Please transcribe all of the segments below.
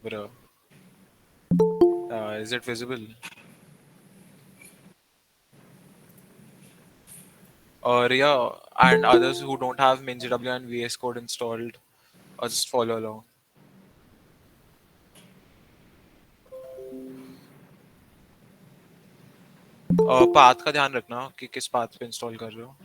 Bro, is it visible? Or yeah, and others who don't have MinGW and VS Code installed, or just follow along. Path का ध्यान रखना कि किस path पे install कर रहे हो.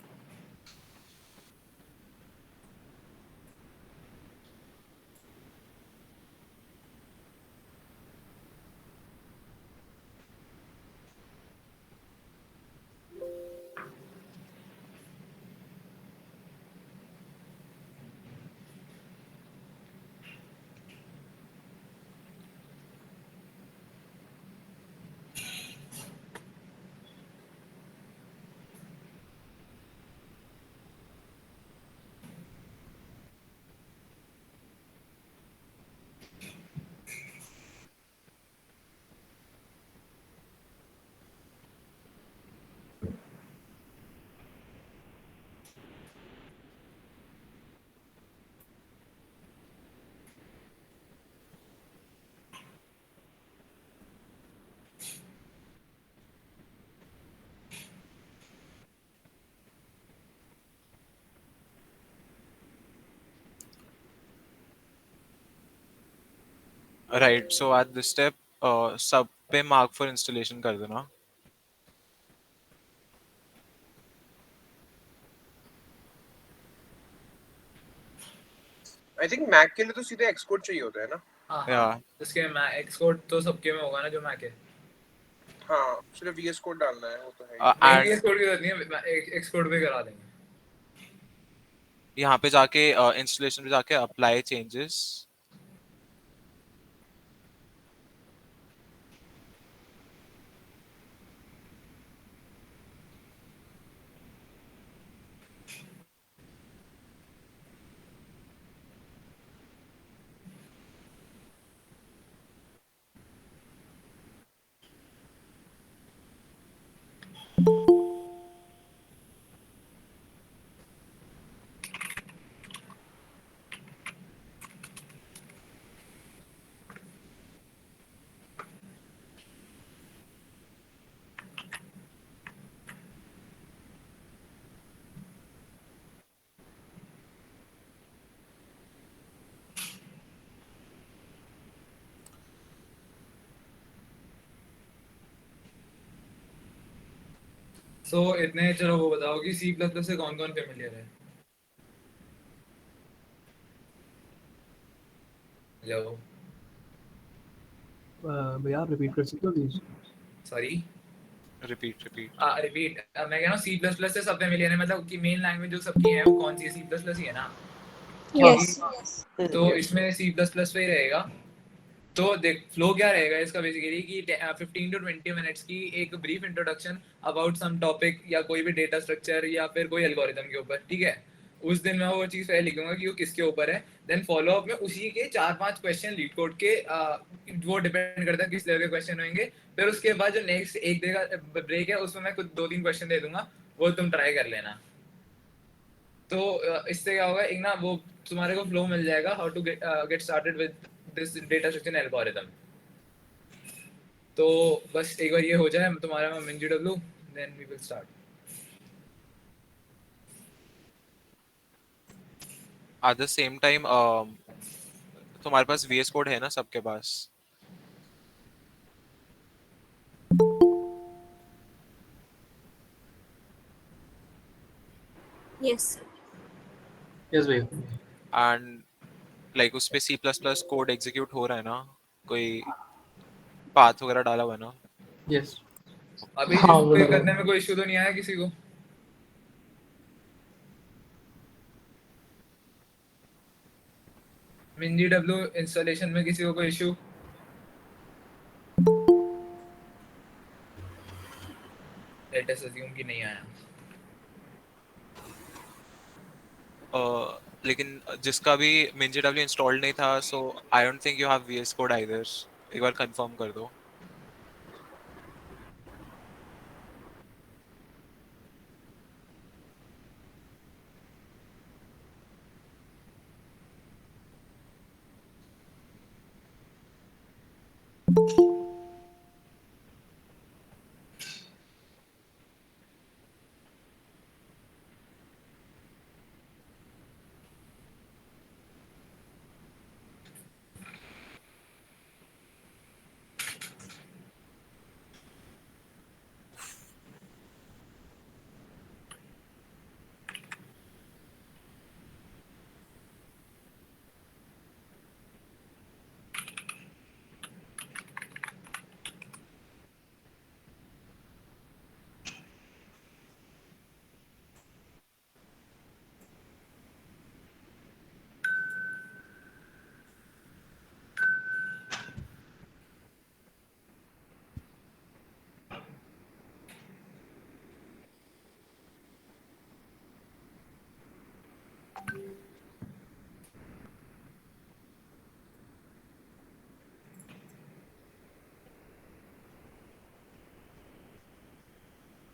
Right, so at this step सब पे मार्क फॉर इंस्टॉलेशन कर देना. आई थिंक मैक के लिए तो सीधे एक्सकोड चाहिए होता है ना. या इसके मैं एक्सकोड तो सबके में होगा ना जो मैक है. हाँ, सिर्फ वीएस कोड डालना है, वो तो है ही. नहीं एंड एक्सकोड की जरूरत नहीं है, एक्सकोड पे करा देंगे. यहाँ पे जाके इंस्टॉलेशन पे जाके अप्लाई चेंजेस. सो इतने चलो वो बताओ कि सी प्लस प्लस से कौन कौन फेमिलियर है. हेलो. भैया आप रिपीट कर सकते हो please. Sorry. Repeat repeat. Repeat. मैं कह रहा हूँ सी प्लस प्लस से सब फेमिलियर है, मतलब कि मेन लैंग्वेज जो सबकी है वो कौन सी है, सी प्लस प्लस ही है ना. Yes. तो इसमें सी प्लस प्लस पे ही रहेगा. तो देख फ्लो क्या रहेगा इसका बेसिकली कि 15 to 20 मिनट्स की एक brief introduction about some topic या कोई भी डेटा स्ट्रक्चर या फिर कोई एल्गोरिथम के ऊपर. ठीक है, उस दिन मैं वो चीज़ पहले लिखूंगा कि वो किसके ऊपर है. देन फॉलो अप में उसी के 4-5 क्वेश्चन लीड कोड के वो डिपेंड करता है किस लेवल के क्वेश्चन होंगे. फिर उसके बाद जो नेक्स्ट एक डे का ब्रेक है उसमें मैं कुछ 2-3 क्वेश्चन दे दूंगा, वो तुम ट्राई कर लेना. तो इससे क्या होगा, एक ना वो तुम्हारे को फ्लो मिल जाएगा how to get started with this data structure algorithm. तो बस एक बार ये हो जाए तुम्हारा MinGW, then we will start. At the same time तुम्हारे पास VS कोड है ना सबके पास? Yes. यस भैया. एंड लाइक उस पे C++ कोड एग्जीक्यूट हो रहा है ना? कोई पाथ वगैरह डाला हुआ है ना? यस. अभी हाँ वो जिसको लगा. करने में कोई इशू तो नहीं आया किसी को? MinGW इंस्टॉलेशन में किसी को कोई इशू? लेट अस अज्यूम कि नहीं आया. लेकिन जिसका भी MinGW इंस्टॉल्ड नहीं था, so I don't think you have VS code either. एक बार कंफर्म कर दो.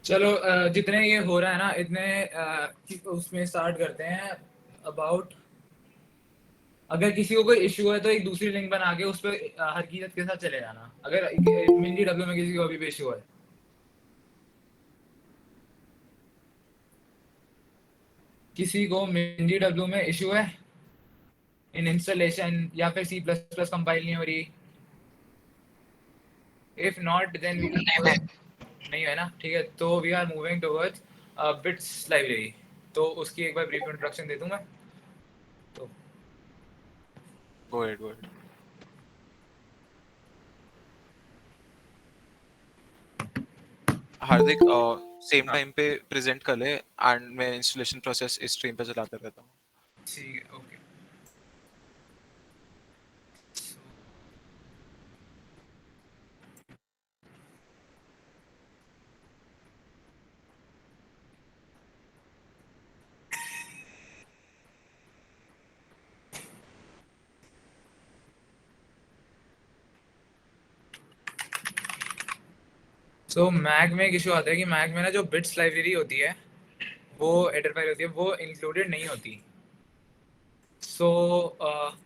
चलो जितने ये हो रहा है ना इतने उसमें स्टार्ट करते हैं अबाउट अगर किसी को कोई इशू है तो एक दूसरी लिंक बना के उस पर हकीकत के साथ चले जाना अगर मिंडी डब्ल्यू में किसी को अभी भी इशू है किसी को मिंडी डब्ल्यू में इशू है इन इंस्टॉलेशन या फिर सी प्लस प्लस कंपाइल नहीं हो रही इफ नॉट देन वी नहीं है ना ठीक है तो we are moving towards BITS library तो उसकी एक बार ब्रीफ इंट्रोडक्शन दे दूं मैं तो गो अहेड हार्दिक सेम टाइम पे प्रेजेंट कर ले एंड मैं इंस्टॉलेशन प्रोसेस इस स्ट्रीम पे चलाता रहता हूँ. ठीक है ओके सो मैक में एक इशू आता है कि मैक में ना जो बिट्स लाइब्रेरी होती है वो हेडर फाइल होती है वो इंक्लूडेड नहीं होती सो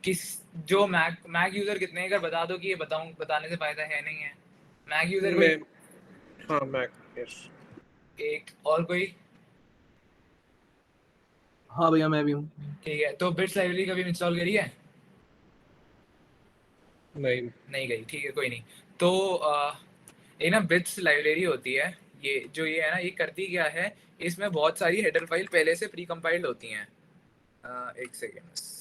किस जो मैक यूजर कितने हैं अगर बता दो कि ये बताने से फायदा है नहीं है मैक यूजर मैं हाँ मैक यस एक और कोई हाँ भैया मैं भी हूँ. ठीक है तो बिट्स लाइब्रेरी कभी इंस्टॉल करी है नहीं गई ठीक है कोई नहीं तो ये ना बिट्स लाइब्रेरी होती है ये है ना ये करती क्या है इसमें बहुत सारी हेडर फाइल पहले से प्री कंपाइल्ड होती हैं एक second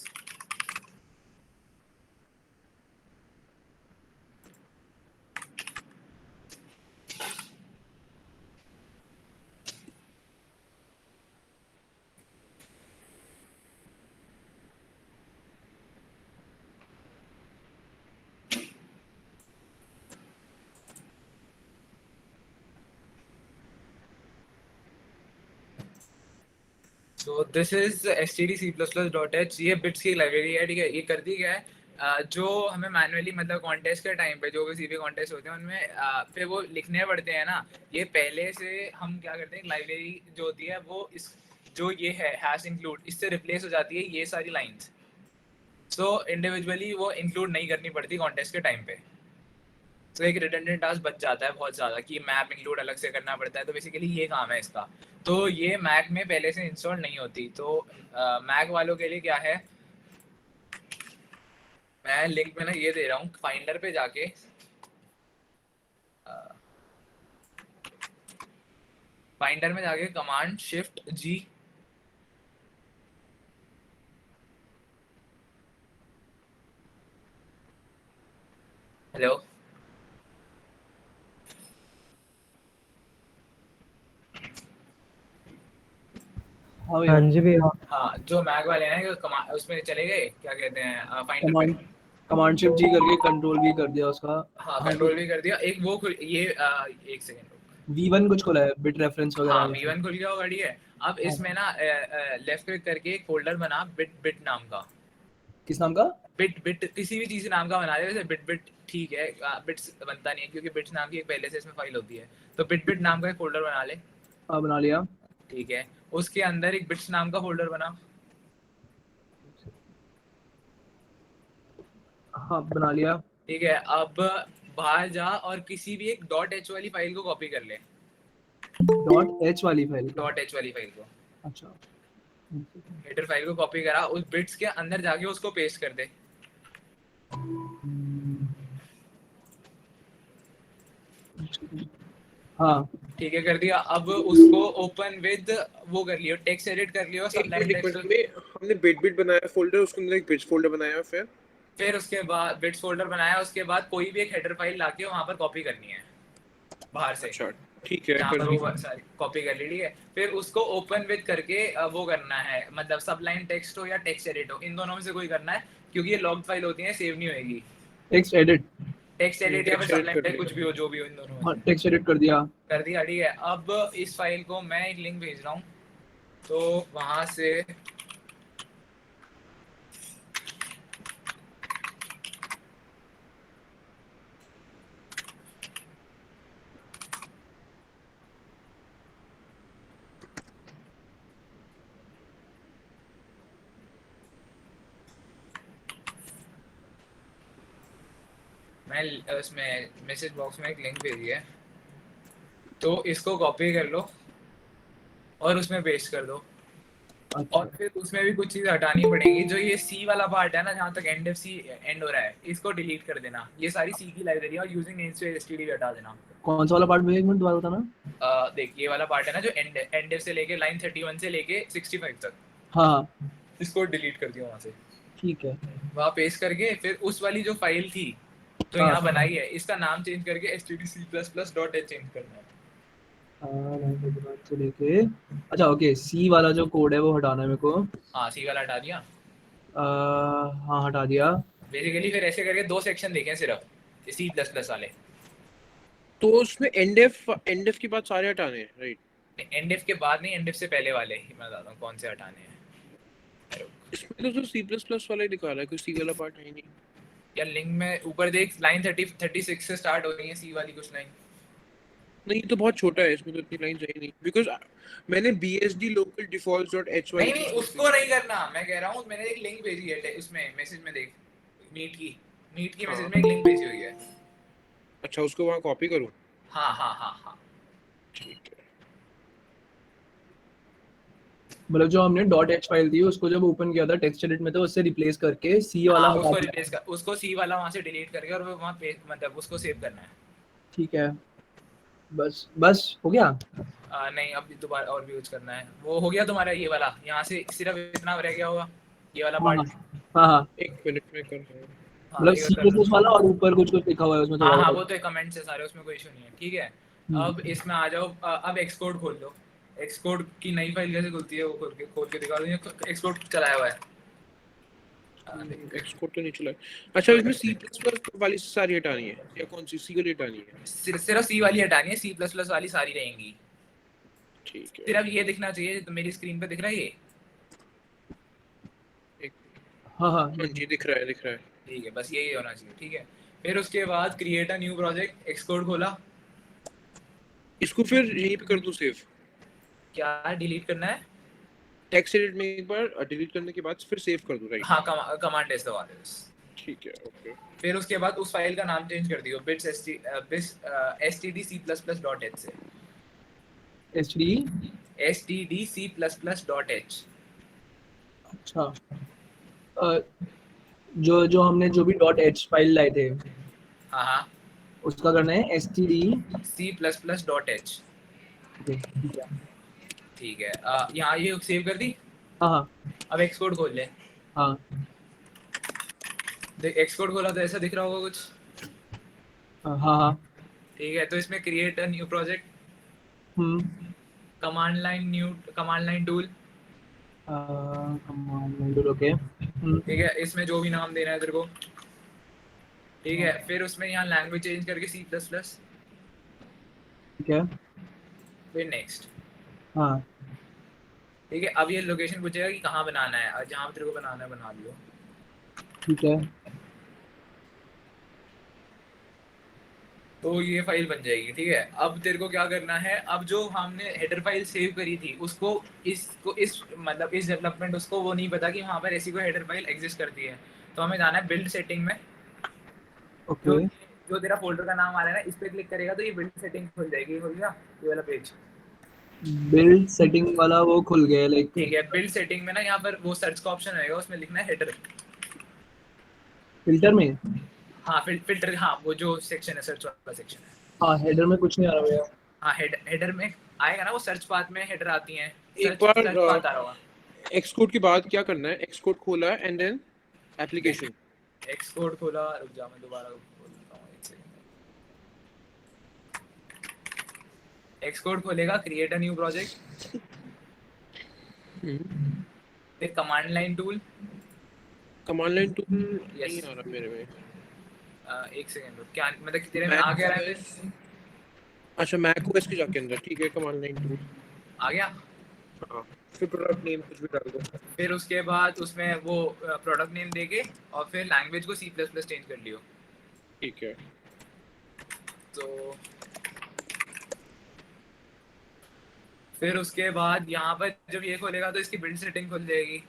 so this is stdc++.h ये बिट्स की लाइब्रेरी है ठीक है ये करती क्या है जो हमें मैनुअली मतलब कॉन्टेस्ट के टाइम पे जो भी सीपी कॉन्टेस्ट होते हैं उनमें फिर वो लिखने पड़ते हैं ना ये पहले से हम क्या करते हैं लाइब्रेरी जो होती है वो इस जो ये है हैश इंक्लूड इससे रिप्लेस हो जाती है ये सारी लाइंस सो इंडिविजुअली वो इंक्लूड नहीं करनी पड़ती कॉन्टेस्ट के टाइम पे तो एक रिडंडेंट टास्क बच जाता है बहुत ज़्यादा कि मैप इंक्लूड अलग से करना पड़ता है तो बेसिकली ये काम है इसका तो ये मैक में पहले से इंस्टॉल नहीं होती तो मैक वालों के लिए क्या है मैं लिंक में ना ये दे रहा हूँ फाइंडर पे जाके फाइंडर में जाके कमांड शिफ्ट जी हेलो हाँ भैया. हाँ जी भैया हाँ जो मैक वाले हैं उसमें चले गए क्या कहते हैं फाइंडर कमांड पे कमांड शिफ्ट जी करके कंट्रोल भी कर दिया उसका. हाँ हाँ कंट्रोल भी कर दिया एक वो ये एक सेकेंड V1 कुछ खोला है बिट रेफरेंस वगैरह. हाँ V1 खुल गया होगा ठीक है अब हाँ. इसमें ना लेफ्ट क्लिक करके एक फोल्डर बना बिट बिट नाम का किस नाम का? बिट बिट किसी भी चीज नाम का बना दे वैसे बिट बिट ठीक है बिट्स बनता नहीं है क्योंकि बिट्स नाम की एक पहले से इसमें फाइल होती है तो बिट बिट नाम का एक फोल्डर बना ले हाँ बना लिया. ठीक है उसके अंदर एक बिट्स नाम का फोल्डर बना हाँ बना लिया. ठीक है अब बाहर जा और किसी भी एक डॉट एच वाली फाइल को कॉपी कर ले .h वाली फाइल. डॉट एच वाली फाइल को अच्छा. हेडर फाइल को कॉपी करा उस बिट्स के अंदर जाके उसको पेस्ट कर दे हाँ ठीक है कर दिया अब उसको ओपन विद वो कर लियो टेक्स्ट एडिट कर लियो सबलाइन टेक्स्ट में हमने बिट बनाया फोल्डर उसके अंदर एक बिट्स फोल्डर बनाया फिर उसके बाद बिट्स फोल्डर बनाया उसके बाद कोई भी एक हेडर फाइल लाके वहां पर कॉपी करनी है बाहर से अच्छा ठीक है यहाँ कर पर दी वो सारी कॉपी कर ली ठीक है फिर उसको ओपन विद करके वो करना है मतलब सबलाइन टेक्स्ट हो या टेक्स्ट एडिट हो इन दोनों में से कोई करना है क्योंकि ये लॉग्ड फाइल होती है सेव नहीं होगी टेक्स्ट एडिट. टेक्स्ट एडिट या फिर Text edit सबलाइन कर टेक्स्ट कुछ भी हो जो भी हो इन दोनों में हाँ टेक्स्ट एडिट कर दिया. कर दिया ठीक है अब इस फाइल को मैं एक लिंक भेज रहा हूँ तो वहां से मैं उसमें मैसेज बॉक्स में एक लिंक भेजी है, तो इसको कॉपी कर लो और उसमें पेस्ट कर दो। अच्छा और फिर उसमें भी कुछ चीज़ हटानी पड़ेगी। जो ये सी वाला पार्ट है ना, जहाँ तक एंड एफ सी एंड हो रहा है, इसको डिलीट कर देना। ये सारी सी की लाइब्रेरी और यूजिंग नेमस्पेस एसटीडी भी हटा देना। कौन सा वाला पार्ट भैया, एक मिनट दोबारा बताना। देख, ये वाला पार्ट है ना जो एंड एफ से लेके लाइन 31 से लेके 65 तक, हाँ हाँ इसको डिलीट कर दिया वहाँ से। ठीक है। वहाँ पेस्ट करके फिर उस वाली जो फाइल थी तो हाँ यहाँ बनाई है, इसका नाम चेंज करके stdc++.h चेंज करना है। से लेके, अच्छा ओके, सी वाला जो कोड है वो हटाना है मेरे को। हाँ, सी वाला हटा दिया हाँ हटा दिया। बेसिकली। फिर ऐसे करके 2 सेक्शन देखे सिर्फ C++ वाले। तो उसमें एंड एफ के बाद सारे हटाने हैं, राइट? एंड एफ के बाद नहीं, एंड एफ से पहले वाले ही मैं बताता हूँ कौन से हटाने हैं। इसमें तो सी प्लस प्लस वाला ही दिखा रहा है, कोई सी वाला पार्ट है ही नहीं। यार लिंक में ऊपर देख, लाइन 36 से स्टार्ट हो रही है सी वाली कुछ लाइन। नहीं, ये तो बहुत छोटा है, इसमें तो इतनी लाइंस है ही नहीं, बिकॉज मैंने bsd local defaults dot h वाली नहीं, उसको नहीं करना। मैं कह रहा हूँ मैंने एक लिंक भेजी है उसमें मैसेज में, देख मीट की मैसेज में एक लिंक भेजी हुई है। अच्छा, उसको वहाँ कॉपी करूँ? हाँ हाँ हाँ हाँ। ठीक है। मतलब जो हमने डॉट एच फाइल थी उसको जब ओपन किया था टेक्स्ट एडिट में, तो उससे रिप्लेस करके सी वाला हाँ, हटा उसको दिया। रिप्लेस कर, उसको सी वाला वहाँ से डिलीट करके और वहाँ पे मतलब उसको सेव करना है। ठीक है, बस बस हो गया। नहीं, अब दोबारा और भी यूज करना है। वो हो गया तुम्हारा ये वाला, यहाँ से सिर्फ इतना रह गया होगा, ये वाला हाँ पार्ट। हाँ हाँ, एक मिनट में कर रहा हूँ। हाँ, मतलब ये सी कर लो। वाला और ऊपर कुछ कुछ लिखा हुआ है उसमें थोड़ा हाँ हाँ, बहुत। वो तो कमेंट्स है सारे, उसमें कोई इशू नहीं है। ठीक है, हम्म, अब इसमें आ जाओ। अब एक्सकोड खोल लो। एक्सकोड की नई फाइल कैसे खुलती है वो खोल के दिखा दो। एक्सकोड चलाया हुआ है। देख, एक्सपोर्ट तो नहीं चला है। अच्छा, कोई इसमें दिक्कत सी नहीं। प्लस प्लस वाली सारी हटानी है या कौन सी सी वाली हटानी है? सिर्फ सी वाली हटानी है, C++ वाली सारी रहेंगी। ठीक है, सिर्फ ये दिखना चाहिए तो मेरी स्क्रीन पे दिख रहा है ये। एक हाँ हाँ हाँ जी, दिख रहा है, दिख रहा है। ठीक है, बस यही होना चाहिए। ठीक है, फिर उसके बाद create a new project, Xcode खोला। इसको फिर यहीं पे कर दूं सेव? क्या डिलीट करना है? टेक्स्ट एडिट में एक बार डिलीट करने के बाद फिर सेव कर दूं, राइट? हाँ, कमांड एस दबा दे बस। ठीक है, ओके। फिर उसके बाद उस फाइल का नाम चेंज कर दियो, bits stdc++.h से एच डी। stdc++.h। अच्छा, अ, जो जो हमने जो भी डॉट एच फाइल लाए थे हाँ हाँ, उसका करना है एस टी डी। C++.h। ठीक है। ठीक है, यहाँ ये सेव कर दी। हाँ हाँ अब एक्सकोड खोल ले। हाँ देख, एक्सकोड खोला तो ऐसा दिख रहा होगा कुछ। हाँ हाँ। ठीक है, तो इसमें create a new project, hmm, command line tool. Command okay. ठीक है, इसमें जो भी नाम देना है तेरे को। ठीक है, फिर उसमें यहाँ लैंग्वेज चेंज करके C++। ठीक है। फिर नेक्स्ट। हाँ ठीक है, अब ये लोकेशन पूछेगा कि कहाँ बनाना है, और जहाँ तेरे को बनाना है बना लियो। ठीक है। तो ये फाइल बन जाएगी। ठीक है, अब तेरे को क्या करना है, अब जो हमने हेडर फाइल सेव करी थी उसको इस मतलब इस डेवलपमेंट उसको वो नहीं पता कि वहाँ पर ऐसी कोई हेडर फाइल एग्जिस्ट करती है। तो हमें जाना है बिल्ड सेटिंग में। जो ओके, जो तेरा फोल्डर का नाम आ रहा है ना, इस पे क्लिक करेगा तो ये बिल्ड सेटिंग खुल जाएगी। खुल गया ये वाला पेज? बिल्ड सेटिंग वाला वो खुल गया लाइक। ठीक है, बिल्ड सेटिंग में ना यहाँ पर वो सर्च का ऑप्शन आएगा, उसमें लिखना है हेडर। फिल्टर में। हाँ, फिल्टर, हाँ वो जो सेक्शन है, सर्च वाला सेक्शन है। हाँ हेडर में कुछ नहीं आ रहा भैया। हाँ, हेडर में आएगा ना, वो सर्च पाथ में हेडर आती हैं। एक सर्च पाथ आ बार रहा होगा। एक्सकोड के बाद क्या करना है? एक्सकोड खोला एंड देन एप्लीकेशन। एक्सकोड खोला, रुक जा मैं दोबारा खोल देता हूँ, एक सेकंड। एक्सकोड खोलेगा, क्रिएट अ न्यू प्रोजेक्ट, फिर command line tool. Command line tool नहीं यस, आ रहा मेरे में। एक सेकंड रुक, क्या मतलब तेरे में Mac आ क्या रहा है? OS अच्छा, मैक ओएस के जाके अंदर, ठीक है, कमांड लाइन टूल। आ गया। हाँ, फिर प्रोडक्ट नेम कुछ भी डाल दो। फिर उसके बाद उसमें वो प्रोडक्ट नेम देके और फिर लैंग्वेज को C++ चेंज कर लियो। ठीक है, तो फिर उसके बाद यहाँ पर जब ये खोलेगा तो इसकी बिल्ड सेटिंग खुल जाएगी।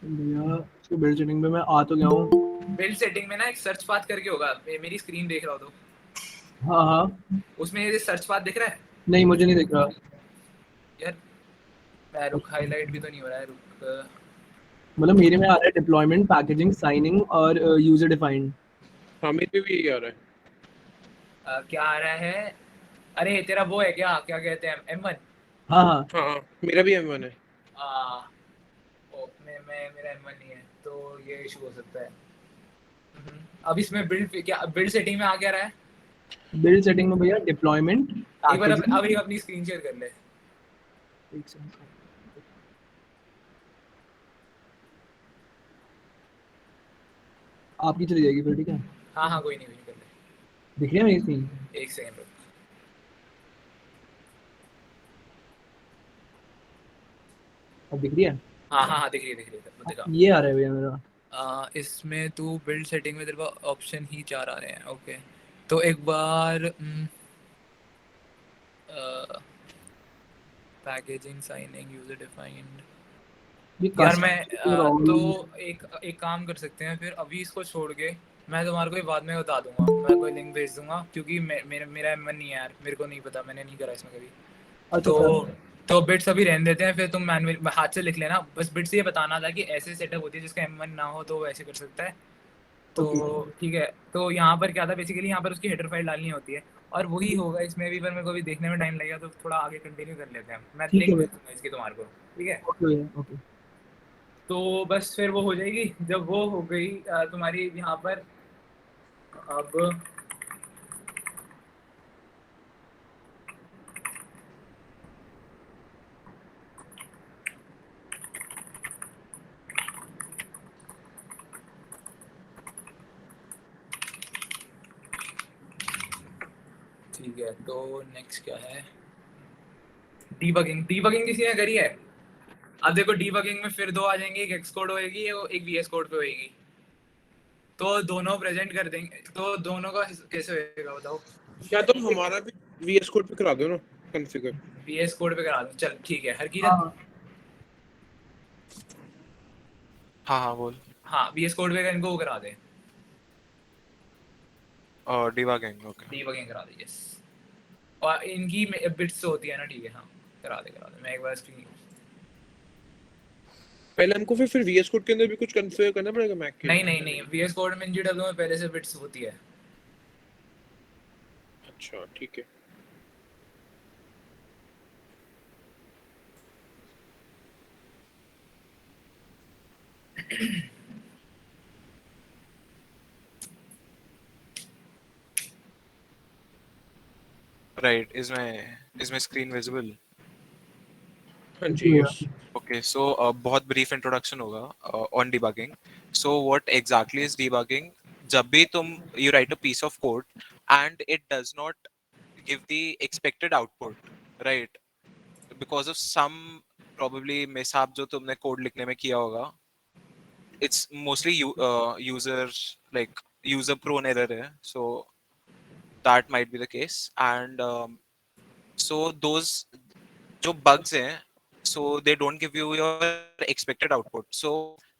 भैया इसको बिल्ड सेटिंग पे मैं आ तो गया हूँ। बिल्ड सेटिंग में ना एक सर्च पाथ करके होगा, मेरी स्क्रीन देख रहा हो तो हाँ हाँ, उसमें ये सर्च पाथ दिख रहा है नहीं मुझे नहीं दिख रहा। यार। मैं रुक, हाईलाइट भी तो नहीं हो रहा है, रुक। मतलब मेरे में आ रहा है डिप्लॉयमेंट, पैकेजिंग, साइनिंग और यूजर डिफाइंड। हाँ मेरे पे भी यही आ रहा है। क्या आ रहा है? अरे तेरा वो है क्या, क्या कहते हैं, M1? हाँ हाँ, हाँ हाँ मेरा भी M1 है। आ, ओ, मैं मेरा M1 नहीं है तो ये इशू हो सकता है। अब इसमें बिल्ड, क्या बिल्ड सेटिंग में आ क्या रहा है? बिल्ड सेटिंग में भैया डिप्लॉयमेंट, एक बार पैकेजिंग। अब एक अपनी स्क्रीन शेयर कर ले। एक सेकंड, आपकी चली जाएगी फिर, ठीक है? हाँ हाँ, कोई नहीं कर ले। दिख रही है मेरी स्क्रीन? एक सेकंड रुक। अब दिख रही है? हाँ हाँ हाँ, दिख रही है, दिख रही है, दिखा। ये आ रहा है भैया मेरा। इसमें तू बिल्ड सेटिंग में तेरे को ऑप्शन ही 4 आ रहे हैं, ओके। तो एक बार पैकेजिंग, साइनिंग, यूजर डिफाइंड। ये यार मैं कस्टम तो एक एक काम कर सकते हैं फिर, अभी इसको छोड़ के मैं तुम्हारे को ये बाद में बता दूंगा, मैं कोई लिंक भेज दूंगा, क्योंकि मेरा M1 नहीं है यार, मेरे को नहीं पता, मैंने नहीं करा इसमें कभी। अच्छा तो अच्छा, तो बिट्स अभी रहने देते हैं, फिर तुम मैनुअल हाथ से लिख लेना, बस बिट्स ये बताना था कि ऐसे सेटअप होती है, जिसका M1 ना हो तो वो ऐसे कर सकता है। तो ओके। ठीक है, तो यहाँ पर क्या था बेसिकली, यहाँ पर उसकी हेडर फाइल डालनी होती है, और वही होगा इसमें भी, पर मेरे को भी देखने में टाइम लगेगा, तो थोड़ा आगे कंटिन्यू कर लेते हैं, मैं ठीक है लिंक भेज भैया, दूंगा इसकी तुम्हारे को, ठीक है। ओके भैया, ओके। तो बस फिर वो हो जाएगी, जब वो हो गई तुम्हारी यहाँ पर। अब ठीक है, तो नेक्स्ट क्या है? डीबगिंग, डीबगिंग किसी ने करी है? अब देखो डीबगिंग में फिर दो आ जाएंगे, एक एक्स कोड होएगी, एक VS कोड पे होएगी, तो दोनों प्रेजेंट कर देंगे, तो दोनों का कैसे होएगा बताओ? या तो हमारा भी VS कोड पे करा दो ना कॉन्फ़िगर। VS कोड पे करा दो, चल ठीक है, हर हाँ कीरत। हाँ, हाँ हाँ बोल। हाँ, VS कोड पे इनको वो करा दे, और डिबगिंग, ओके। डीबगिंग करा दे, यस। और इनकी बिट्स होती है ना, ठीक है, हाँ करा दे, मैं एक बार स्क्रीन। पहले हमको फिर VS कोड के अंदर भी कुछ कॉन्फ़िगर करना पड़ेगा मैक के। नहीं नहीं नहीं, VS कोड में GW में पहले से बिट्स होती है। अच्छा ठीक है। राइट, इसमें स्क्रीन विजिबल। हाँ जी जी भैया। यस। Okay, so बहुत brief introduction होगा on debugging. So what exactly is debugging? जब भी तुम you write a piece of code and it does not give the expected output, right? Because of some probably mishap जो तुमने code लिखने में किया होगा, it's mostly user like user prone error है, so that might be the case. And so those जो bugs हैं, so they don't give you your expected output. So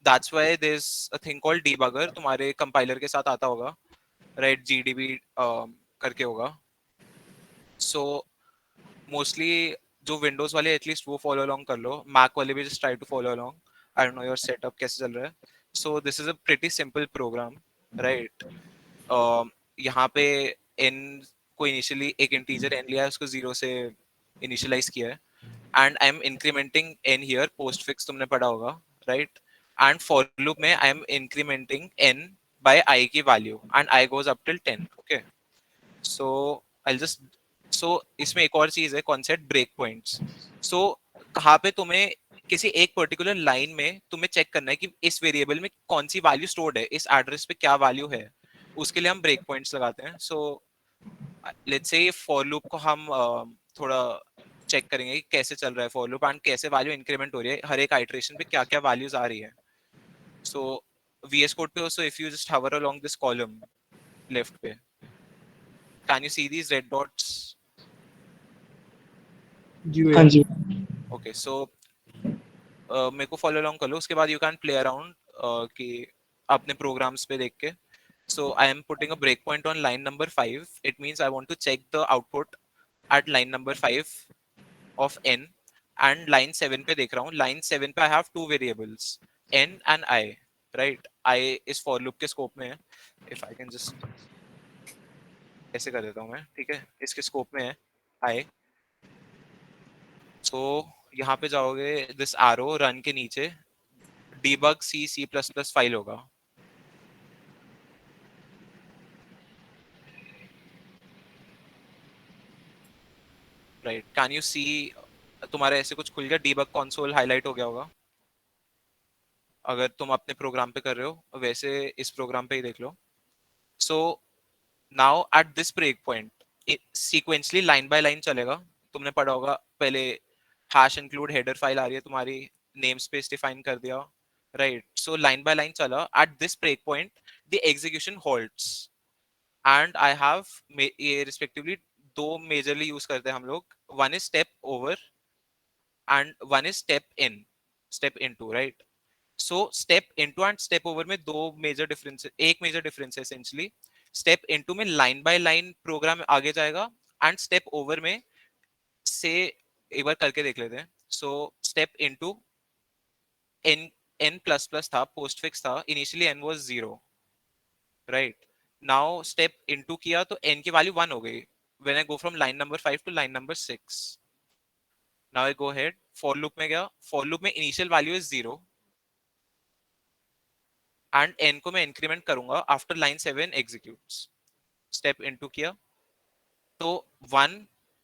that's why there's a thing called debugger. तुम्हारे compiler के साथ आता होगा, right? GDB करके होगा. So mostly जो Windows वाले at least वो follow along कर लो. Mac वाले भी just try to follow along. I don't know your setup कैसे चल रहा है. So this is a pretty simple program, right? यहाँ पे n को initially एक integer n लिया है, उसको 0 से initialize किया है. And I'm incrementing n here. Postfix तुमने पढ़ा होगा, right? And for loop में I'm incrementing n by I की value and I goes up till 10. Okay. So I'll just इसमें एक और चीज है, concept break points. So कहाँ पे तुम्हें किसी एक पर्टिकुलर लाइन में तुम्हें चेक करना है कि इस वेरिएबल में कौन सी वैल्यू स्टोर्ड है, इस एड्रेस पे क्या वैल्यू है, उसके लिए हम ब्रेक पॉइंट्स लगाते हैं. So let's say for loop को हम थोड़ा चेक करेंगे कि कैसे चल रहा है फॉर लूप एंड कैसे वैल्यू इंक्रीमेंट हो रही है, हर एक आइटरेशन पे क्या क्या वैल्यूज आ रही है. सो VS कोड पे also if you just hover along this column left पे, can you see these red dots? जी भैया। Okay, so मेरे को फॉलो अलोंग कर लो, उसके बाद यू कैन प्ले अराउंड कि अपने प्रोग्राम्स पे देख के. So I am putting a breakpoint on line number 5. It means I want to check the output at line number 5 of n, and line 7 पे देख रहा हूँ. line 7 पे I have two variables, n and I, right? I इस for loop के scope में है. If I can just ऐसे कर देता हूँ मैं, ठीक है? इसके scope में है I. So यहाँ पे जाओगे, this arrow run के नीचे debug C++ फाइल होगा. Right, can you see? तुम्हारे ऐसे कुछ खुल गया, डीबग कंसोल हाईलाइट हो गया होगा अगर तुम अपने प्रोग्राम पे कर रहे हो. वैसे इस प्रोग्राम पे ही देख लो. So now at this break point sequentially line by line चलेगा. तुमने पढ़ा होगा पहले, हैश इंक्लूड हेडर फाइल आ रही है तुम्हारी, नेम स्पेस डिफाइन कर दिया, right? So line by line चला. At this break point the execution holds, and I have ये रिस्पेक्टिवली दो मेजरली यूज करते हैं हम लोग. One is step over and one is step into, right? So step into and step over में दो major difference, एक major difference है essentially. step into में line by line program आगे जाएगा, and step over में से एक बार करके देख लेते हैं. so step into n++ था, postfix था, initially n was 0, right? now step into किया तो n की value 1 हो गई when I go from line number 5 to line number 6. Now I go ahead, for loop में गया, for loop में initial value is 0 and n को मैं increment करूंगा after line 7 executes. step into किया तो 1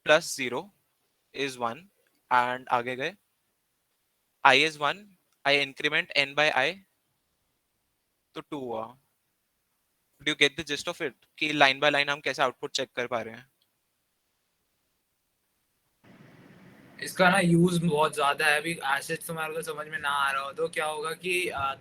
plus 0 is 1 and आगे गए, I is 1, I increment n by I तो 2 हुआ. Do you get the gist of it कि line by line हम कैसे output check कर पा रहे हैं? इसका ना यूज बहुत ज्यादा है. अभी एसेट तुम्हारे को समझ में ना आ रहा हो तो क्या होगा कि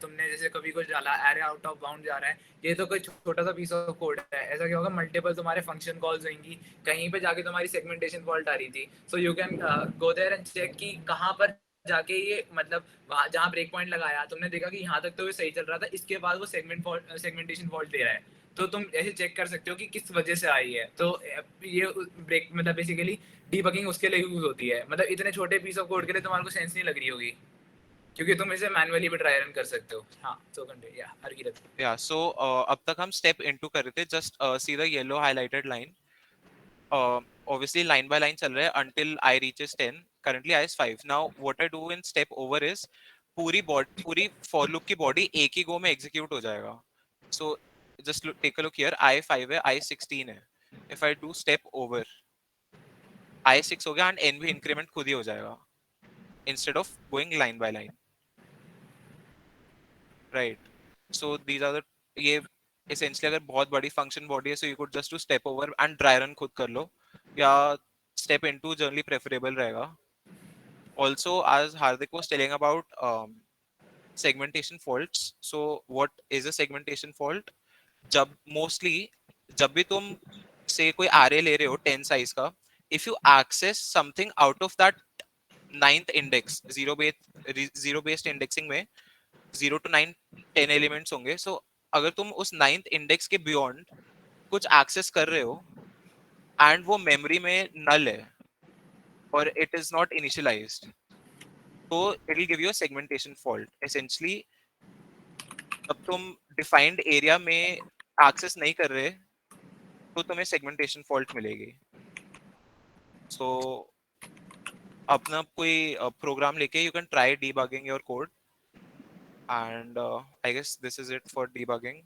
तुमने जैसे कभी कुछ डाला, एरे आउट ऑफ बाउंड जा रहा है, ये तो कोई छोटा सा पीस ऑफ कोड है. ऐसा क्या होगा, मल्टीपल तुम्हारे फंक्शन कॉल्स होंगी, कहीं पे जाके तुम्हारी सेगमेंटेशन फॉल्ट आ रही थी. So you can go there and check कि कहाँ पर जाके ये, मतलब वहाँ जहाँ ब्रेक पॉइंट लगाया तुमने देखा कि यहाँ तक तो ये सही चल रहा था, इसके बाद वो सेगमेंटेशन फॉल्ट दे रहा है. तो तुम ऐसे चेक कर सकते हो कि किस वजह से आई है. तो ये ब्रेक मतलब बेसिकली डीबगिंग उसके लिए यूज होती है. मतलब इतने छोटे पीस ऑफ कोड के लिए तुम्हारे को सेंस नहीं लग रही होगी, क्योंकि तुम इसे मैनुअली भी ट्राई रन कर सकते हो. हाँ, सो घंटे या हर की Yeah, so अब तक हम step into कर रहे थे. just see the yellow highlighted line. Obviously line by line चल रहा है until I reaches 10. Currently I is 5. Now what I do in step over is पूरी for loop की body एक ही go में execute हो जाएगा. So just take a look here. I 5 है, I 16 है. If I do step over, I 6 हो गया and n भी increment खुद ही हो जाएगा instead of going line by line, right? So these are the, ये essentially अगर बहुत बड़ी function body है, so you could just do step over and dry run खुद कर लो, या step into generally preferable रहेगा. Also, as Hardik was telling about segmentation faults, so what is a segmentation fault? जब भी तुम से कोई array ले रहे हो 10 size का, if you access something out of that ninth index, zero based indexing में 0 to 9 10 एलिमेंट्स होंगे. सो अगर तुम उस 9th इंडेक्स के बियॉन्ड कुछ एक्सेस कर रहे हो एंड वो मेमोरी में नल है और इट इज नॉट इनिशियलाइज्ड, तो it will give you a segmentation fault. Essentially जब तुम डिफाइंड एरिया में एक्सेस नहीं कर रहे तो तुम्हें सेगमेंटेशन फॉल्ट मिलेगी. सो अपना कोई प्रोग्राम लेके you can try debugging your code, and I guess this is it for debugging.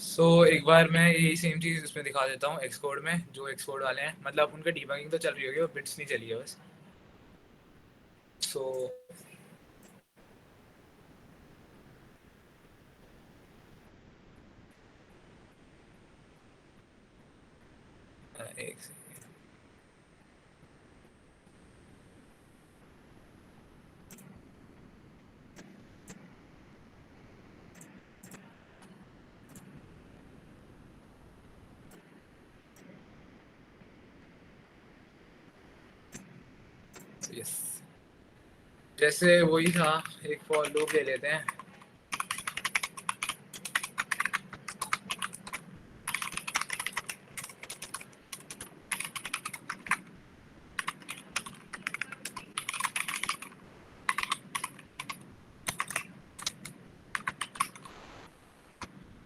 सो एक बार मैं यही सेम चीज इसमें दिखा देता हूँ एक्सकोड में. जो एक्सकोड वाले हैं, मतलब उनका डीबगिंग तो चल रही होगी, वो बिट्स नहीं चली है बस. सो एक यस. जैसे वही था, एक फॉर लूप ले लेते हैं।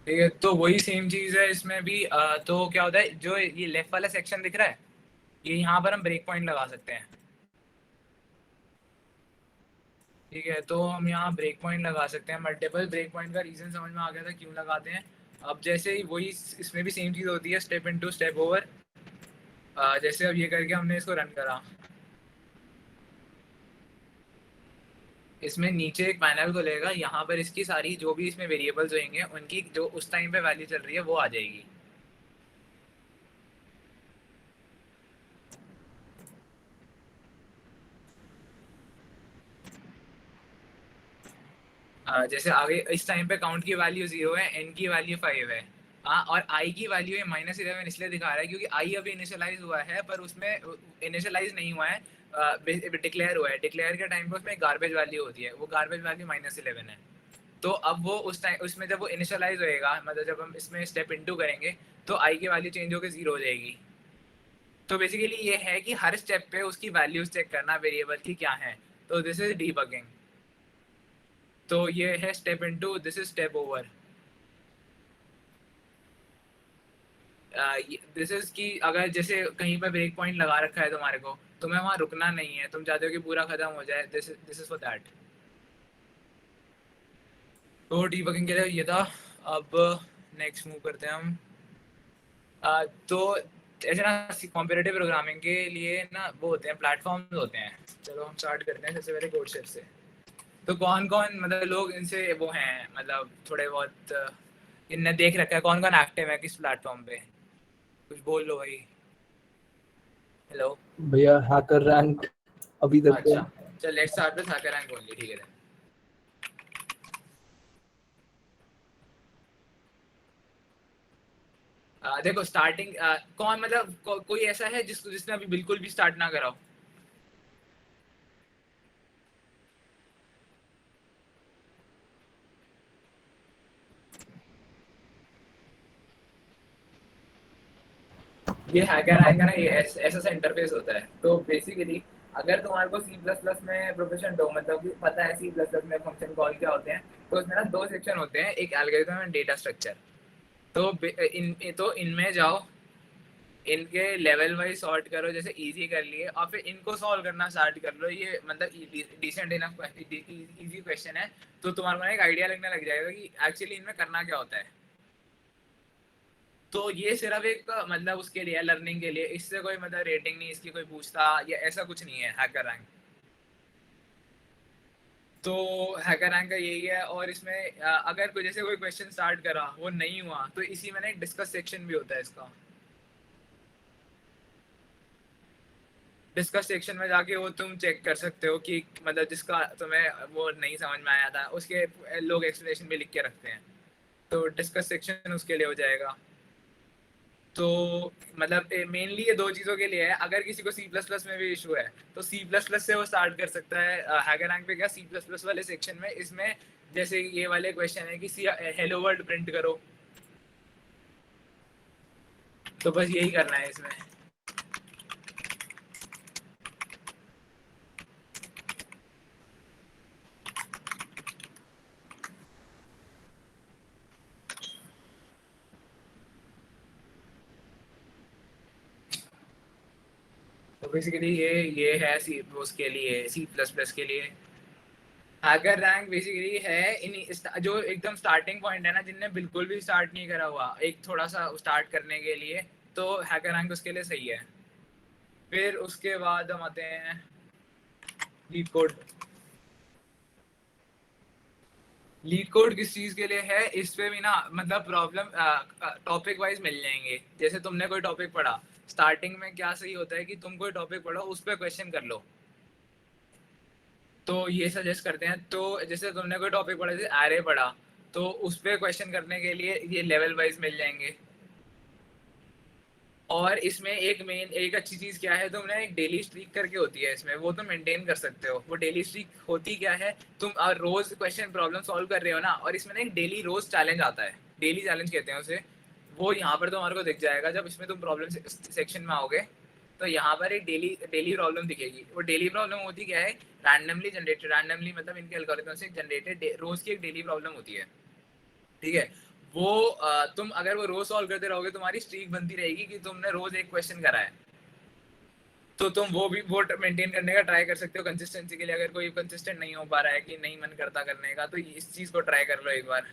ठीक है, तो वही सेम चीज है इसमें भी। तो क्या होता है, जो ये लेफ्ट वाला सेक्शन दिख रहा है, ये यहाँ पर हम ब्रेक पॉइंट लगा सकते हैं। ठीक है, तो हम यहाँ ब्रेक पॉइंट लगा सकते हैं। मल्टीपल ब्रेक पॉइंट का रीजन समझ में आ गया था क्यों लगाते हैं। अब जैसे ही वही इसमें भी सेम चीज होती है, स्टेप इनटू स्टेप ओवर। जैसे अब ये करके हमने इसको रन करा, इसमें नीचे एक पैनल खुलेगा, यहाँ पर इसकी सारी जो भी इसमें वेरिएबल्स होंगे उनकी जो उस टाइम पे वैल्यू चल रही है वो आ जाएगी। जैसे आगे इस टाइम पे काउंट की वैल्यू 0 है, एन की वैल्यू 5 है, और आई की वैल्यू है -11 इसलिए दिखा रहा है क्योंकि आई अभी इनिशियलाइज हुआ है, पर उसमें इनिशियलाइज नहीं हुआ है, डिक्लेयर हुआ है। डिक्लेयर के टाइम पे उसमें गार्बेज वैल्यू होती है, वो गार्बेज वैल्यू -11 है। तो अब वो उस टाइम उसमें जब वो इनिशियलाइज होएगा, मतलब जब हम इसमें स्टेप इनटू करेंगे तो आई की वैल्यू चेंज होकर 0 हो जाएगी। तो बेसिकली ये है कि हर स्टेप पे उसकी वैल्यूज चेक करना वेरिएबल की क्या है। तो दिस इज डीबगिंग। तो ये है step into, this is step over. This is कि अगर जैसे कहीं पर ब्रेक पॉइंट लगा रखा है तुम्हारे को, तुम्हें वहां रुकना नहीं है, तुम चाहते हो कि पूरा खत्म हो जाए, दिस इज फॉर दैट। तो डीबगिंग के लिए ये था। अब नेक्स्ट मूव करते हैं हम। तो ऐसे ना कॉम्पिटिटिव प्रोग्रामिंग के लिए ना वो होते हैं, प्लेटफॉर्म्स होते हैं। चलो हम स्टार्ट करते हैं सबसे पहले कोडशेफ से। तो कौन कौन मतलब लोग इनसे वो हैं, मतलब थोड़े बहुत इनने देख रखा है कौन कौन एक्टिव है किस प्लेटफॉर्म पे, कुछ बोल लो भाई। हेलो भैया हैकर रैंक अभी तक तो अच्छा, चल let's start with hacker rank only. ठीक है then। देखो स्टार्टिंग कौन मतलब कोई ऐसा है जिसने अभी बिल्कुल भी स्टार्ट ना करा हो? ये हैकर रैंक का ना, ये ऐसा सा इंटरफेस होता है। तो बेसिकली अगर तुम्हारे को C++ में प्रोफिशिएंट हो, मतलब कि पता है C++ में फंक्शन कॉल क्या होते हैं, तो उसमें ना दो सेक्शन होते हैं, एक एल्गोरिथम एंड डेटा स्ट्रक्चर। तो इनमें जाओ, इनके लेवल वाइज सॉर्ट करो, जैसे इजी कर लिए, और फिर इनको सॉल्व करना स्टार्ट कर लो। ये मतलब डिसेंट इनफ इजी क्वेश्चन है, तो तुम्हारे को एक आइडिया लगने लग जाएगा कि एक्चुअली इनमें करना क्या होता है। तो ये सिर्फ एक मतलब उसके लिए लर्निंग के लिए, इससे कोई मतलब रेटिंग नहीं इसकी कोई पूछता या ऐसा कुछ नहीं है हैकर रैंक। तो हैकर रैंक का यही है। और इसमें अगर कोई जैसे कोई क्वेश्चन स्टार्ट करा वो नहीं हुआ, तो इसी में ना एक डिस्कस सेक्शन भी होता है इसका। डिस्कस सेक्शन में जाके वो तुम चेक कर सकते हो कि मतलब जिसका तुम्हें वो नहीं समझ में आया था उसके लोग एक्सप्लेनेशन भी लिख के रखते हैं, तो डिस्कस सेक्शन उसके लिए हो जाएगा। तो मतलब मेनली ये दो चीज़ों के लिए है। अगर किसी को C++ में भी इशू है तो C++ से वो स्टार्ट कर सकता है। हैकर रैंक पे क्या C++ वाले सेक्शन में, इसमें जैसे ये वाले क्वेश्चन है कि हेलो वर्ल्ड प्रिंट करो, तो बस यही करना है इसमें। तो बेसिकली ये है उसके लिए C++ के लिए। हैकर रैंक बेसिकली है इन जो एकदम स्टार्टिंग पॉइंट है ना, जिनने बिल्कुल भी स्टार्ट नहीं करा हुआ एक थोड़ा सा स्टार्ट करने के लिए, तो हैकर रैंक उसके लिए सही है। फिर उसके बाद हम आते हैं लीड कोड। लीड कोड किस चीज़ के लिए है, इस पे भी ना मतलब प्रॉब्लम टॉपिक वाइज मिल जाएंगे। जैसे तुमने कोई टॉपिक पढ़ा, स्टार्टिंग में क्या सही होता है कि तुम कोई टॉपिक पढ़ो उस पर क्वेश्चन कर लो, तो ये सजेस्ट करते हैं। तो जैसे तुमने कोई टॉपिक पढ़ा, जैसे एरे पढ़ा, तो उस पर क्वेश्चन करने के लिए ये लेवल वाइज मिल जाएंगे। और इसमें एक अच्छी चीज क्या है, तुमने एक डेली स्ट्रीक करके होती है इसमें, वो तुम मेंटेन कर सकते हो। वो डेली स्ट्रीक होती क्या है, तुम रोज क्वेश्चन प्रॉब्लम सॉल्व कर रहे हो ना, और इसमें ना एक डेली रोज चैलेंज आता है, डेली चैलेंज कहते हैं उसे। वो यहाँ पर तुम्हारे को दिख जाएगा जब इसमें तुम प्रॉब्लम सेक्शन में आओगे, तो यहाँ पर एक डेली डेली प्रॉब्लम दिखेगी। वो डेली प्रॉब्लम होती क्या है, रैंडमली जनरेटेड, रैंडमली मतलब इनके एल्गोरिथम से जनरेटेड रोज की एक डेली प्रॉब्लम होती है, ठीक है। वो तुम अगर वो रोज सॉल्व करते रहोगे, तुम्हारी स्ट्रीक बनती रहेगी कि तुमने रोज एक क्वेश्चन करा है, तो तुम वो मेंटेन करने का ट्राई कर सकते हो कंसिस्टेंसी के लिए। अगर कोई कंसिस्टेंट नहीं हो पा रहा है कि नहीं मन करता करने का, तो इस चीज को ट्राई कर लो एक बार।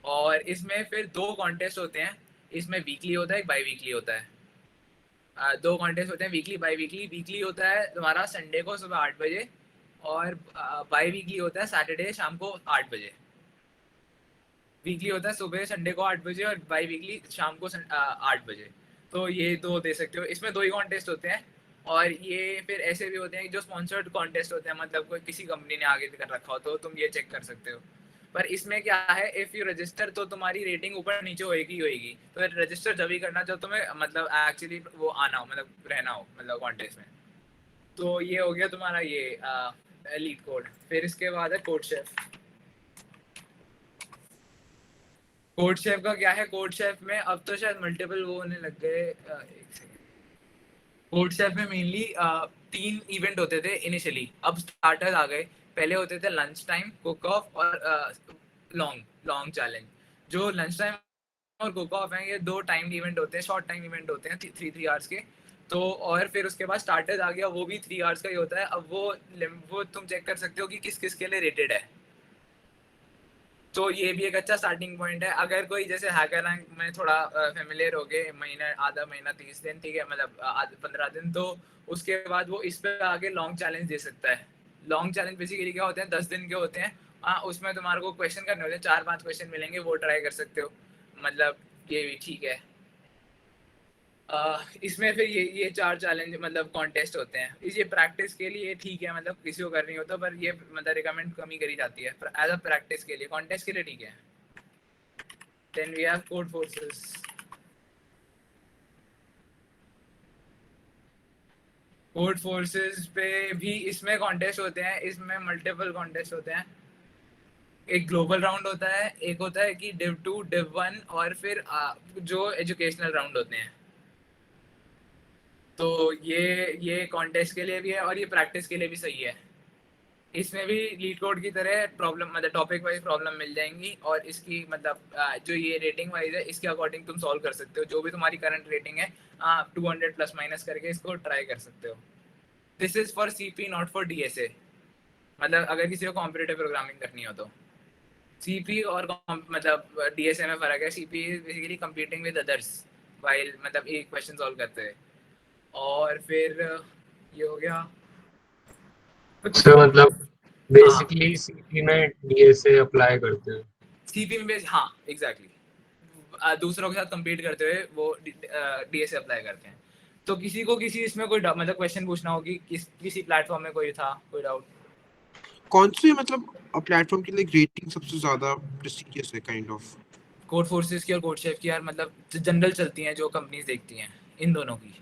और इसमें फिर 2 कॉन्टेस्ट होते हैं, इसमें वीकली होता है, एक बाई वीकली होता है। 2 कॉन्टेस्ट होते हैं, वीकली बाई वीकली। वीकली होता है तुम्हारा संडे को सुबह 8 बजे, और बाई वीकली होता है सैटरडे शाम को 8 बजे। वीकली होता है सुबह संडे को 8 बजे, और बाई वीकली शाम को 8 बजे। तो ये 2 दे सकते हो। इसमें 2 ही कॉन्टेस्ट होते हैं, और ये फिर ऐसे भी होते हैं जो स्पॉन्सर्ड कॉन्टेस्ट होते हैं, मतलब कोई किसी कंपनी ने आगे कर रखा हो, तो तुम ये चेक कर सकते हो। पर इसमें क्या है, इफ़ यू रजिस्टर तो तुम्हारी रेटिंग ऊपर नीचे होएगी। तो रजिस्टर जब भी करना जब तुम्हें मतलब एक्चुअली वो आना हो, मतलब रहना हो, मतलब कॉन्टेस्ट में। तो ये हो गया तुम्हारा ये एलीट कोड। फिर इसके बाद है कोड शेफ। कोड शेफ का क्या है, कोड शेफ में अब तो शायद मल्टीपल वो होने लग गए। एक सेकंड। कोड शेफ में मेनली 3 इवेंट होते थे इनिशियली, अब स्टार्टर्स आ गए। पहले होते थे लंच टाइम, कुक ऑफ और लॉन्ग चैलेंज। जो लंच टाइम और कुक ऑफ हैं, ये 2 टाइम इवेंट होते हैं, शॉर्ट टाइम इवेंट होते हैं 3 आवर्स के। तो और फिर उसके बाद स्टार्टर्स आ गया, वो भी 3 आवर्स का ही होता है। अब वो तुम चेक कर सकते हो कि किस किस के लिए रेटेड है। तो ये भी एक अच्छा स्टार्टिंग पॉइंट है। अगर कोई जैसे हैकर रैंक में थोड़ा फेमिलियर हो गए, महीना आधा महीना 30 दिन, ठीक है, मतलब 15 दिन, तो उसके बाद वो इस पे आगे लॉन्ग चैलेंज दे सकता है। लॉन्ग चैलेंज बेसिकली क्या होते हैं, 10 दिन के होते हैं। हाँ, उसमें तुम्हारे को क्वेश्चन करने होते हैं, 4-5 क्वेश्चन मिलेंगे, वो ट्राई कर सकते हो। मतलब ये भी ठीक है। इसमें फिर ये 4 चैलेंज मतलब कॉन्टेस्ट होते हैं। ये प्रैक्टिस के लिए ठीक है, मतलब किसी को करनी होता, पर ये मतलब रिकमेंड कमी करी जाती है एज अ प्रैक्टिस के लिए। कॉन्टेस्ट के लिए ठीक है। Then we have Codeforces. Codeforces पे भी इसमें कॉन्टेस्ट होते हैं, इसमें मल्टीपल कॉन्टेस्ट होते हैं। एक ग्लोबल राउंड होता है, एक होता है कि div 2 div 1, और फिर जो एजुकेशनल राउंड होते हैं। तो ये कॉन्टेस्ट के लिए भी है, और ये प्रैक्टिस के लिए भी सही है। इसमें भी लीड कोड की तरह प्रॉब्लम, मतलब टॉपिक वाइज प्रॉब्लम मिल जाएंगी, और इसकी मतलब जो ये रेटिंग वाइज है, इसके अकॉर्डिंग तुम सॉल्व कर सकते हो। जो भी तुम्हारी करंट रेटिंग है, 200 प्लस माइनस करके इसको ट्राई कर सकते हो। This is for CP, not for DSA. मतलब अगर किसी को कॉम्पिटिटिव प्रोग्रामिंग करनी हो तो सीपी और मतलब डीएसए में फ़र्क है। CP is basically competing with others while, मतलब एक क्वेश्चन सॉल्व करते हैं। और फिर ये हो गया। सर मतलब हाँ, बेसिकली सीपी में डीएसए अप्लाई करते हैं। सीपी में हाँ एग्जैक्टली, दूसरों के साथ compete करते हुए वो डीएसए अप्लाई करते हैं। तो किसी को किसी इसमें कोई मतलब क्वेश्चन पूछना होगी, किसी प्लेटफॉर्म में कोई था, कोई डाउट? कौन से मतलब प्लेटफॉर्म की लाइक रेटिंग सबसे ज्यादा प्रेस्टिजियस है काइंड ऑफ? कोड फोर्सेस की और कोड शेफ की यार, मतलब जनरल चलती हैं, जो कंपनीज देखती हैं इन दोनों की।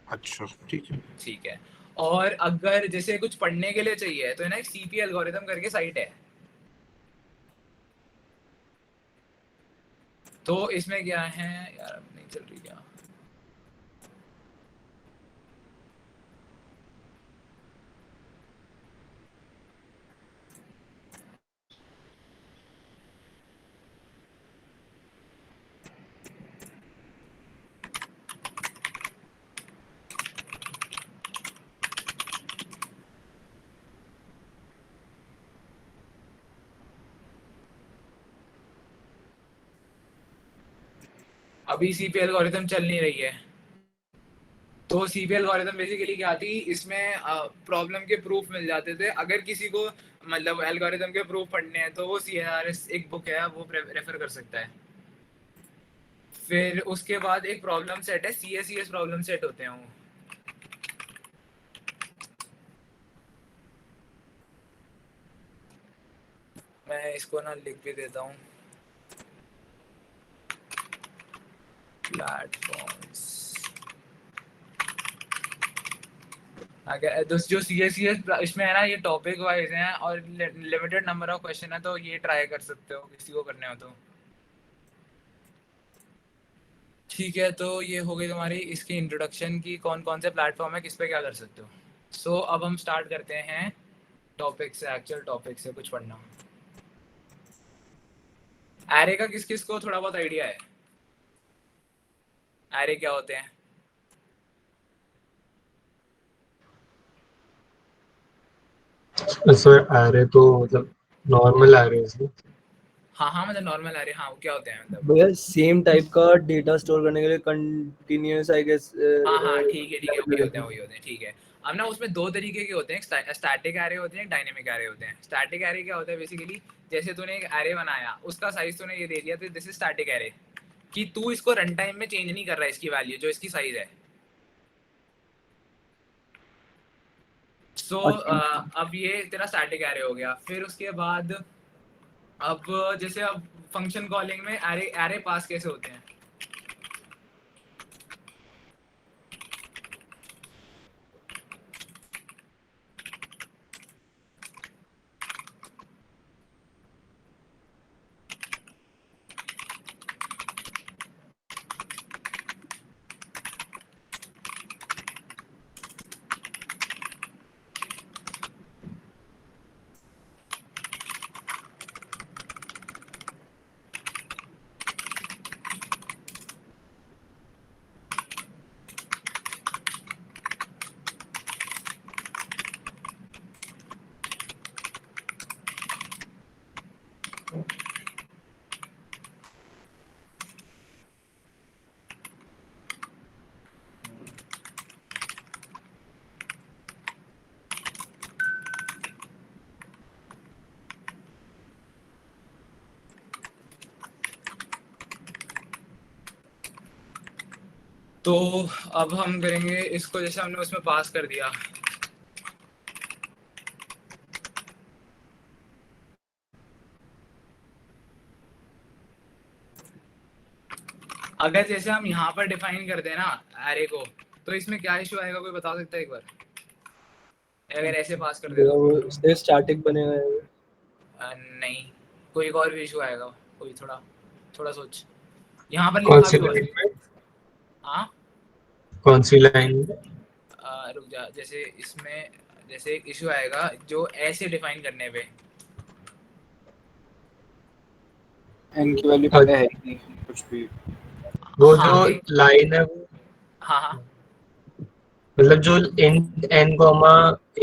अच्छा, ठीक है। ठीक है। और अगर जैसे कुछ पढ़ने के लिए चाहिए, तो है ना, एक सीपी एल्गोरिथम करके साइट है। तो इसमें क्या है यार, अब नहीं चल रही क्या? अभी सीपी एल्गोरिथम चल नहीं रही है। तो सीपी एल्गोरिथम बेसिकली क्या थी, इसमें प्रॉब्लम के प्रूफ मिल जाते थे। अगर किसी को मतलब एल्गोरिथम के प्रूफ पढ़ने हैं, तो वो CRS एक बुक है, वो रेफर कर सकता है। फिर उसके बाद एक प्रॉब्लम सेट है, CSES प्रॉब्लम सेट होते हैं वो। मैं इसको ना लिख भी देता हूँ। प्लेटफॉर्म्स अगर तो जो CSCS इसमें है ना, ये टॉपिक वाइज हैं और लिमिटेड नंबर ऑफ क्वेश्चन है, तो ये ट्राई कर सकते हो किसी को करने हो तो। ठीक है, तो ये हो गई तुम्हारी इसकी इंट्रोडक्शन की कौन कौन से प्लेटफॉर्म है, किस पे क्या कर सकते हो। सो अब हम स्टार्ट करते हैं टॉपिक से, एक्चुअल टॉपिक से कुछ पढ़ना। एरे का किस किस को थोड़ा बहुत आइडिया है? एरे क्या होते हैं? सर एरे तो मतलब नॉर्मल एरे है। हाँ मतलब नॉर्मल एरे, हाँ वो क्या होते हैं मतलब? भैया सेम टाइप का डेटा स्टोर करने के लिए कंटिन्यूअस आई गेस। हाँ ठीक है वही होते हैं ठीक है। अब ना उसमें दो तरीके के होते हैं, स्टैटिक एरे होते हैं, डायनेमिक एरे होते हैं। स्टैटिक एरे क्या होता है बेसिकली, जैसे तूने एक एरे बनाया, उसका साइज तूने ये दे दिया, तो दिस इज स्टैटिक एरे, कि तू इसको रन टाइम में चेंज नहीं कर रहा है इसकी वैल्यू जो इसकी साइज है। सो अब ये तेरा स्टैटिक एरे हो गया। फिर उसके बाद अब जैसे अब फंक्शन कॉलिंग में एरे पास कैसे होते हैं? तो अब हम करेंगे इसको, जैसे हमने उसमें पास कर दिया, अगर जैसे हम यहाँ पर डिफाइन कर देना एरे को, तो इसमें क्या इशू आएगा, कोई बता सकता है एक बार? अगर ऐसे पास कर दे तो स्टैटिक बनेगा ये। नहीं, कोई और भी इशू आएगा, कोई थोड़ा सोच। यहाँ पर कौन लिखा सी भी हुआ है। लाइन में? हाँ कौन सी लाइन में? रुक जा, जैसे इसमें जैसे एक इशू आएगा जो ऐसे डिफाइन करने पे, एन की वैल्यू पता है नहीं कुछ भी। वो हाँ जो लाइन है वो हाँ मतलब जो एन कॉमा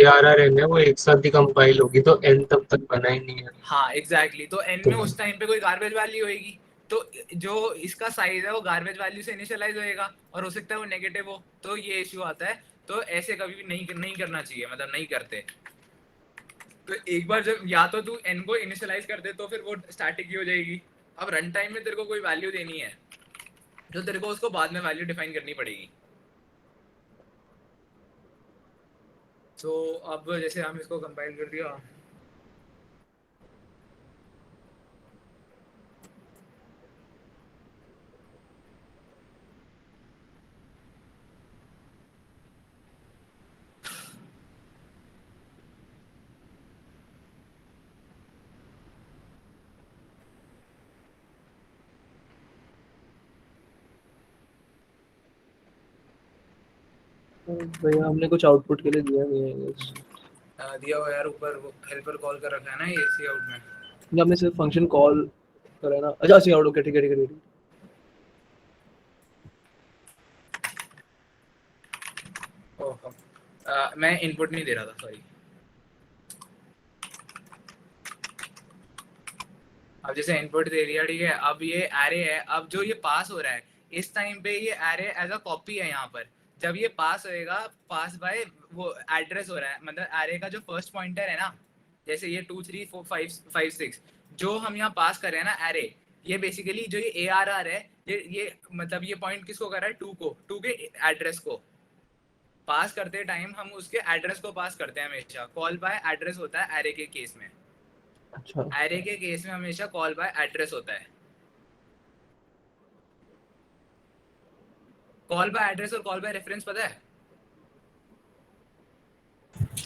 ARRN है वो एक साथ ही कंपाइल होगी, तो एन तब तक बना ही नहीं है। हाँ एग्जैक्टली। तो एन में उस टाइम पे कोई गार्बेज वैल्यू होगी, तो जो इसका साइज है वो गार्बेज वैल्यू से इनिशियलाइज होएगा, और हो सकता है वो नेगेटिव हो, तो ये इश्यू आता है। तो ऐसे कभी भी नहीं करना चाहिए, मतलब नहीं करते। तो एक बार जब या तो तू एन को इनिशियलाइज कर दे तो फिर वो स्टैटिक ही हो जाएगी। अब रन टाइम में तेरे को कोई वैल्यू देनी है, जो तेरे को उसको बाद में वैल्यू डिफाइन करनी पड़ेगी। तो अब जैसे हम इसको कंपाइल कर दिया, भैया हमने कुछ आउटपुट के लिए दिया नहीं है guess। दिया हुआ यार ऊपर हेल्पर कॉल कर रखा है ना ये सी आउट में। ये हमने सिर्फ फंक्शन कॉल करा है ना। अच्छा सी आउट, ओके ठीक है ठीक है ठीक है। ओह मैं इनपुट नहीं दे रहा था, सॉरी। अब जैसे इनपुट दे दिया, ठीक है। अब ये एरे है, अब जो ये पास हो रहा है इस टाइम पे, ये एरे एज अ कॉपी है यहाँ पर। जब ये पास होएगा, पास बाय वो एड्रेस हो रहा है, मतलब एरे का जो फर्स्ट पॉइंटर है ना, जैसे ये 2 3 4 5 5 6 जो हम यहाँ पास कर रहे हैं ना एरे, ये बेसिकली जो ये ARR है, ये मतलब ये पॉइंट किसको कर रहा है, 2 को, 2 के एड्रेस को पास करते टाइम हम उसके एड्रेस को पास करते हैं हमेशा। कॉल बाय एड्रेस होता है एरे के केस में। अच्छा एरे के केस में हमेशा कॉल बाय एड्रेस होता है। कॉल बाय एड्रेस और कॉल बाय रेफरेंस पता है?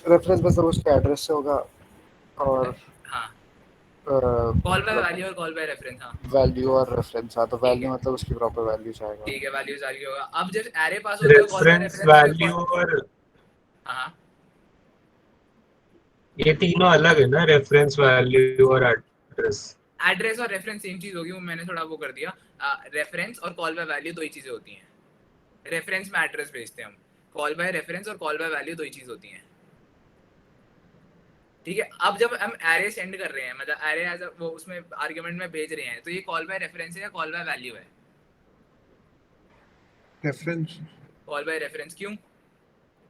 रेफरेंस मतलब उसके एड्रेस से होगा और हाँ, कॉल बाय वैल्यू और कॉल बाय रेफरेंस। हाँ वैल्यू और रेफरेंस। हाँ तो ठीक वैल्यू है, मतलब उसकी प्रॉपर वैल्यू जाएगा। ठीक है, वैल्यूज वैल्यू होगा। अब जब एरे पास होता है call by reference reference value और हाँ ये तीनों अलग है ना, रेफरेंस वैल्यू और एड्रेस। एड्रेस और रेफरेंस सेम चीज होगी, वो मैंने थोड़ा वो कर दिया। रेफरेंस और कॉल बाय वैल्यू दो ही चीजें होती हैं। रेफरेंस में एड्रेस भेजते हैं हम, कॉल बाय रेफरेंस और कॉल बाय वैल्यू दो ही चीज होती हैं। ठीक है, अब जब हम एरे सेंड कर रहे हैं, मतलब एरे एज वो उसमें आर्गुमेंट में भेज रहे हैं, तो ये कॉल बाय रेफरेंस है या कॉल बाय वैल्यू है? रेफरेंस, कॉल बाय रेफरेंस क्यों?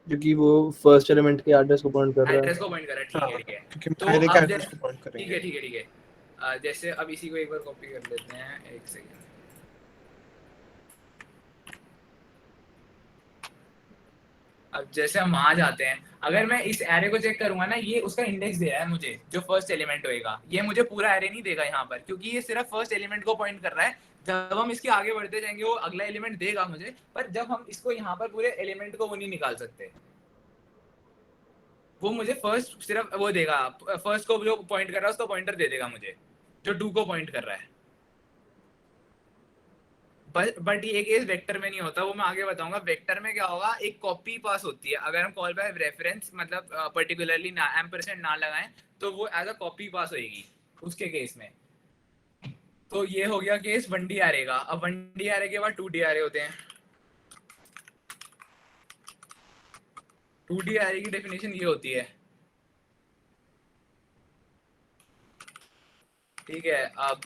क्योंकि वो फर्स्ट एलिमेंट के एड्रेस को पॉइंट कर रहा एड्रेस है। को पॉइंट कर रहा है, ठीक है, ठीक है। क्योंकि हम तो एरे के अब एड्रेस को पॉइंट ठीक करेंगे। है, ठीक है, ठीक है। जैसे अब इसी को एक बार कॉपी कर लेते हैं, एक सेकेंड। अब जैसे हम वहां जाते हैं, अगर मैं इस एरे को चेक करूंगा ना, ये उसका इंडेक्स दे रहा है मुझे, जो फर्स्ट एलिमेंट होएगा। ये मुझे पूरा एरे नहीं देगा यहाँ पर, क्योंकि ये सिर्फ फर्स्ट एलिमेंट को पॉइंट कर रहा है। जब हम इसके आगे बढ़ते जाएंगे वो अगला एलिमेंट देगा मुझे, पर जब हम इसको यहाँ पर पूरे एलिमेंट को वो नहीं निकाल सकते। वो मुझे फर्स्ट सिर्फ वो देगा, फर्स्ट को जो पॉइंट कर रहा है उसका पॉइंटर दे देगा मुझे, जो 2 को पॉइंट कर रहा है। बट ये केस वेक्टर में नहीं होता, वो मैं आगे बताऊंगा। वेक्टर में क्या होगा, एक कॉपी पास होती है। अगर हम कॉल बाय रेफरेंस मतलब पर्टिकुलरली ना एम्परसेंड ना लगाएं, तो वो एज अ कॉपी पास होगी उसके केस में। तो ये हो गया केस 1D एरे का। अब 1D एरे के बाद 2D एरे होते हैं। 2D एरे की डेफिनेशन ये होती है, ठीक है। अब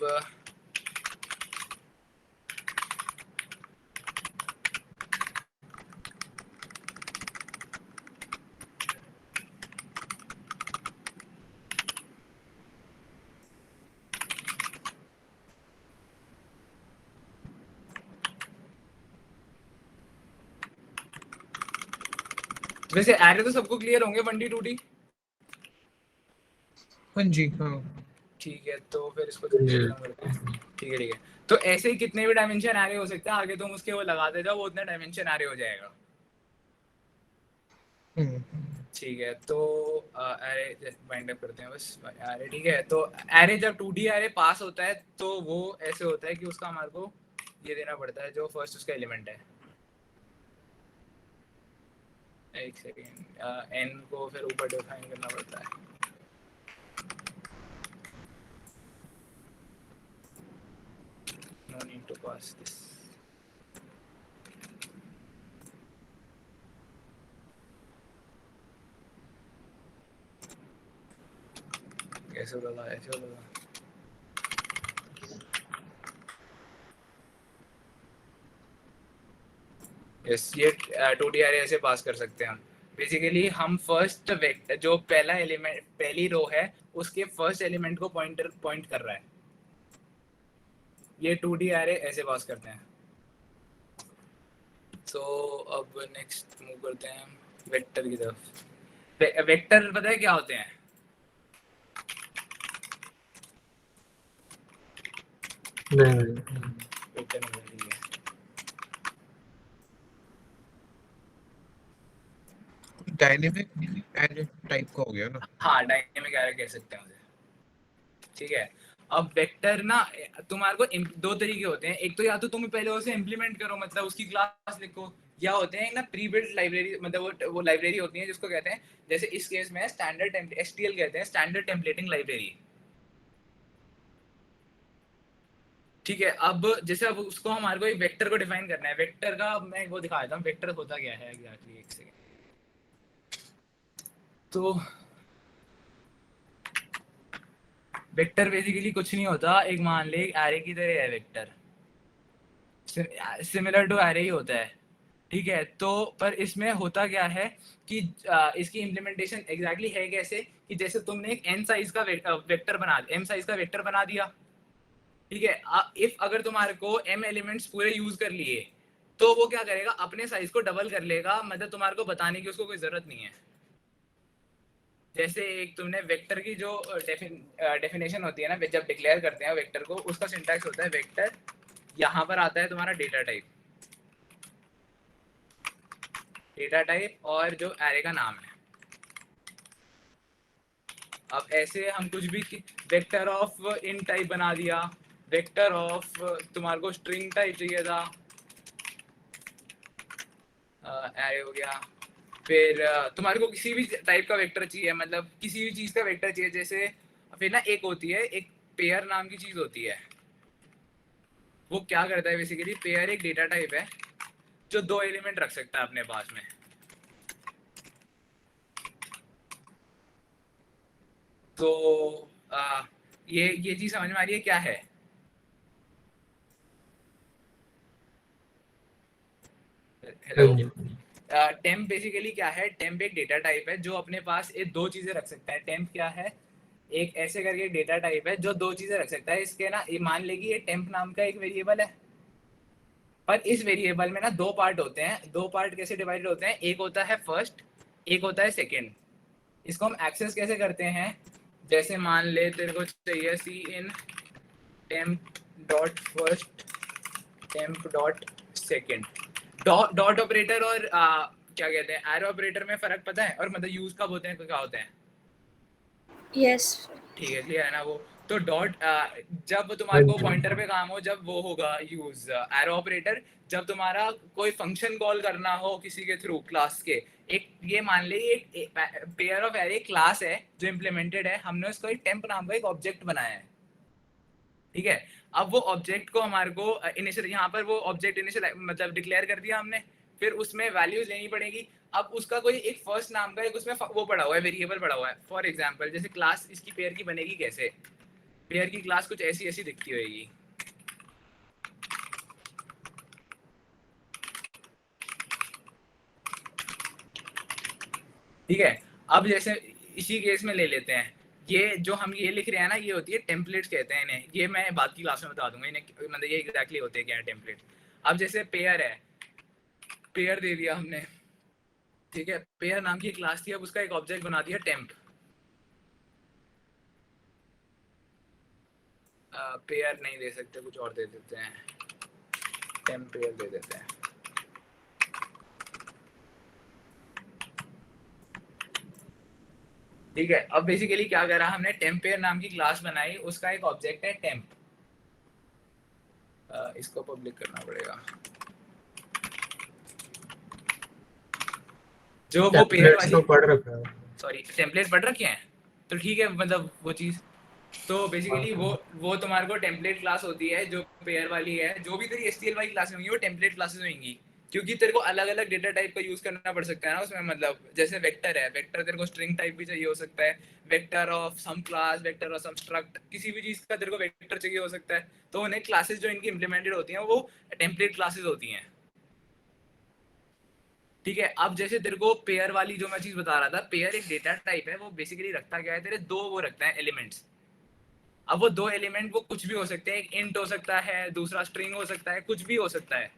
वैसे एरे तो सबको क्लियर होंगे 1D 2D। हाँ जी, हाँ। ठीक है, तो फिर इसको जल्दी खत्म करते हैं। ठीक है, ठीक है। तो ऐसे ही कितने भी डायमेंशन एरे हो सकते हैं, आगे तुम उसके वो लगाते जाओ, वो उतना डायमेंशन एरे हो जाएगा। ठीक है, तो एरे बाइंड अप करते हैं बस एरे। ठीक है, तो एरे जब 2D एरे पास होता है तो वो ऐसे होता है कि उसका हमारे को ये देना पड़ता है, जो फर्स्ट उसका एलिमेंट है। एक सेकेंड, एन को फिर ऊपर डिफाइन करना पड़ता है। No need to pass this. कैसे लगा, ऐसे लगा। यस, ये 2D एरे ऐसे पास कर सकते हैं हम। बेसिकली हम फर्स्ट वेक्टर, जो पहला एलिमेंट पहली रो है, उसके फर्स्ट एलिमेंट को पॉइंट कर रहा है। ये 2D एरे ऐसे पास करते हैं। तो अब नेक्स्ट मूव करते हैं वेक्टर की तरफ। वेक्टर पता है क्या होते हैं? नहीं, वेक्टर नहीं है। डायनेमिक एरे टाइप का हो गया ना। हाँ, डायनेमिक एरे कह सकते हैं उसे। ठीक है, अब वेक्टर ना तुम्हारे को दो तरीके होते हैं। एक तो या तो तुम पहले उसे इम्प्लीमेंट करो, मतलब उसकी क्लास लिखो, या होते हैं ना प्री बिल्ट लाइब्रेरी, मतलब वो लाइब्रेरी होती है जिसको कहते हैं, जैसे इस केस में स्टैंडर्ड STL कहते हैं, स्टैंडर्ड टेम्पलेटिंग लाइब्रेरी। ठीक है, अब जैसे अब उसको हमारे को एक वेक्टर को डिफाइन करना है। वेक्टर का मैं वो दिखा देता हूँ, वेक्टर होता क्या है एग्जैक्टली। एक सेकेंड। तो वेक्टर बेसिकली कुछ नहीं होता, एक मान ले एरे की तरह है वेक्टर, सिमिलर टू एरे ही होता है। ठीक है, तो पर इसमें होता क्या है कि इसकी इम्प्लीमेंटेशन एग्जैक्टली है कैसे, कि जैसे तुमने एक n साइज का वेक्टर बना m साइज का वेक्टर बना दिया। ठीक है, इफ अगर तुम्हारे को m एलिमेंट्स पूरे यूज कर लिए, तो वो क्या करेगा, अपने साइज को डबल कर लेगा, मतलब तुम्हारे को बताने की उसको कोई जरूरत नहीं है। जैसे एक तुमने वेक्टर की जो डेफिनेशन होती है ना, जब डिक्लेयर करते हैं वेक्टर को, उसका सिंटैक्स होता है वेक्टर, यहाँ पर आता है तुम्हारा डेटा टाइप। डेटा टाइप और जो एरे का नाम है। अब ऐसे हम कुछ भी वेक्टर ऑफ इन टाइप बना दिया, वेक्टर ऑफ तुम्हारे को स्ट्रिंग टाइप चाहिए था, एरे हो गया। फिर तुम्हारे को किसी भी टाइप का वेक्टर चाहिए, मतलब किसी भी चीज़ का वेक्टर चाहिए, जैसे फिर ना एक होती है, एक पेयर नाम की चीज़ होती है। वो क्या करता है बेसिकली, पेयर एक डेटा टाइप है जो 2 एलिमेंट रख सकता है अपने पास में। तो ये चीज़ समझ में आ रही है क्या है? हेलो। हाँ जी। टेम्प बेसिकली क्या है? टेम्प एक डेटा टाइप है जो अपने पास ये 2 चीजें रख सकता है। टेम्प क्या है? एक ऐसे करके डेटा टाइप है जो 2 चीजें रख सकता है। इसके ना ये मान लेगी ये टेम्प नाम का एक वेरिएबल है, पर इस वेरिएबल में ना 2 पार्ट होते हैं। 2 पार्ट कैसे डिवाइडेड होते हैं? एक होता है फर्स्ट, एक होता है सेकेंड। इसको हम एक्सेस कैसे करते हैं? जैसे मान ले तेरे को चाहिए cin temp dot first temp dot second. Dot operator और क्या कहते हैं, एरो ऑपरेटर में फर्क पता है? और मतलब यूज कब होते हैं, क्या होते हैं? Yes. ठीक है, क्लियर है ना वो? तो डॉट जब तुम्हारे को पॉइंटर पे काम हो, जब वो होगा यूज। एरो ऑपरेटर जब तुम्हारा कोई फंक्शन कॉल करना हो किसी के थ्रू क्लास के। एक ये मान ले एक पेयर ऑफ एरे क्लास है जो इम्प्लीमेंटेड है, हमने उसको एक टेम्प नाम का एक ऑब्जेक्ट बनाया है, ठीक है। अब वो ऑब्जेक्ट को हमारे को इनिशियल, यहाँ पर वो ऑब्जेक्ट इनिशियल मतलब डिक्लेयर कर दिया हमने, फिर उसमें वैल्यूज लेनी पड़ेगी। अब उसका कोई एक फर्स्ट नाम का एक उसमें वो पड़ा हुआ है, वेरिएबल पड़ा हुआ है। फॉर एग्जांपल जैसे क्लास इसकी पेयर की बनेगी कैसे? पेयर की क्लास कुछ ऐसी ऐसी दिखती होगी, ठीक है। अब जैसे इसी केस में ले लेते हैं, ये जो हम ये लिख रहे हैं ना, ये होती है टेम्पलेट्स कहते हैं इन्हें। ये मैं बाद की क्लास में बता दूंगा इन्हें, मतलब ये एग्जैक्टली होते हैं क्या है टेम्पलेट। अब जैसे पेयर है, पेयर दे दिया हमने, ठीक है। पेयर नाम की क्लास थी, अब उसका एक ऑब्जेक्ट बना दिया टेम्प। पेयर नहीं दे सकते, कुछ और दे देते हैं, टेम्प पेयर दे देते हैं, ठीक है। अब बेसिकली क्या करा हमने, टेम्प पेयर नाम की क्लास बनाई, उसका एक ऑब्जेक्ट है टेम्प। इसको पब्लिक करना पड़ेगा। जो वो पेयर टेम्पलेट्स वाली, तो पढ़ रखा है। सॉरी टेम्पलेट पढ़ रखे हैं, तो ठीक है, मतलब वो चीज़। तो बेसिकली वो तुम्हारे को टेम्पलेट क्लास होती है जो पेयर वाली है। जो भी तेरी एचटीएमएल वाली क्लासेस होंगी वो टेम्पलेट क्लासेस होंगी, क्योंकि तेरे को अलग अलग डेटा टाइप का यूज करना पड़ सकता है ना उसमें। मतलब जैसे वेक्टर है, वेक्टर तेरे को स्ट्रिंग टाइप भी चाहिए हो सकता है, vector of some class, vector of some struct, किसी भी चीज का तेरे को वेक्टर चाहिए हो सकता है। तो उन्हें क्लासेस जो इनकी इंप्लीमेंटेड होती हैं वो टेम्पलेट क्लासेस होती हैं, ठीक है। अब जैसे तेरे को पेयर वाली जो मैं चीज बता रहा था, पेयर एक डेटा टाइप है, वो बेसिकली रखता क्या है, तेरे 2 वो रखता है एलिमेंट्स। अब वो 2 एलिमेंट वो कुछ भी हो सकते हैं, एक इंट हो सकता है, दूसरा स्ट्रिंग हो सकता है, कुछ भी हो सकता है,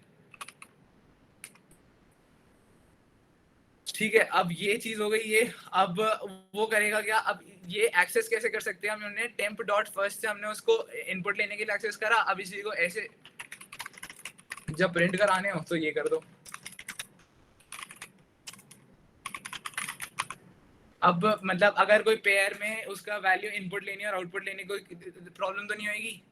ठीक है। अब ये चीज हो गई ये। अब वो करेगा क्या, अब ये एक्सेस कैसे कर सकते हैं? हमने टेम्प डॉट फर्स्ट से हमने उसको इनपुट लेने के लिए एक्सेस करा। अब इसी को ऐसे जब प्रिंट कराने हो तो ये कर दो। अब मतलब अगर कोई पेयर में उसका वैल्यू इनपुट लेनी और आउटपुट लेने कोई प्रॉब्लम तो नहीं होगी।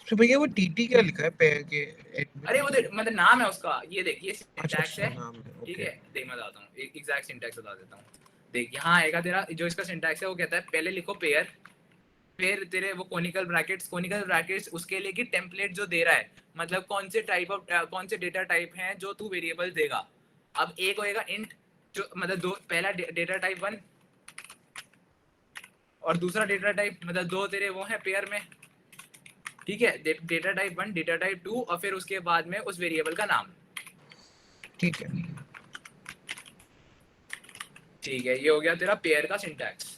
तो भैया वो टीटी क्या लिखा है पेयर के end में? अरे वो देख, मतलब नाम है उसका, ये देख, ये अच्छा सिंटैक्स है, नाम है, ठीक ओके। है। देख मैं बताता हूँ, एग्जैक्ट सिंटैक्स बता देता हूँ। देख यहाँ आएगा तेरा जो इसका सिंटैक्स है, वो कहता है पहले लिखो पेयर, फिर तेरे वो कोनिकल ब्रैकेट्स उसके लिए कि टेम्पलेट जो दे रहा है, मतलब कौन से टाइप ऑफ कौन से डेटा टाइप हैं जो तू वेरिएबल देगा। अब एक होएगा इंट, जो मतलब दो, पहला डेटा टाइप 1 और दूसरा डेटा टाइप, मतलब 2 तेरे वो है पेयर में, ठीक है। डेटा टाइप 1, डेटा टाइप 2, और फिर उसके बाद में उस वेरिएबल का नाम, ठीक है। ठीक है। ये हो गया तेरा पेयर का सिंटैक्स,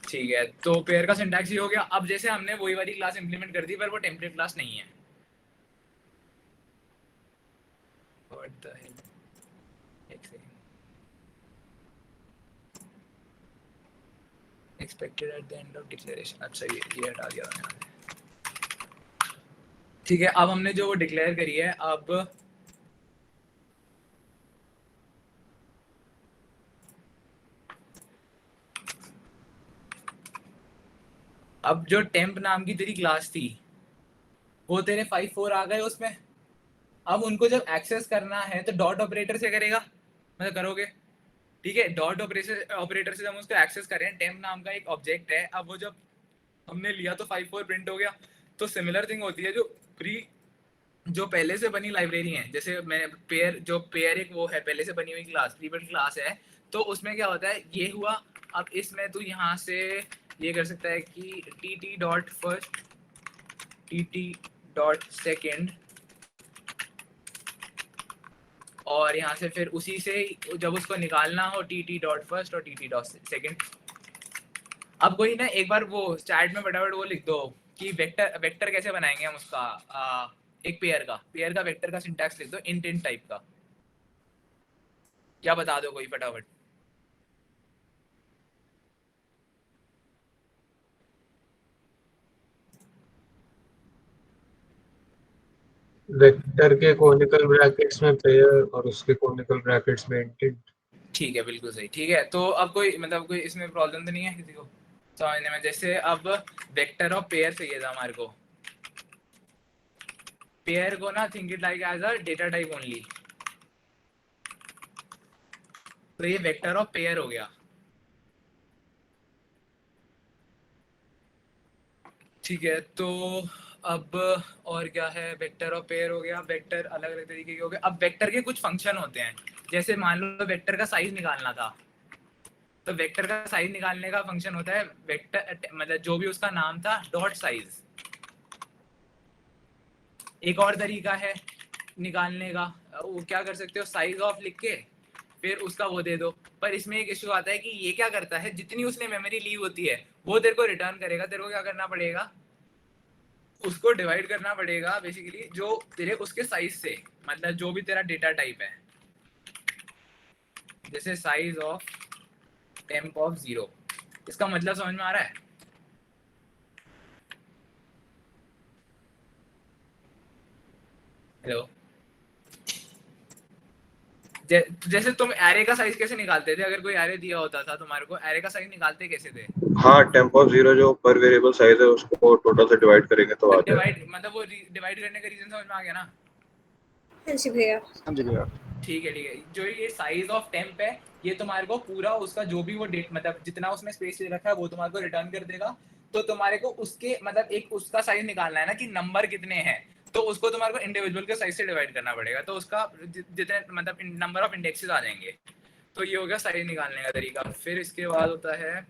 ठीक है। तो पेयर का सिंटैक्स ही हो गया। अब जैसे हमने वही वाली क्लास इंप्लीमेंट कर दी, पर वो टेम्पलेट क्लास नहीं है। What the hell? एक second, expected at the end of declaration, अच्छा ये हटा दिया मैंने। ठीक है, अब हमने जो वो डिक्लेयर करी है, अब जो टेम्प नाम की तेरी क्लास थी वो तेरे 5-4 आ गए उसमें। अब उनको जब एक्सेस करना है तो डॉट ऑपरेटर से करेगा, मतलब करोगे, ठीक है। डॉट ऑपरेटर से हम उसको एक्सेस करें, टेम्प नाम का एक ऑब्जेक्ट है। अब वो जब हमने लिया तो 5-4 प्रिंट हो गया। तो सिमिलर थिंग होती है जो पहले से बनी लाइब्रेरी है, जैसे मैं पेयर एक वो है पहले से बनी हुई क्लास, प्रीबिल्ट क्लास है, तो उसमें क्या होता है, ये हुआ। अब इसमें तू यहाँ से ये कर सकता है कि tt.first tt.second, और यहाँ से फिर उसी से जब उसको निकालना हो tt.first और tt.second। अब कोई ना एक बार वो चैट में फटाफट वो लिख दो कि वेक्टर कैसे बनाएंगे हम उसका, एक पेयर का वेक्टर का सिंटैक्स लिख दो, इंट टाइप का। क्या बता दो कोई फटाफट। वेक्टर के कोनिकल ब्रैकेट्स में पेयर और उसके कोनिकल ब्रैकेट्स में इंटेंट। ठीक है, बिल्कुल सही। ठीक है, तो अब कोई इसमें प्रॉब्लम तो नहीं है किसी को समझने में। जैसे अब वेक्टर ऑफ पेयर चाहिए था हमारे को, पेयर को ना think it like as a data type only, तो ये वेक्टर ऑफ पेयर हो गया। ठीक है, तो अब और क्या है, वेक्टर ऑफ पेयर हो गया, वेक्टर अलग अलग तरीके के हो गए। अब वेक्टर के कुछ फंक्शन होते हैं, जैसे मान लो वेक्टर का साइज निकालना था, तो वेक्टर का साइज निकालने का फंक्शन होता है वेक्टर, मतलब जो भी उसका नाम था डॉट साइज। एक और तरीका है निकालने का, वो क्या कर सकते हो, साइज ऑफ लिख के फिर उसका वो दे दो। पर इसमें एक इश्यू आता है कि ये क्या करता है, जितनी उसने मेमोरी ली होती है वो तेरे को रिटर्न करेगा। तेरे को क्या करना पड़ेगा, उसको डिवाइड करना पड़ेगा बेसिकली जो तेरे उसके साइज से, मतलब जो भी तेरा डेटा टाइप है, जैसे साइज ऑफ टेम्प ऑफ 0। इसका मतलब समझ में आ रहा है? हेलो, जैसे तुम एरे का साइज कैसे निकालते थे, अगर कोई एरे दिया होता था तुम्हारे को, एरे का साइज निकालते कैसे थे? हाँ, टेम्प ऑफ 0 जो पर वेरिएबल साइज है उसको टोटल से डिवाइड करेंगे तो आ जाएगा। डिवाइड मतलब वो डिवाइड करने का रीजन समझ में आ गया ना? हाँ जी भैया। समझ गया। ठीक है, जो ये साइज ऑफ टेम्प है, ये तुम्हारे को पूरा उसका जो भी वो डेट, मतलब जितना उसमें स्पेस ले रखा है वो तुम्हारे को रिटर्न कर देगा। तो तुम्हारे को उसके मतलब एक उसका साइज निकालना है ना कि नंबर कितने हैं, तो उसको तुम्हारे को इंडिविजुअल के साइज से डिवाइड करना पड़ेगा, तो उसका जितने मतलब नंबर ऑफ इंडेक्सेस आ जाएंगे। तो ये हो गया साइज निकालने का तरीका। फिर इसके बाद होता है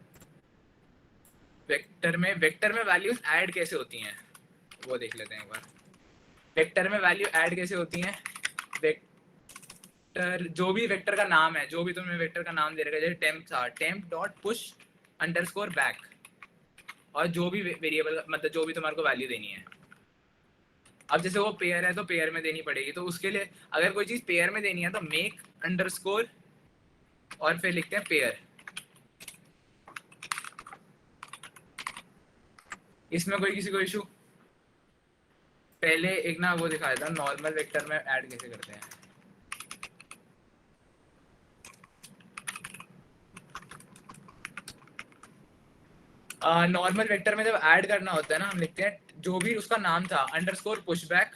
वेक्टर में वैल्यूज ऐड कैसे होती हैं, वो देख लेते हैं एक बार। वेक्टर में वैल्यू ऐड कैसे होती हैं, वेक्टर जो भी वेक्टर का नाम है, जो भी तुमने वेक्टर का नाम दे रखा है, जैसे टेम्प था, temp dot push underscore back, और जो भी वेरिएबल मतलब जो भी तुम्हारे को वैल्यू देनी है। अब जैसे वो पेयर है तो पेयर में देनी पड़ेगी, तो उसके लिए अगर कोई चीज पेयर में देनी है तो मेक अंडरस्कोर और फिर लिखते हैं पेयर। इसमें कोई किसी को इशू? पहले एक ना वो दिखाया था नॉर्मल वेक्टर में ऐड कैसे करते हैं। नॉर्मल वेक्टर में जब ऐड करना होता है ना, हम लिखते हैं जो भी उसका नाम था अंडरस्कोर पुशबैक,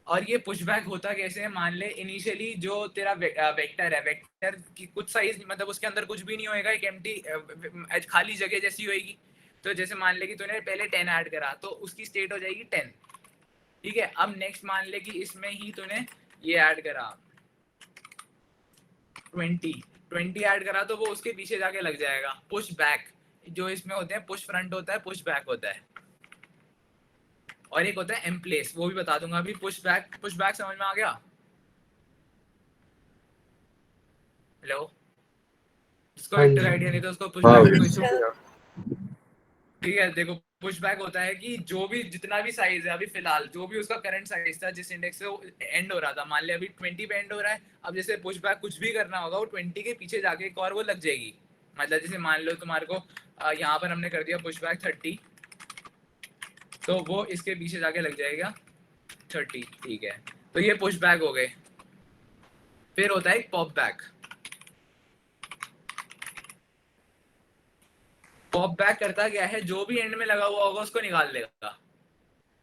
और ये पुशबैक होता कैसे है, मान ले इनिशियली जो तेरा वेक्टर है, वेक्टर की कुछ साइज मतलब उसके अंदर कुछ भी नहीं होएगा, एक एम्प्टी खाली जगह जैसी होएगी। तो जैसे मान ले कि तूने पहले 10 ऐड करा तो उसकी स्टेट हो जाएगी 10, ठीक है। अब नेक्स्ट मान ले कि इसमें ही तूने ये ऐड करा 20 ऐड करा, तो वो उसके पीछे जाके लग जाएगा पुश बैक। जो इसमें होते हैं पुश फ्रंट होता है, पुश बैक होता है, और एक होता है एम प्लेस, वो भी बता दूंगा अभी। पुश बैक समझ में आ गया? हेलो, जिसको हाँ वेक्टर जी। आइडिया नहीं तो उसको पुश हाँ, बैक वो को, ठीक है। देखो पुश बैक होता है कि जो भी जितना भी साइज है अभी फिलहाल, जो भी उसका करंट साइज था जिस इंडेक्स से वो एंड हो रहा था, मान लिया अभी 20 पे एंड हो रहा है, अब जैसे पुश बैक कुछ भी करना होगा वो 20 के पीछे जाके एक और वो लग जाएगी, मतलब जैसे मान लो तुम्हारे को यहाँ पर हमने कर दिया पुश बैक 30, तो वो इसके पीछे जाके लग जाएगा 30, ठीक है। तो ये पुश बैक हो गए। फिर होता है एक पॉप बैक। पॉप बैक करता क्या है, जो भी एंड में लगा हुआ होगा उसको निकाल लेगा।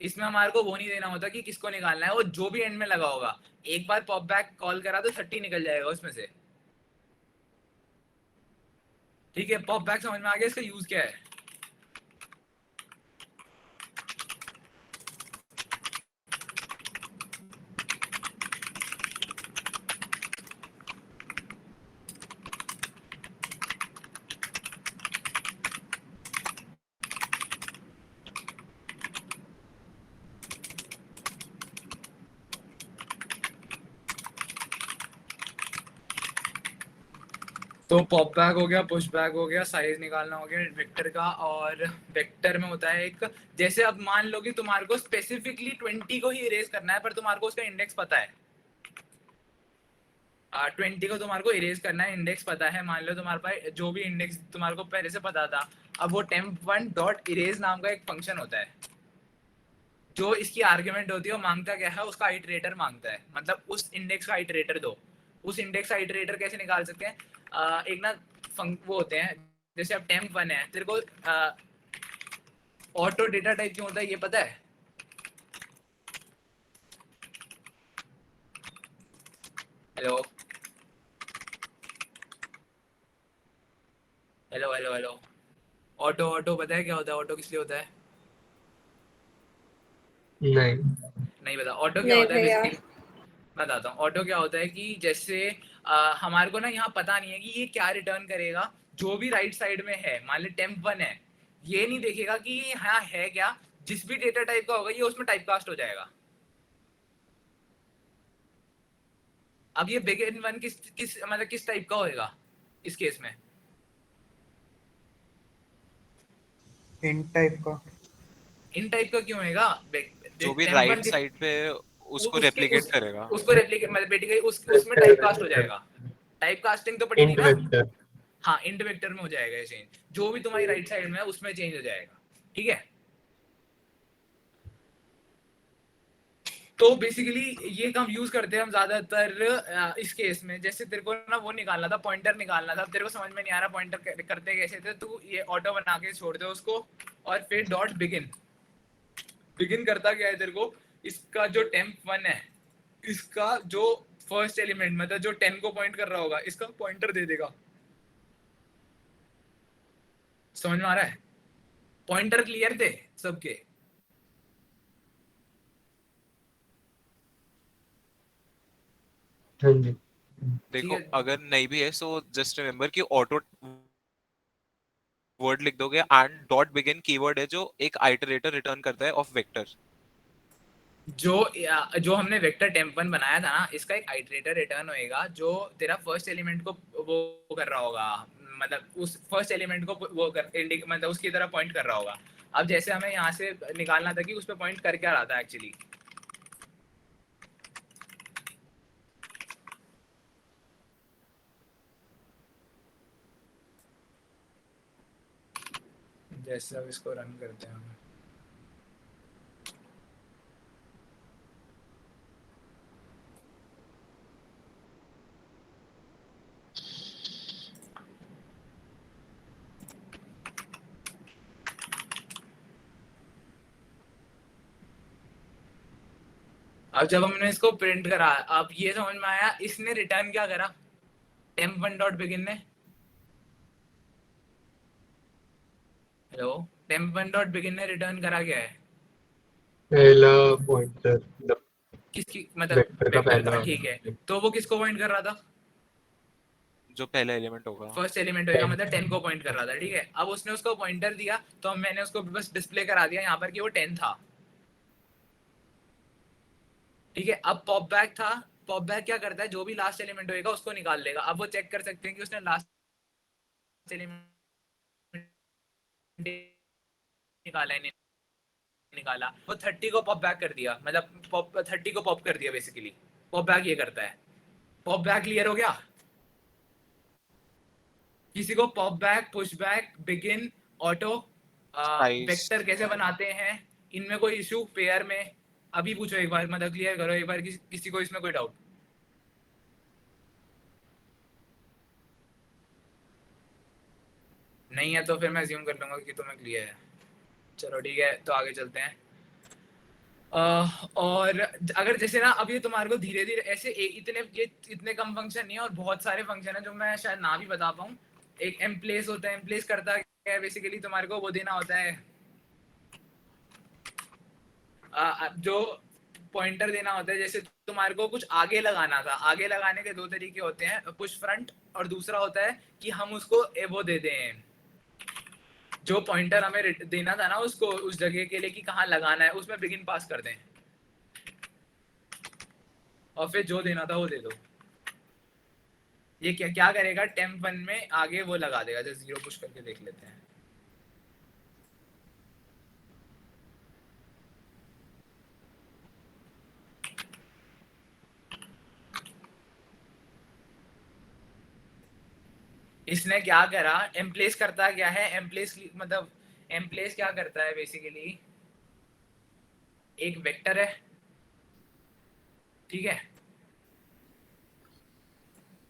इसमें हमारे को वो नहीं देना होता कि किसको निकालना है, वो जो भी एंड में लगा होगा। एक बार पॉप बैक कॉल करा तो 30 निकल जाएगा उसमें से, ठीक है। पॉप बैक समझ में आ गया, इसका यूज क्या है? तो पॉप बैक हो गया, पुश बैक हो गया, साइज निकालना हो गया वेक्टर का। और वेक्टर में होता है एक, जैसे अब मान लो कि तुम्हारे को स्पेसिफिकली 20 को ही इरेज करना है, पर तुम्हारे को उसका इंडेक्स पता है। 20 को तुम्हारे को इरेज करना है, इंडेक्स पता है। मान लो तुम्हारे पास जो भी इंडेक्स तुम्हारे को पहले से पता था, अब वो temp1 डॉट इरेज नाम का एक फंक्शन होता है, जो इसकी आर्ग्यूमेंट होती है। वो मांगता क्या है, उसका आइटरेटर मांगता है, मतलब उस इंडेक्स का आइटरेटर दो। उस इंडेक्स का आइटरेटर कैसे निकाल सकते हैं? एक ना वो होते हैं, जैसे अब temp1 है, तेरे को ऑटो डेटा टाइप क्यों होता है ये पता है? Hello hello hello hello, auto auto पता है क्या होता है? ऑटो किस लिए होता है? नहीं। नहीं पता ऑटो क्या नहीं होता है? भैया। बेसिकली बताता हूँ। ऑटो क्या होता है कि जैसे हमारे को ना यहाँ पता नहीं है कि ये क्या रिटर्न करेगा। जो भी राइट साइड में है, मान ली temp1 है, ये नहीं देखेगा कि ये यहाँ है क्या। जिस भी डेटा टाइप का होगा ये उसमें टाइप कास्ट हो जाएगा। अब ये begin वन किस किस मतलब किस टाइप का होएगा इस केस में? इन टाइप का। इन टाइप का क्यों होएगा? जो भी temp1 राइट के- साइड पे उसको उसके रेप्लिकेट करेगा। उसको रेप्लिकेट मतलब बेसिकली उसमें टाइप कास्ट हो जाएगा। टाइप कास्टिंग तो पड़ी थी इंट ना? वेक्टर। हाँ, इंट वेक्टर में हो जाएगा ये चेंज। जो भी तुम्हारी राइट साइड में है उसमें चेंज हो जाएगा, ठीक है। तो बेसिकली ये काम यूज करते हैं हम ज्यादातर इस केस में। जैसे तेरे को ना वो निकालना था, पॉइंटर निकालना था, तेरे को समझ में नहीं आ रहा पॉइंटर करते कैसे थे, तू ये ऑटो बना के छोड़ दे उसको। और फिर डॉट बिगिन। बिगिन करता क्या है तेरे को, इसका जो temp1 है, इसका जो फर्स्ट एलिमेंट मतलब जो 10 को पॉइंट कर रहा होगा, इसका पॉइंटर दे देगा। समझ में आ रहा है? पॉइंटर क्लियर थे सबके? हाँ जी। देखो ठीक है। अगर नहीं भी है सो जस्ट रिमेम्बर कि ऑटो वर्ड लिख दोगे एंड डॉट बिगिन कीवर्ड है जो एक आइटरेटर रिटर्न करता है ऑफ वेक्टर। जो हमने वेक्टर temp1 बनाया था ना, इसका एक आइटरेटर रिटर्न होएगा जो तेरा फर्स्ट एलिमेंट को वो कर रहा होगा, मतलब उस फर्स्ट एलिमेंट को वो कर मतलब उसकी तरफ पॉइंट कर रहा होगा। अब जैसे हमें यहाँ से निकालना था कि उस पर पॉइंट कर क्या रहा था एक्चुअली। जैसे अब इसको रन करते हैं हम। अब जब हमने इसको प्रिंट करा, अब ये समझ में आया इसने रिटर्न क्या करा temp1 डॉट बिगिन ने। हेलो, temp1 डॉट बिगिन ने रिटर्न करा क्या है? पहला पॉइंटर किसकी मतलब वेक्टर का वेक्टर का, पहला। ठीक है। तो वो किसको पॉइंट कर रहा था? जो पहला एलिमेंट होगा। फर्स्ट एलिमेंट होएगा, मतलब 10 को पॉइंट कर रहा था, ठीक है। अब उसने उसको पॉइंटर दिया तो मैंने उसको बस डिस्प्ले करा दिया यहाँ पर कि वो 10 था, ठीक है। अब पॉप बैक था। पॉप बैक क्या करता है, जो भी लास्ट एलिमेंट होएगा उसको निकाल लेगा। अब वो चेक कर सकते हैं कि उसने लास्ट एलिमेंट निकाला है नहीं निकाला। वो 30 को पॉप बैक कर दिया, मतलब पॉप 30 को पॉप कर दिया बेसिकली। पॉप बैक ये करता है। पॉप बैक क्लियर हो गया? किसी को pop back, push back, begin, auto, Spice. Vector कैसे बनाते हैं, इनमें कोई इशू पेयर में? अभी पूछो एक बार, मतलब क्लियर करो एक बार, किसी को इसमें कोई डाउट? नहीं है तो फिर मैं अज्यूम कर लूंगा कि तुम्हें क्लियर है। चलो ठीक है, तो आगे चलते हैं। और अगर जैसे ना अब ये तुम्हारे को धीरे धीरे ऐसे इतने कम फंक्शन नहीं है और बहुत सारे फंक्शन है जो मैं शायद ना भी बता पाऊँ। एक एम्प्लेस होता है, एम्प्लेस करता क्या है बेसिकली, तुम्हारे को वो देना होता है जो पॉइंटर देना होता है। जैसे तुम्हारे को कुछ आगे लगाना था, आगे लगाने के दो तरीके होते हैं, पुश फ्रंट, और दूसरा होता है कि हम उसको वो दे दें, जो पॉइंटर हमें देना था ना उसको उस जगह के लिए कि कहाँ लगाना है, उसमें बिगिन पास कर दें और फिर जो देना था वो दे दो। ये क्या क्या करेगा, टेम्प 1 में आगे वो लगा देगा। जैसे 0 पुश करके देख लेते हैं। इसने क्या करा, एम्प्लेस करता क्या है, एम्प्लेस मतलब एम्प्लेस क्या करता है बेसिकली, एक वेक्टर है, ठीक है।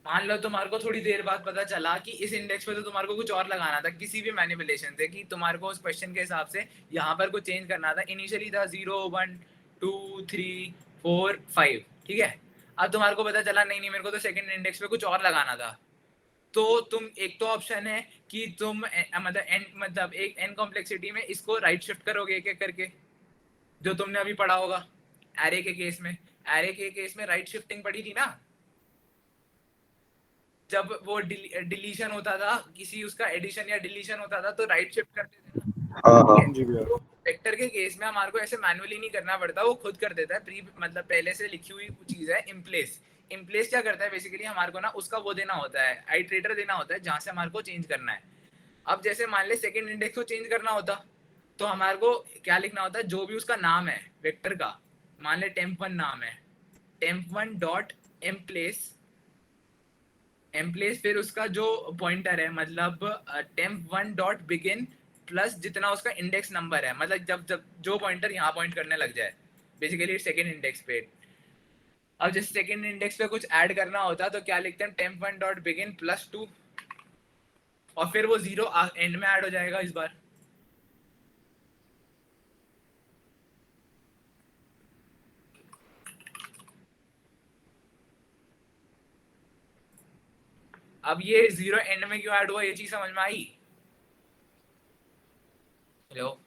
मान लो तुम्हारे को थोड़ी देर बाद पता चला कि इस इंडेक्स पे तो तुम्हारे को कुछ और लगाना था किसी भी मैनिपुलेशन से, कि तुम्हारे को उस क्वेश्चन के हिसाब से यहाँ पर कुछ चेंज करना था। इनिशियली था 0 1 2 3 4 5, ठीक है। अब तुम्हारे को पता चला नहीं मेरे को तो सेकंड इंडेक्स पे कुछ और लगाना था। तो तुम एक तो ऑप्शन है कि तुम मतलब एक n कॉम्प्लेक्सिटी में इसको राइट शिफ्ट करोगे एक एक करके, जो तुमने अभी पढ़ा होगा एरे के केस में। एरे के केस में राइट शिफ्टिंग पढ़ी थी ना, जब वो डिलीशन होता था किसी, उसका एडिशन या डिलीशन होता था तो राइट शिफ्ट करते थे ना। हाँ हाँ जी भैया। तो वेक्टर के केस में हमारे को ऐसे मैनुअली नहीं करना पड़ता, वो खुद कर देता है। मतलब पहले से लिखी हुई चीज है इम्प्लेस। इम्प्लेस क्या करता है बेसिकली, हमारे को ना उसका वो देना होता है, आइटरेटर देना होता है जहां से हमारे को चेंज करना है। अब जैसे मान ले सेकंड इंडेक्स को चेंज करना होता तो हमारे को क्या लिखना होता है, जो भी उसका नाम है वेक्टर का, मान ले temp1 नाम है, temp1 डॉट एम्प्लेस, फिर उसका जो पॉइंटर है मतलब temp1 डॉट बिगिन प्लस जितना उसका इंडेक्स नंबर है, मतलब जब जो पॉइंटर यहाँ पॉइंट करने लग जाए बेसिकली सेकंड इंडेक्स पे। अब जैसे सेकंड इंडेक्स पे कुछ ऐड करना होता तो क्या लिखते हैं, temp1 डॉट बिगिन प्लस 2, और फिर वो 0 एंड में ऐड हो जाएगा इस बार। अब ये 0 एंड में क्यों ऐड हुआ, ये चीज समझ में आई? हेलो,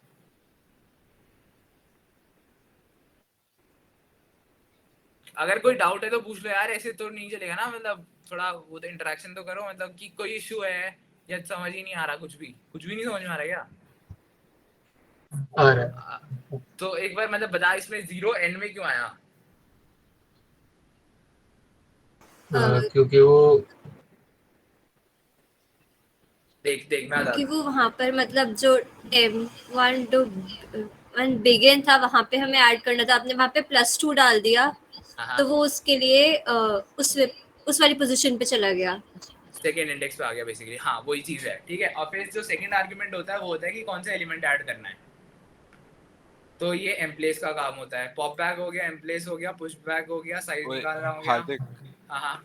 अगर कोई डाउट है तो पूछ लो यार, ऐसे तो नहीं चलेगा ना। मतलब थोड़ा वो तो इंटरेक्शन तो करो, मतलब कि कोई इशू है या समझ ही नहीं आ रहा, कुछ भी नहीं समझ में आ रहा क्या? आ रहा तो एक बार मतलब बता, इसमें 0 एंड में क्यों आया? है क्योंकि वो देख मैं क्योंकि बताता वो वहाँ पर मतलब जो टेम 1 टू 1 बिगिन था वहाँ पे हमें ऐड करना था, आपने वहाँ पे +2 डाल दिया हूँ। हाँ, तो वो उसके लिए उस वाली पोजीशन पे चला गया। सेकेंड इंडेक्स पे आ गया बेसिकली। हाँ वही चीज है, ठीक है। और फिर जो सेकंड आर्गुमेंट होता है वो होता है कि कौन सा एलिमेंट ऐड करना है। तो ये एम्प्लेस का काम होता है। पॉप बैक हो गया, एम्प्लेस हो गया, पुश बैक हो गया, साइज ओए, निकालना हो गया। हार्दिक हाँ,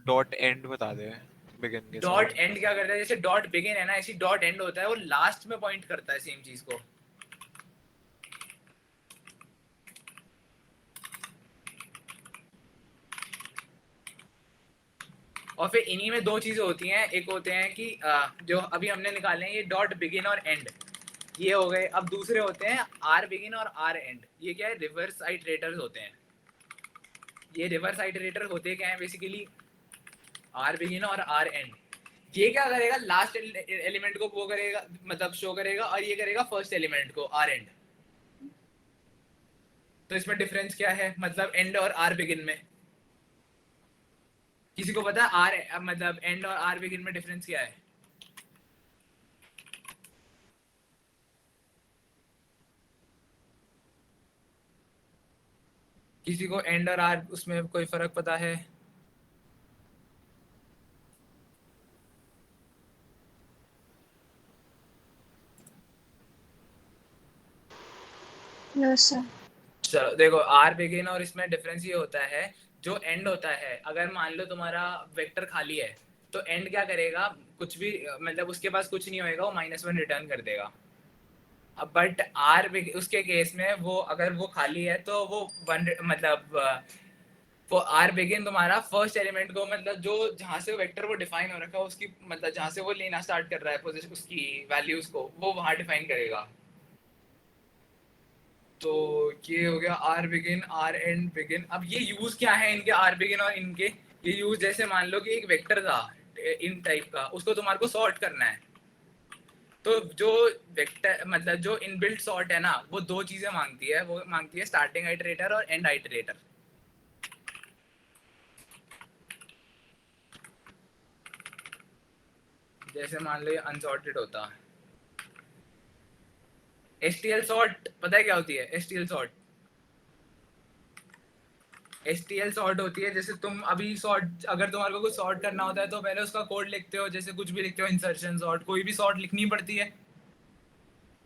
डॉट एंड बता दे बिगिन के डॉट साथ। एंड क्या करता है, जैसे डॉट बिगिन है ना, ऐसी डॉट एंड होता है, वो लास्ट में पॉइंट करता है सेम चीज को। और फिर इन्हीं में दो चीजें होती हैं, एक होते हैं कि जो अभी हमने निकाले हैं ये डॉट बिगिन और एंड, ये हो गए। अब दूसरे होते हैं आर बिगिन और आर एंड। ये क्या है, रिवर्स आइटरेटर्स होते हैं। ये रिवर्स आइटरेटर होते क्या है बेसिकली, आर बिगिन और आर एंड। ये क्या करेगा, लास्ट एलिमेंट को वो करेगा, मतलब शो करेगा, और ये करेगा फर्स्ट एलिमेंट को, आर एंड। तो इसमें डिफरेंस क्या है, मतलब एंड और आर बिगिन में? किसी को पता है आर मतलब एंड और आर बिगिन में डिफरेंस क्या है? किसी को एंड और आर उसमें कोई फर्क पता है? No sir. चलो देखो आर बिगिन और इसमें डिफरेंस ये होता है, जो एंड होता है, अगर मान लो तुम्हारा वेक्टर खाली है तो एंड क्या करेगा, कुछ भी मतलब उसके पास कुछ नहीं होएगा, वो -1 रिटर्न कर देगा। अब बट आर उसके केस में वो अगर वो खाली है तो वो वन मतलब वो आर बिगिन तुम्हारा फर्स्ट एलिमेंट को मतलब जो जहाँ से वेक्टर वो डिफाइन हो रखा है उसकी मतलब जहाँ से वो लेना स्टार्ट कर रहा है पोजीशन उसकी वैल्यूज को वो वहाँ डिफाइन करेगा। तो ये हो गया R begin R end begin. अब ये यूज क्या है इनके आर बिगिन और इनके, ये यूज जैसे मान लो कि एक वेक्टर था इन टाइप का, उसको तुम्हारे को सॉर्ट करना है, तो जो वेक्टर मतलब जो इनबिल्ट सॉर्ट है ना वो दो चीजें मांगती है, वो मांगती है स्टार्टिंग आइटरेटर और एंड आइटरेटर। जैसे मान लो ये अनसॉर्टेड होता, एसटीएल सॉर्ट पता है क्या होती है? एसटीएल सॉर्ट सॉर्ट होती है जैसे तुम अभी सॉर्ट अगर तुम्हारे को कुछ सॉर्ट करना होता है तो पहले उसका कोड लिखते हो, जैसे कुछ भी लिखते हो इंसर्शन सॉर्ट, कोई भी सॉर्ट लिखनी पड़ती है।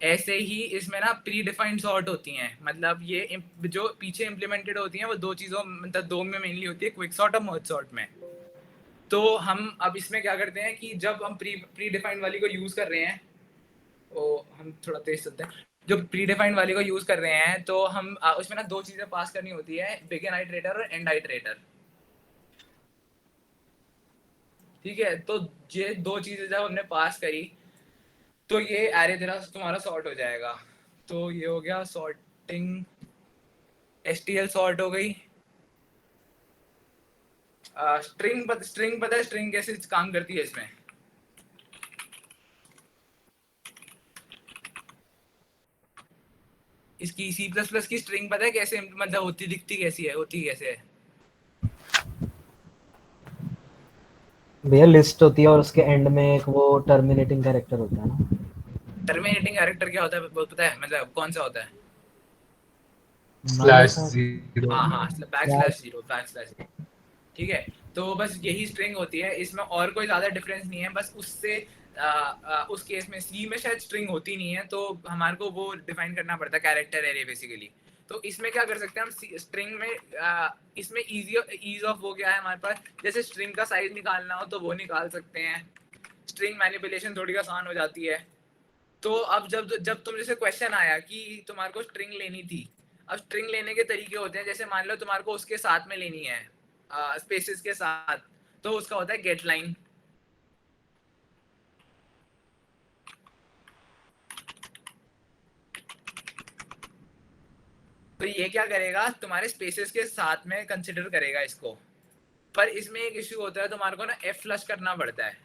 ऐसे ही इसमें ना प्री डिफाइंड सॉर्ट होती हैं, मतलब ये जो पीछे इम्प्लीमेंटेड होती हैं वो दो चीज़ों मतलब दो में मेनली होती है, क्विक सॉर्ट और मर्ज सॉर्ट में। तो हम अब इसमें क्या करते हैं कि जब हम प्री डिफाइंड वाली को यूज़ कर रहे हैं, वो हम थोड़ा तेज चलते हैं, जो प्री डिफाइंड वाली को यूज़ कर रहे हैं तो हम उसमें ना दो चीज़ें पास करनी होती है, बिगिन आइटरेटर और एंड आइटरेटर। ठीक है, तो ये दो चीज़ें जब हमने पास करी तो ये एरे तेरा तुम्हारा सॉर्ट हो जाएगा। तो ये हो गया सॉर्टिंग, एसटीएल सॉर्ट हो गई। स्ट्रिंग पता है स्ट्रिंग कैसे काम करती है इसमें? इसकी C++ की स्ट्रिंग पता है कैसे मतलब होती दिखती कैसी है, होती कैसे है? भैया लिस्ट होती है और उसके एंड में एक वो टर्मिनेटिंग कैरेक्टर होता है ना। टर्मिनेटिंग कैरेक्टर क्या होता है वो पता है, मतलब कौन सा होता है? /0 हाँ /0 ठीक है, तो बस यही स्ट्रिंग होती है, इसमें और कोई ज्यादा डिफरेंस नहीं है, बस उससे उस केस में सी में शायद स्ट्रिंग होती नहीं है तो हमारे को वो डिफाइन करना पड़ता है कैरेक्टर एरे बेसिकली। तो इसमें क्या कर सकते हैं हम स्ट्रिंग में इसमें ईज ऑफ हो गया है हमारे पास, जैसे स्ट्रिंग का साइज निकालना हो तो वो निकाल सकते हैं, स्ट्रिंग मैनिपुलेशन थोड़ी आसान हो जाती है। तो अब जब जब तुम जैसे क्वेश्चन आया कि तुम्हारे को स्ट्रिंग लेनी थी, अब स्ट्रिंग लेने के तरीके होते हैं, जैसे मान लो तुम्हारे को उसके साथ में लेनी है स्पेसेस के साथ, तो उसका होता है गेट लाइन। तो ये क्या करेगा, तुम्हारे स्पेसेस के साथ में कंसिडर करेगा इसको, पर इसमें एक इश्यू होता है, तुम्हारे को ना एफ फ्लश करना पड़ता है।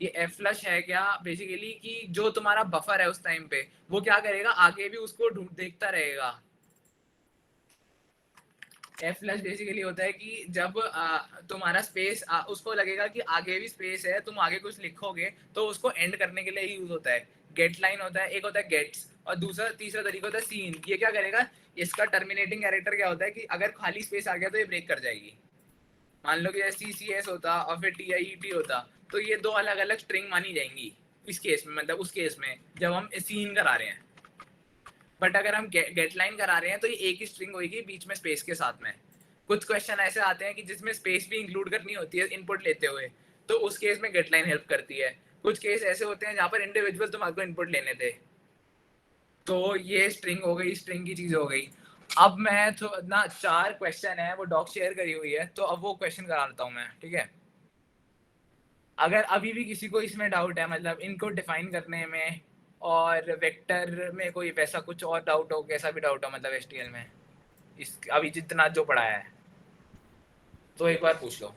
ये एफ फ्लश है क्या बेसिकली कि जो तुम्हारा बफर है उस टाइम पे वो क्या करेगा, आगे भी उसको देखता रहेगा। एफ फ्लश बेसिकली होता है कि जब तुम्हारा स्पेस उसको लगेगा कि आगे भी स्पेस है, तुम आगे कुछ लिखोगे तो उसको एंड करने के लिए ही यूज होता है। गेट लाइन होता है, एक होता है गेट्स, और तीसरा तरीका होता है सीन। ये क्या करेगा, इसका टर्मिनेटिंग कैरेक्टर क्या होता है कि अगर खाली स्पेस आ गया तो ये ब्रेक कर जाएगी। मान लो कि CCS होता और फिर TIET होता, तो ये दो अलग अलग स्ट्रिंग मानी जाएंगी इस केस में, मतलब उस केस में जब हम सीन करा रहे हैं। बट अगर हम गेट लाइन करा रहे हैं तो ये एक ही स्ट्रिंग होगी बीच में स्पेस के साथ में। कुछ क्वेश्चन ऐसे आते हैं कि जिसमें स्पेस भी इंक्लूड करनी होती है इनपुट लेते हुए, तो उस केस में गेट लाइन हेल्प करती है। कुछ केस ऐसे होते हैं जहाँ पर इंडिविजुअल तुम्हारे इनपुट लेने थे, तो ये स्ट्रिंग हो गई, स्ट्रिंग की चीज हो गई। अब मैं तो ना 4 क्वेश्चन है वो डॉक शेयर करी हुई है, तो अब वो क्वेश्चन करा लेता हूँ मैं, ठीक है? अगर अभी भी किसी को इसमें डाउट है, मतलब इनको डिफाइन करने में और वेक्टर में कोई वैसा कुछ और डाउट हो, कैसा भी डाउट हो मतलब HTML में इस अभी जितना जो पढ़ाया है, तो एक बार पूछ लो।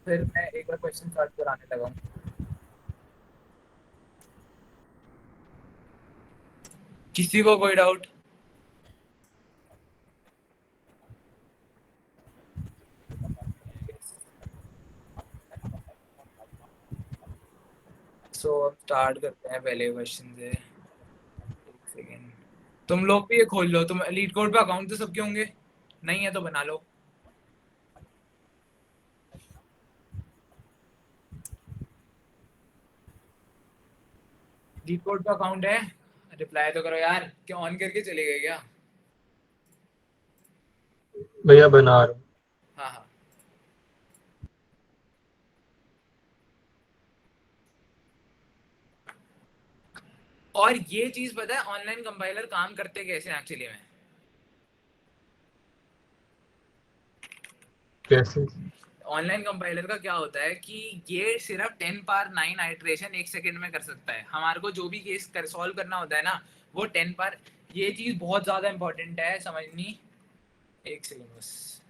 फिर मैं एक बार क्वेश्चन स्टार्ट कराने लगा हूँ। किसी को कोई डाउट? सो अब स्टार्ट करते हैं पहले क्वेश्चन से। एक सेकेंड, तुम लोग भी ये खोल लो, तुम लीड कोड पे अकाउंट तो सबके होंगे, नहीं है तो बना लो। लीड कोड का अकाउंट है, रिप्लाई तो करो यार, क्या ऑन करके चले गए क्या? भैया बना रहा हूँ। हाँ हाँ और ये चीज पता है ऑनलाइन कंपाइलर काम करते कैसे एक्चुअली में? कैसे? ऑनलाइन कंपाइलर का क्या होता है कि ये सिर्फ 10 पावर 9 आइट्रेशन एक सेकंड में कर सकता है। हमारे को जो भी केस सॉल्व करना होता है ना, वो 10 पावर, ये चीज बहुत ज्यादा इंपॉर्टेंट है समझनी। एक सेकंड बस।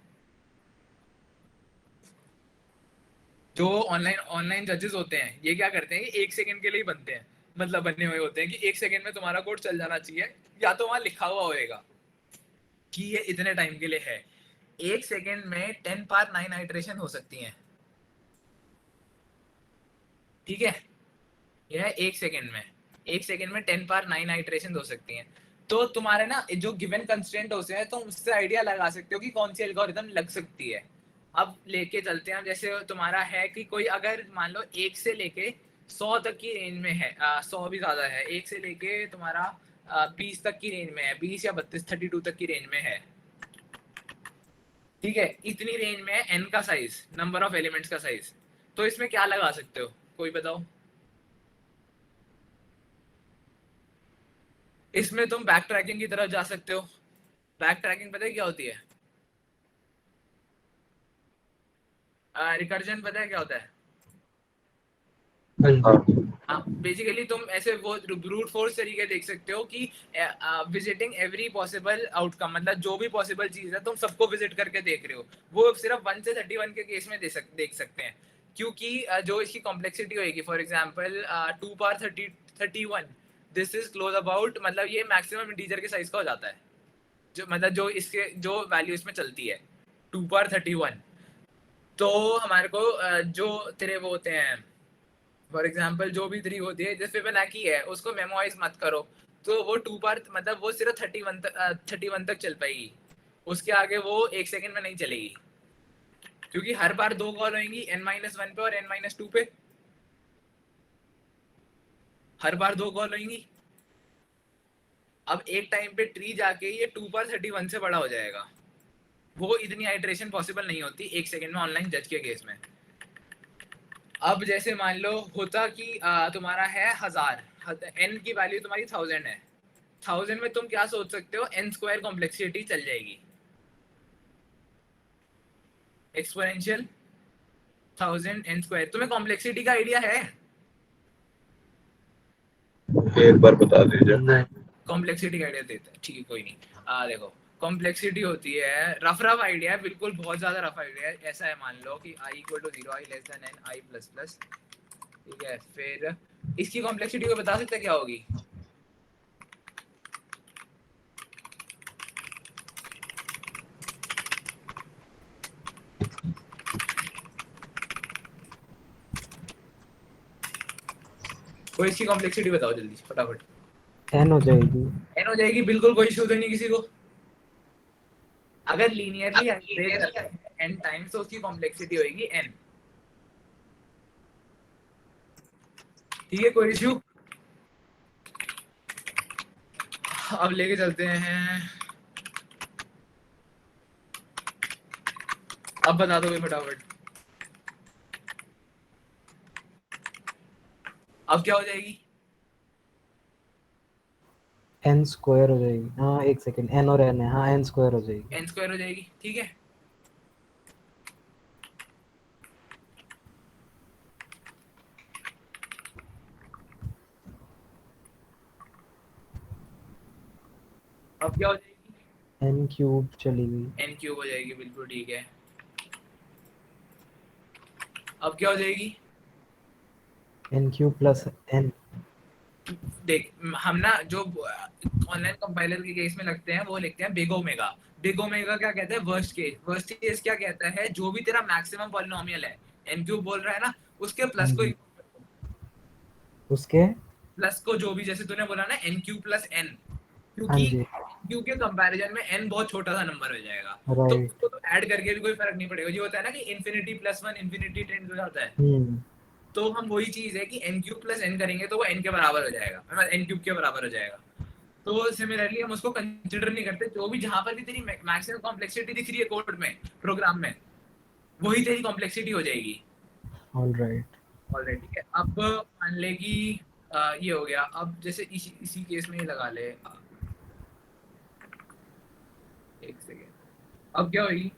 जो ऑनलाइन जजेस होते हैं ये क्या करते हैं कि एक सेकंड के लिए ही बनते हैं, मतलब बने हुए होते हैं कि एक सेकंड में तुम्हारा कोड चल जाना चाहिए, या तो वहां लिखा हुआ होएगा कि ये इतने टाइम के लिए है। एक सेकंड में 10 पावर 9 आइट्रेशन हो सकती हैं, ठीक है? यह है एक सेकंड में 10 पावर 9 आइट्रेशन हो सकती हैं। तो तुम्हारे ना जो गिवन कंस्ट्रेंट होते हैं, तुम उससे आइडिया लगा सकते हो कि कौन सी एल्गोरिथम लग सकती है। अब लेके चलते हैं, जैसे तुम्हारा है कि कोई अगर मान लो 1 से लेके 100 तक की रेंज में है, 100 भी ज्यादा है, 1 से लेके तुम्हारा 20 तक की रेंज में है, 20 या 32 32 तक की रेंज में है, ठीक है? इतनी रेंज में है n का साइज, नंबर ऑफ एलिमेंट्स का साइज। तो इसमें क्या लगा सकते हो, कोई बताओ? इसमें तुम बैक ट्रैकिंग की तरफ जा सकते हो। बैक ट्रैकिंग पता है क्या होती है? रिकर्जन पता है क्या होता है? हाँ, बेसिकली तुम ऐसे वो ब्रूट फोर्स तरीके देख सकते हो कि विजिटिंग एवरी पॉसिबल आउटकम, मतलब जो भी पॉसिबल चीज है तुम सबको विजिट करके देख रहे हो। वो सिर्फ 1 से 31 के केस में देख सकते हैं, क्योंकि जो इसकी कॉम्प्लेक्सिटी होगी, for example 2 power 31, this is close about, मतलब ये मैक्सिमम इंटीजर के साइज का हो जाता है, जो मतलब जो इसके जो वैल्यू इसमें चलती है 2 पावर 31। तो हमारे को जो तेरे वो होते हैं, फॉर एग्जाम्पल जो भी 3 होती है, जैसे फिबोनाची है, उसको मेमोराइज मत करो, तो वो 2 पावर मतलब वो सिर्फ 31 तक चल पाएगी, उसके आगे वो 1 सेकंड में नहीं चलेगी, क्योंकि हर बार 2 कॉल होंगी n-1 पे और n-2 पे, हर बार 2 कॉल होंगी। अब एक टाइम पे ट्री जाके ये 2 पावर 31 से बड़ा हो जाएगा, वो इतनी आइट्रेशन पॉसिबल नहीं होती 1 सेकंड में ऑनलाइन जज के केस में। अब जैसे मान लो होता कि तुम्हारा है 1000, n की वैल्यू तुम्हारी 1000 है, 1000 में तुम क्या सोच सकते हो, n स्क्वायर कॉम्प्लेक्सिटी चल जाएगी, एक्सपोनेंशियल 1000 n स्क्वायर। तुम्हें कॉम्प्लेक्सिटी का आइडिया है? एक बार बता दीजिए। नहीं। कॉम्प्लेक्सिटी का आइडिया देते हैं, ठीक है कोई नहीं। देखो कॉम्प्लेक्सिटी होती है, रफ आइडिया है, बिल्कुल बहुत ज्यादा रफ आइडिया है। ऐसा है, मान लो कि i = 0, i less than n, i plus plus, ठीक है? फिर इसकी कॉम्प्लेक्सिटी को बता सकते हैं क्या होगी? कोई इसकी कॉम्प्लेक्सिटी बताओ जल्दी फटाफट। n हो जाएगी। n हो जाएगी, बिल्कुल कोई इशू तो नहीं किसी को। अगर लीनियरली n टाइम्स तो उसकी कॉम्प्लेक्सिटी होगी n, ठीक है? कोई इशू? अब लेके चलते हैं, अब बता दो फटाफट, अब क्या हो जाएगी? n स्क्वायर हो जाएगी। हाँ एक सेकंड, n और n है, हाँ n स्क्वायर हो जाएगी। n स्क्वायर हो जाएगी, ठीक है? अब क्या हो जाएगी? n क्यूब चली गई। n क्यूब हो जाएगी, बिल्कुल ठीक है। अब क्या हो जाएगी? n cube plus n। देख हम ना जो ऑनलाइन कंपाइलर के केस में लगते हैं वो लिखते हैं बिग ओमेगा। बिग ओमेगा क्या कहता है? Worst case. वर्स्ट केस क्या कहता है? जो भी तेरा मैक्सिमम पॉलिनोमियल है, n क्यूब बोल रहा है ना, उसके प्लस को उसके प्लस को जो भी, जैसे तूने बोला ना n क्यूब प्लस n, हाँ क्योंकि जी क्यू के कंपैरिजन में n बहुत छोटा सा नंबर हो जाएगा, तो राइट। उसको तो ऐड करके भी कोई फर्क नहीं पड़ेगा। ये होता है ना कि इंफिनिटी +1 इंफिनिटी टेंड हो जाता है, तो हम वही चीज है कि n क्यूब प्लस n करेंगे तो वो n के बराबर हो जाएगा, मतलब n क्यूब के बराबर हो जाएगा। तो सिमिलरली हम उसको कंसिडर नहीं करते, जो भी जहां पर भी तेरी मैक्सिमम कॉम्प्लेक्सिटी दिख रही है कोड में, प्रोग्राम में, वही तेरी कॉम्प्लेक्सिटी हो जाएगी। ऑलराइट। ऑलराइट, ठीक है। अब मान ले कि ये हो गया। अब जैसे इसी केस में ही लगा ले, एक सेकेंड, अब क्या होगी?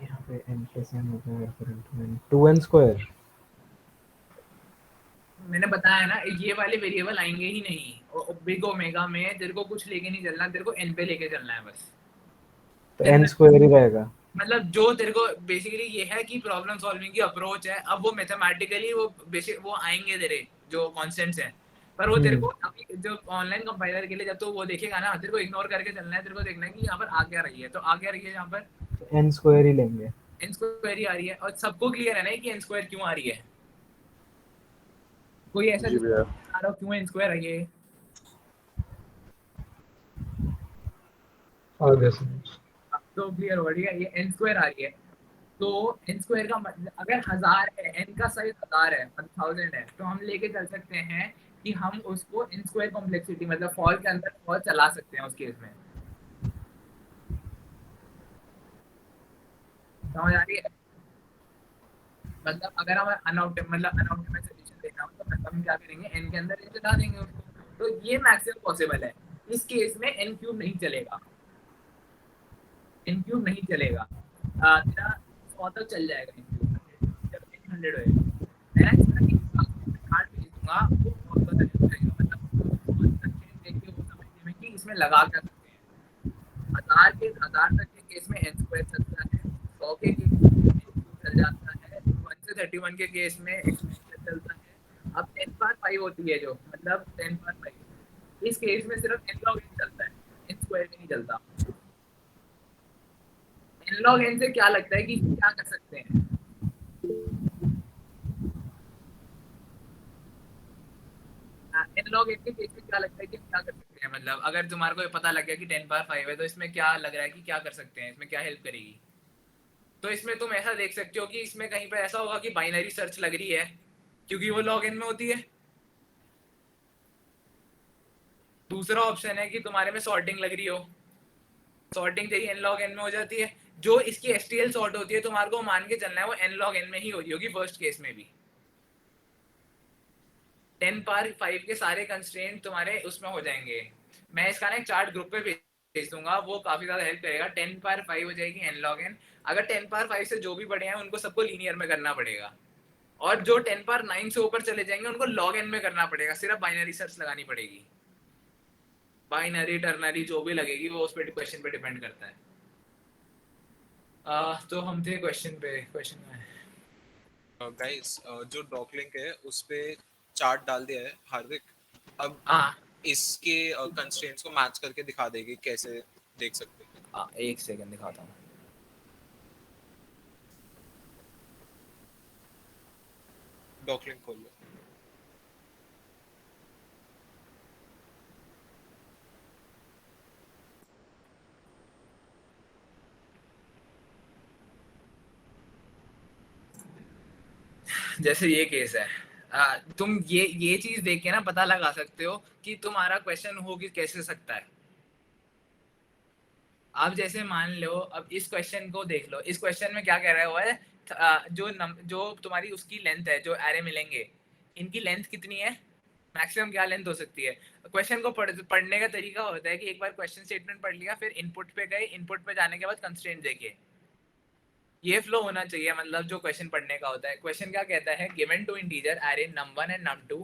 यहाँ पे n प्लस n हो गया रेफरेंट में 2n स्क्वायर। मैंने बताया ना, ये वाले वेरिएबल आएंगे ही नहीं। बिग ओमेगा में तेरे को कुछ लेके नहीं चलना, तेरे को n पे लेके चलना है बस। तो n स्क्वायर ही रहेगा। मतलब जो तेरे को बेसिकली ये है कि प्रॉब्लम सॉल्विंग की अप्रोच है। अब वो मैथमेटिकली वो बेसिक वो आएंगे तेरे जो कॉन्स्टेंट्स हैं, पर वो तेरे को अभी जो ऑनलाइन कंपाइलर के लिए जब तो वो देखेगा ना, तेरे को इग्नोर करके चलना है। तेरे को देखना है कि यहाँ पर आ क्या रही है, तो आ क्या रही है यहाँ पर? तो n स्क्वायर ही लेंगे। n स्क्वायर ही आ रही है। और सबको क्लियर है ना कि n स्क्वायर क्यों आ रही है? कोई ऐसा जी भैया। आ रहा हो क्यों n स्क्वायर आई है? आगे समझ। तो क्लियर हो रही है, ये n स्क्वायर आ रही है। तो n स्क्वायर का मतलब अगर 1000 है, n का साइज 1000 है, 1000 है, तो हम लेके चल सकते हैं कि हम उसको n स्क्वायर कॉम्प्लेक्सिटी मतलब फॉल के अंदर फॉल चला सकते हैं उस केस में। समझ आ रही है? मतलब अगर हम अनऑप्टिमाइज सॉल्यूशन देखना हो तो हम क्या करेंगे, n के अंदर n चला देंगे उसको। तो ये मैक्सिमम पॉसिबल है। इस केस में n क्यूब नहीं चलेगा, n क्यूब नहीं चलेगा। तेरा 100 तक चल जाएगा n क्यूब, जब 100 होएगा। मैं इसका कार्ड भेज दूंगा, वो बहुत ज़्यादा हेल्प करेगा। मतलब कंस्ट्रेंट देख के वो समझने में कि इसमें लगा क्या सकते हैं। 1000 तक के केस में n स्क्वायर चलता है, 100 के केस में n क्यूब चल जाता है, 1 से 31 के केस में एक्सपोनेंशियल चलता है। अब 10 पावर 5 होती है जो, मतलब 10 पावर 5, इस केस में सिर्फ n log n चलता है, n स्क्वायर नहीं चलता। n log n से क्या लगता है कि क्या कर सकते हैं? n log n के केस में क्या लगता है कि क्या कर सकते हैं? मतलब अगर तुम्हारे को ये पता लग गया कि 10 पावर 5 है, तो इसमें क्या लग रहा है कि क्या कर सकते हैं, इसमें क्या हेल्प करेगी? तो इसमें तुम ऐसा देख सकते हो कि इसमें कहीं पे ऐसा होगा कि बाइनरी सर्च लग रही है, क्योंकि वो log n में होती है। दूसरा ऑप्शन है कि तुम्हारे में सॉर्टिंग लग रही हो, सॉर्टिंग तेरी n log n में हो जाती है। जो इसकी STL सॉर्ट होती है, तुम्हारे को मान के चलना है वो n log n में ही हो रही होगी फर्स्ट केस में भी। 10 पावर 5 के सारे कंस्ट्रेंट तुम्हारे उसमें हो जाएंगे। मैं इसका ना एक चार्ट ग्रुप पे भेज दूंगा, वो काफी ज्यादा हेल्प करेगा। 10 पावर 5 हो जाएगी n log n। अगर 10 पावर 5 से जो भी बड़े हैं उनको सबको लीनियर में करना पड़ेगा, और जो 10 पावर 9 से ऊपर चले जाएंगे उनको log n में करना पड़ेगा। सिर्फ बाइनरी सर्च लगानी पड़ेगी, बाइनरी टर्नरी जो भी लगेगी वो उस पे क्वेश्चन पे डिपेंड करता है। तो हम थे क्वेश्चन में गाइस जो डॉक लिंक है उस पे चार्ट डाल दिया है हार्दिक। अब हाँ इसके कंस्ट्रेंट्स को मैच करके दिखा देगी, कैसे देख सकते हैं। एक सेकंड दिखाता हूँ। डॉक लिंक खोल लो। जैसे ये केस है, तुम ये चीज देख के ना पता लगा सकते हो कि तुम्हारा क्वेश्चन हो कि कैसे सकता है। आप जैसे मान लो, अब इस क्वेश्चन को देख लो। इस क्वेश्चन में क्या कह रहा है, जो तुम्हारी उसकी लेंथ है, जो एरे मिलेंगे, इनकी लेंथ कितनी है, मैक्सिमम क्या लेंथ हो सकती है। क्वेश्चन को पढ़ने का तरीका होता है कि एक बार क्वेश्चन स्टेटमेंट पढ़ लिया, फिर इनपुट पे गए, इनपुट पे जाने के बाद कंस्ट्रेंट देखे। ये फ्लो होना चाहिए, मतलब जो क्वेश्चन पढ़ने का होता है। क्वेश्चन क्या कहता है, given two integer array num1 and num2,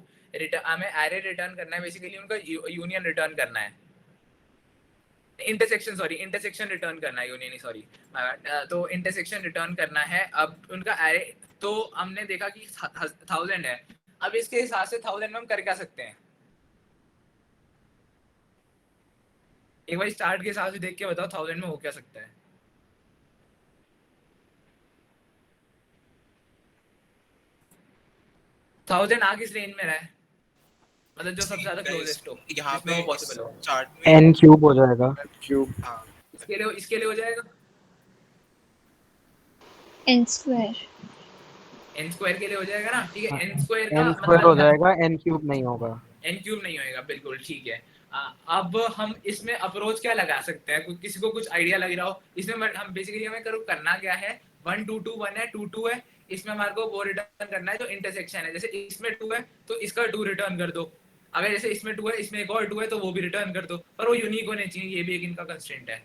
हमें एरे रिटर्न करना है, बेसिकली उनका यूनियन रिटर्न करना है, इंटरसेक्शन रिटर्न करना है, यूनियन सॉरी। तो इंटरसेक्शन रिटर्न करना है। अब उनका एरे, तो हमने देखा कि 1000 है। अब इसके हिसाब से 1000 में हम कर क्या सकते हैं, एक बार स्टार्ट के हिसाब से देख के बताओ 1000 में हो क्या सकता है। थाउजेंड आ किस रेंज में रहा है, मतलब जो सबसे ज्यादा क्लोजेस्ट हो यहाँ जिसमें पे वो पॉसिबल हो। चार्ट में एन क्यूब हो जाएगा। क्यूब हाँ इसके लिए हो जाएगा n square n स्क्वायर के लिए हो जाएगा ना, ठीक है। n हाँ, स्क्वायर का एन स्क्वायर हो मतलब जाएगा, एन क्यूब नहीं होगा। n क्यूब नहीं होएगा, बिल्कुल ठीक है। अब हम इसमें अप्रोच क्या लगा सकते हैं, किसी को कुछ आइडिया लग रहा हो इसमें? हम बेसिकली हमें करना क्या है, 1 2 2 1 है, 2 2 है, इसमें हमारे को वो रिटर्न करना है जो इंटरसेक्शन है। जैसे इसमें 2 है तो इसका 2 रिटर्न कर दो, अगर जैसे इसमें 2 है इसमें एक और 2 है तो वो भी रिटर्न कर दो, पर वो यूनिक होने चाहिए, ये भी एक इनका कंस्ट्रेंट है।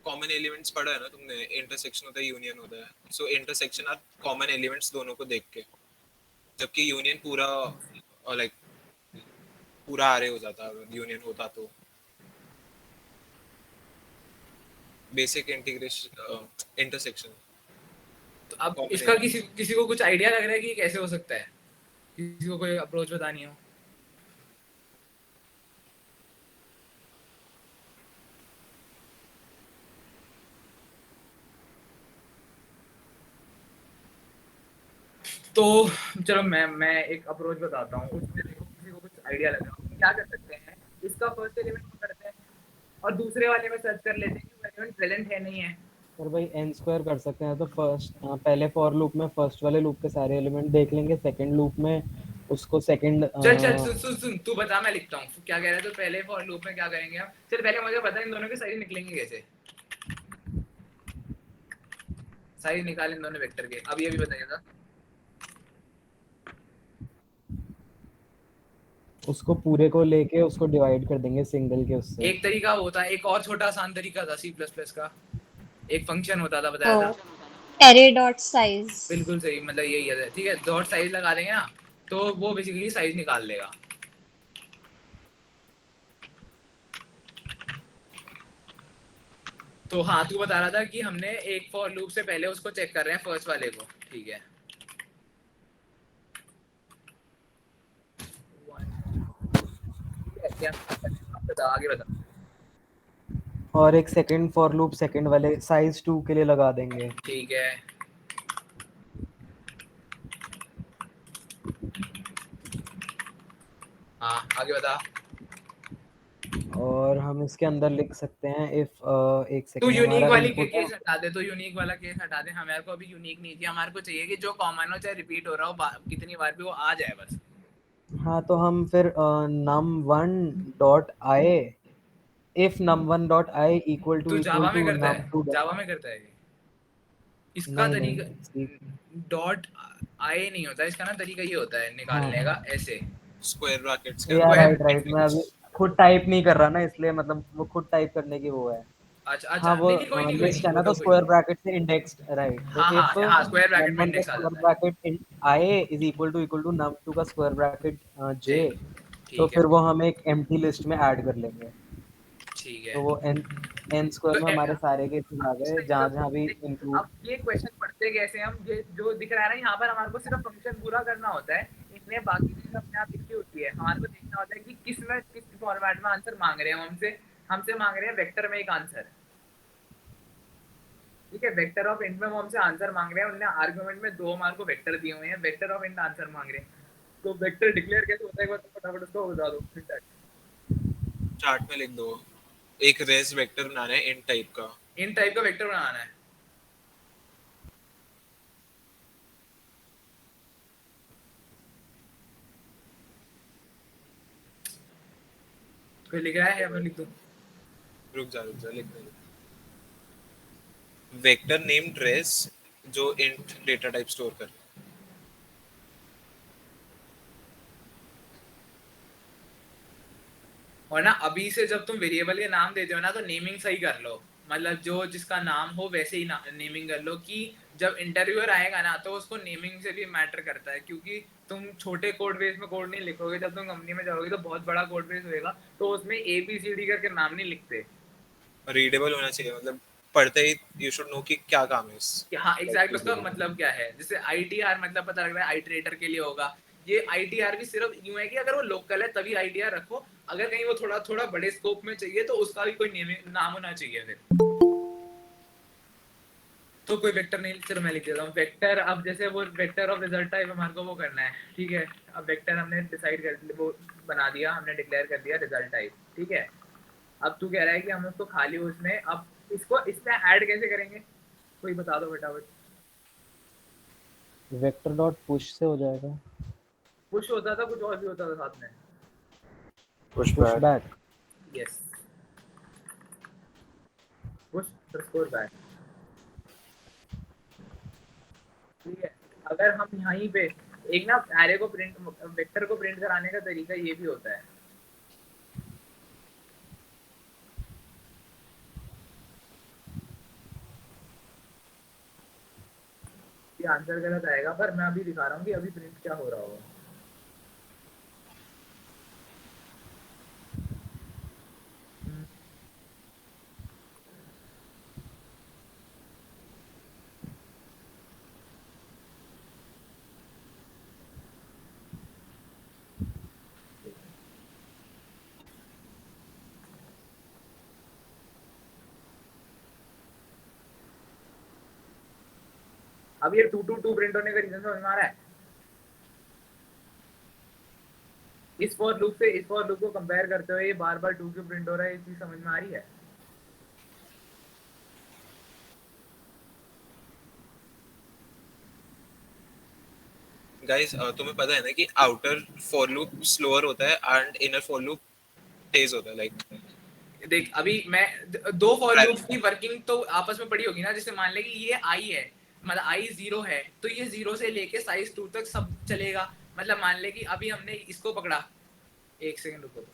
कॉमन एलिमेंट्स पढ़ा है ना तुमने, इंटरसेक्शन होता है यूनियन होता है। सो इंटरसेक्शन आर कॉमन एलिमेंट्स दोनों को देख के, जबकि यूनियन पूरा लाइक पूरा आरे हो जाता अगर यूनियन होता तो। Basic integration intersection. तो अब Common इसका elements. किसी को कुछ आइडिया लग रहा है कि ये कैसे हो सकता है, किसी को कोई अप्रोच बतानी हो? तो चलो मैं एक अप्रोच बताता हूँ, उसमें देखो किसी को कुछ आइडिया लगा हम क्या कर सकते हैं। इसका फर्स्ट एलिमेंट करते हैं और दूसरे वाले में सर्च कर लेते हैं कि वो एलिमेंट प्रेजेंट है नहीं है। पर भाई एन स्क्वायर कर सकते हैं तो पहले फॉर लूप में फर्स्ट वाले लूप के सारे एलिमेंट देख लेंगे, सेकंड लूप में उसको सेकंड। चल चल सुन सुन सुन तू बता, मैं लिखता हूँ क्या कह रहा है। तो पहले फॉर लूप में क्या करेंगे हम, चल पहले मुझे बता इन दोनों के साइज निकलेंगे कैसे, साइज निकाल इन दोनों वेक्टर के। अब ये भी बताइएगा। उसको पूरे को लेके उसको डिवाइड कर देंगे सिंगल के उससे। एक तरीका होता है, एक और छोटा आसान तरीका था C++ का, एक फंक्शन होता था, बताया था। array dot size बिल्कुल सही, मतलब यही है, ठीक है। डॉट साइज लगा देंगे ना तो वो बेसिकली साइज निकाल लेगा। तो हाँ तू बता रहा था कि हमने एक फॉर लूप से पहले उसको चेक कर रहे हैं फर्स्ट वाले को, ठीक है। क्या बता, आगे बता। और एक सेकंड फॉर लूप सेकंड वाले साइज 2 के लिए लगा देंगे। ठीक है, हाँ आगे बता। और हम इसके अंदर लिख सकते हैं इफ एक तू सेकंड यूनिक हमारा वाली इनपुट केस हटा दे, तो यूनिक वाला केस हटा दे। हमारे को अभी यूनिक नहीं चाहिए, हमारे को चाहिए कि जो कॉमन हो चाहे रिपीट हो रहा हो कितनी बार भी वो आ जाए बस। हाँ तो हम फिर num1.i if num1.i equal तू to जावा में करता है, num2. जावा में करता है इसका नहीं तरीका डॉट आई नहीं होता इसका ना, तरीका ये होता है निकालने हाँ का ऐसे स्क्वायर ब्रैकेट्स के यार Square राइट मैं अभी खुद टाइप नहीं कर रहा ना, इसलिए मतलब वो खुद टाइप करने की वो है। अच्छा हाँ अच्छा, वो नहीं नहीं कोई नहीं, कोई लिस्ट नहीं, है वो ना, तो तो कोई स्क्वायर नहीं। ब्रैकेट से इंडेक्स्ड राइट। तो हाँ हाँ इफ हाँ, स्क्वायर ब्रैकेट में num1 का इंडेक्स आ स्क्वायर जाता है। Bracket i is equal to num2 का स्क्वायर ब्रैकेट j, तो ठीक है फिर वो हम एक एम्प्टी लिस्ट में ऐड कर लेंगे। ठीक है। तो वो n स्क्वायर तो में हमारे सारे केसेस आ गए जहाँ जहाँ भी इंक्लूड। अब ये क्वेश्चन पढ़ते कैसे हम, ये जो दिख रहा है ना यहाँ पर, हमारे को सिर्फ फंक्शन पूरा करना होता है, इसमें बाकी चीज अपने आप लिखी होती है। हमारे को देखना होता है कि किस फॉर्मेट में आंसर मांग रहे हैं हमसे। हमसे मांग रहे हैं वेक्टर में एक आंसर, ठीक है। वेक्टर ऑफ इंट में वो हमसे आंसर मांग रहे हैं, उन्होंने आर्गुमेंट में 2 हमारे को वेक्टर दिए हुए हैं, वेक्टर ऑफ इंट आंसर मांग रहे हैं। तो वेक्टर डिक्लेयर कैसे होता है, एक बार फटाफट उसको बता दो। चार्ट में लिख दो, एक रेस वेक्टर बनाना है इन टाइप का। इन टाइप का वेक्टर बनाना है, कोई लिख रहा है या मैं लिख दूं? रुक जा लिख दे। वेक्टर नेम रेस जो इंट डेटा टाइप स्टोर कर। और ना अभी से जब तुम वेरिएबल के नाम देते हो ना तो नेमिंग सही कर लो, मतलब जो जिसका नाम हो वैसे ही नेमिंग कर लो, कि जब इंटरव्यूअर आएगा ना तो उसको नेमिंग से भी मैटर करता है। क्योंकि तुम छोटे कोड बेस में कोड नहीं लिखोगे, जब तुम कंपनी में जाओगे तो बहुत बड़ा कोड बेस होएगा, तो उसमें ABCD करके नाम नहीं लिखते। रीडेबल होना चाहिए, मतलब पढ़ते ही यू शुड नो कि क्या काम है इस। हाँ एग्जैक्टली, उसका मतलब क्या है। जैसे ITR मतलब पता लग रहा है आइटरेटर के लिए होगा, ये ITR भी सिर्फ यूं है कि अगर वो लोकल है तभी ITR रखो, अगर कहीं वो थोड़ा थोड़ा बड़े स्कोप में चाहिए तो उसका भी कोई नाम होना चाहिए फिर। तो कोई वेक्टर नहीं, चलो मैं लिख देता हूँ वेक्टर। अब जैसे वो वेक्टर ऑफ रिजल्ट टाइप हमारे को वो करना है, ठीक है। अब वेक्टर हमने डिसाइड कर वो बना दिया, हमने डिक्लेयर कर दिया रिजल्ट टाइप, ठीक है। अब तू कह रहा है कि हम उसको खाली उसमें, अब इसको इसमें ऐड कैसे करेंगे, कोई बता दो फटाफट। वेक्टर डॉट पुश से हो जाएगा। पुश होता था, कुछ और भी होता था साथ में। Push push back. Back. Yes, push underscore back, ठीक है। अगर हम यहीं पे एक ना एरे को प्रिंट, वेक्टर को प्रिंट कराने का तरीका ये भी होता है। ये आंसर गलत आएगा, पर मैं अभी दिखा रहा हूँ कि अभी प्रिंट क्या हो रहा होगा। अब ये 2 प्रिंट होने का रीजन समझ में आ रहा है। इस फॉर लूप से इस फॉर लूप को कंपेयर करते हुए ये बार बार 2 क्यों प्रिंट हो रहा है, ये चीज समझ में आ रही है। गाइस तुम्हें पता है ना कि आउटर फॉर लूप स्लोअर होता है एंड इनर फॉर लूप तेज होता है। लाइक देख अभी मैं दो फॉर लूप की वर्किंग तो आपस में पड़ी होगी ना। जैसे मान ले कि ये आई है, मतलब आई 0 है, तो ये 0 से लेके साइज 2 तक सब चलेगा। मतलब मान ले कि अभी हमने इसको पकड़ा, एक सेकंड रुको।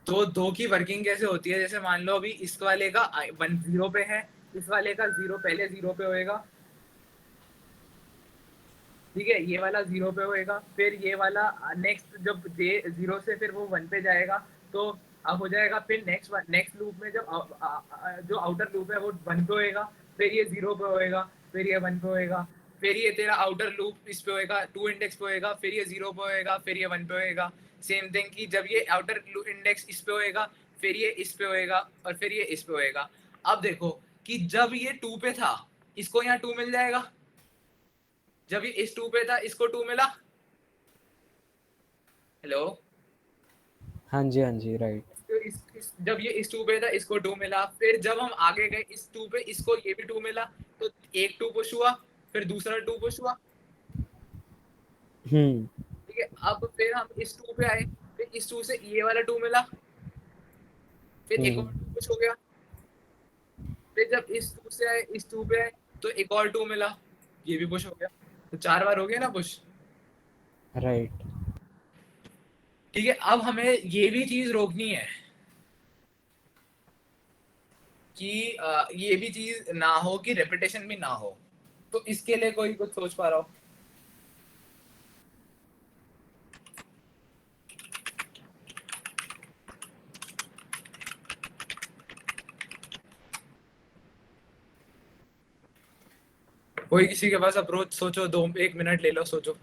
तो 2 की वर्किंग कैसे होती है, जैसे मान लो अभी इस वाले का 1 0 पे है, इस वाले का 0 पहले 0 पे होएगा, ठीक है। ये वाला 0 पे होएगा, फिर ये वाला नेक्स्ट जब 0 से फिर वो 1 पे जाएगा तो अब हो जाएगा। फिर नेक्स्ट लूप में जब जो आउटर लूप है वो 1 पे होएगा, फिर ये 0 पे होएगा, फिर ये 1 पे होएगा, फिर ये तेरा आउटर लूप इस पे होएगा 2 इंडेक्स पे होएगा, फिर ये 0 पे होएगा, फिर ये 1 पे होएगा। सेम थिंग कि जब ये आउटर इंडेक्स इस पे होएगा, फिर ये इस पे होएगा, और फिर ये इस पे होएगा। अब देखो कि जब ये 2 पे था, इसको यहाँ 2 मिल जाएगा। जब ये इस 2 पे था, इसको 2 मिला। हेलो, हाँ जी राइट। तो जब ये इस 2 पे था, इसको 2 मिला। फिर जब हम आगे गए इस 2 पे, इसको ये भी 2 मिला, तो एक 2 पुश हुआ, फिर दूसरा 2 पुश हुआ, ठीक है। अब फिर हम इस 2 पे आए, फिर इस 2 से ये वाला 2 मिला, फिर एक और 2 पुश हो गया। फिर जब इस 2 से आए, इस 2 पे आए, तो एक और 2 मिला, ये भी पुश हो गया। तो 4 बार हो गया ना पुश, राइट। ठीक है। अब हमें ये भी चीज रोकनी है कि ये भी चीज ना हो कि रेपिटेशन भी ना हो। तो इसके लिए कोई कुछ सोच पा रहा हो? कोई किसी के पास अप्रोच सोचो, 1 मिनट ले लो, सोचो।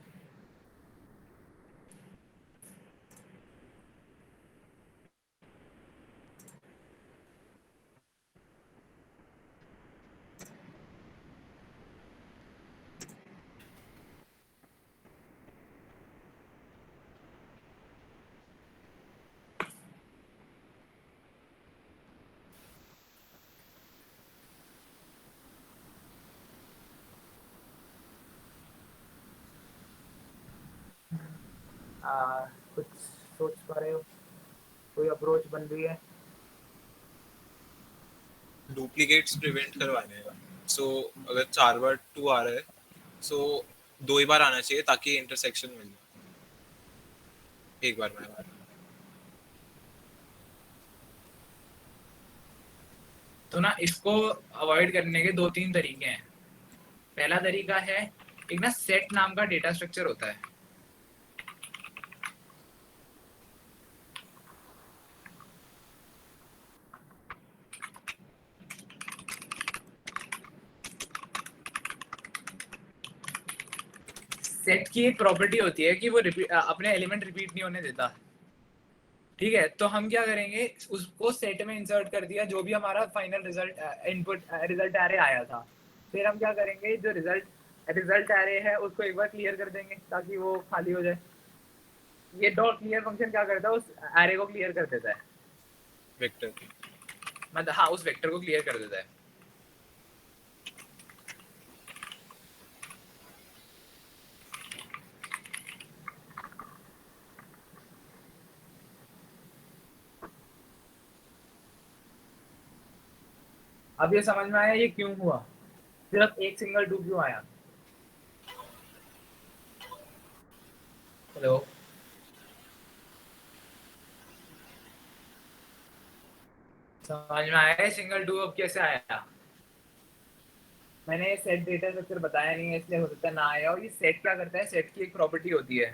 कुछ सोच पा रहे हो? कोई अप्रोच बन रही है? डुप्लीकेट्स प्रिवेंट करवाने हैं। सो अगर 4 बार 2 आ रहा है, सो 2 ही बार आना चाहिए ताकि इंटरसेक्शन मिल जाए एक बार में। तो ना इसको अवॉइड करने के 2-3 तरीके हैं। पहला तरीका है, एक ना सेट नाम का डेटा स्ट्रक्चर होता है, सेट की एक प्रॉपर्टी होती है कि वो अपने एलिमेंट रिपीट नहीं होने देता, ठीक है। तो हम क्या करेंगे, उसको सेट में इंसर्ट कर दिया जो भी हमारा final result input result array आया था। फिर हम क्या करेंगे, जो रिजल्ट एरे है उसको एक बार क्लियर कर देंगे ताकि वो खाली हो जाए। ये डॉट क्लियर फंक्शन क्या करता है, उस एरे को क्लियर कर देता है, वेक्टर। मतलब हाँ, उस वेक्टर को क्लियर कर देता है। अब ये समझ में आया ये क्यों हुआ, सिर्फ एक सिंगल 2 क्यों आया। हेलो, समझ में आया सिंगल 2 अब कैसे आया। मैंने सेट डेटा स्ट्रक्चर बताया नहीं है इसलिए हो सकता है ना आया। और ये सेट क्या करता है, सेट की एक प्रॉपर्टी होती है,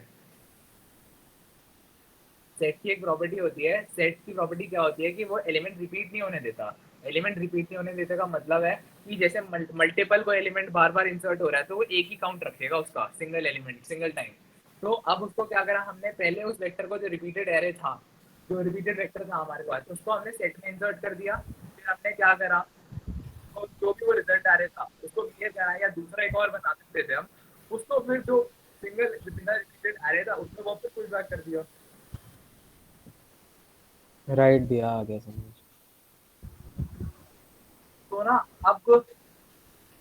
सेट की प्रॉपर्टी क्या होती है कि वो एलिमेंट रिपीट नहीं होने देता। एलिमेंट रिपीट नहीं होने देने का मतलब है कि जैसे मल्टीपल को एलिमेंट बार बार इंसर्ट हो रहा है तो वो एक ही काउंट रखेगा उसका, सिंगल एलिमेंट सिंगल टाइम। तो अब उसको क्या करा हमने, पहले उस वेक्टर को जो रिपीटेड एरे था, जो रिपीटेड वेक्टर था हमारे पास, उसको हमने सेट में इंसर्ट कर दिया। फिर हमने क्या करा, और जो भी वो रिजल्ट आ रहा था उसको क्लियर करा, या दूसरा एक और बना सकते थे हम, उसको फिर जो सिंगल रिपीटेड आ रहा था उसको वापस पुश बैक कर दिया। राइट दिया, आ गया समझ। तो ना अब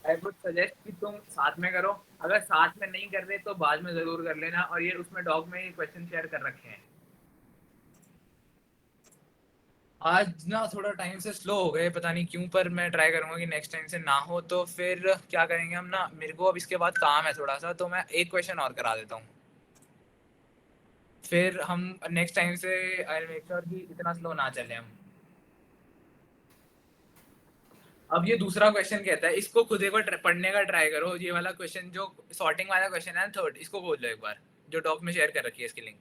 आई वुड सजेस्ट कि तुम साथ में करो, अगर साथ में नहीं कर रहे तो बाद में जरूर कर लेना। और ये उसमें डॉग में ये क्वेश्चन शेयर कर रखे हैं। आज ना थोड़ा टाइम से स्लो हो गए, पता नहीं क्यों, पर मैं ट्राई करूंगा कि नेक्स्ट टाइम से ना हो। तो फिर क्या करेंगे हम ना, मेरे को अब इसके बाद काम है थोड़ा सा, तो मैं एक क्वेश्चन और करा देता हूँ, फिर हम नेक्स्ट टाइम से आई मेक श्योर कि इतना स्लो ना चले हम। अब ये दूसरा क्वेश्चन कहता है, इसको खुद एक बार पढ़ने का ट्राई करो। ये वाला क्वेश्चन जो सॉर्टिंग वाला क्वेश्चन है थर्ड, इसको खोल लो एक बार, जो डॉक में शेयर कर रखी है इसकी लिंक।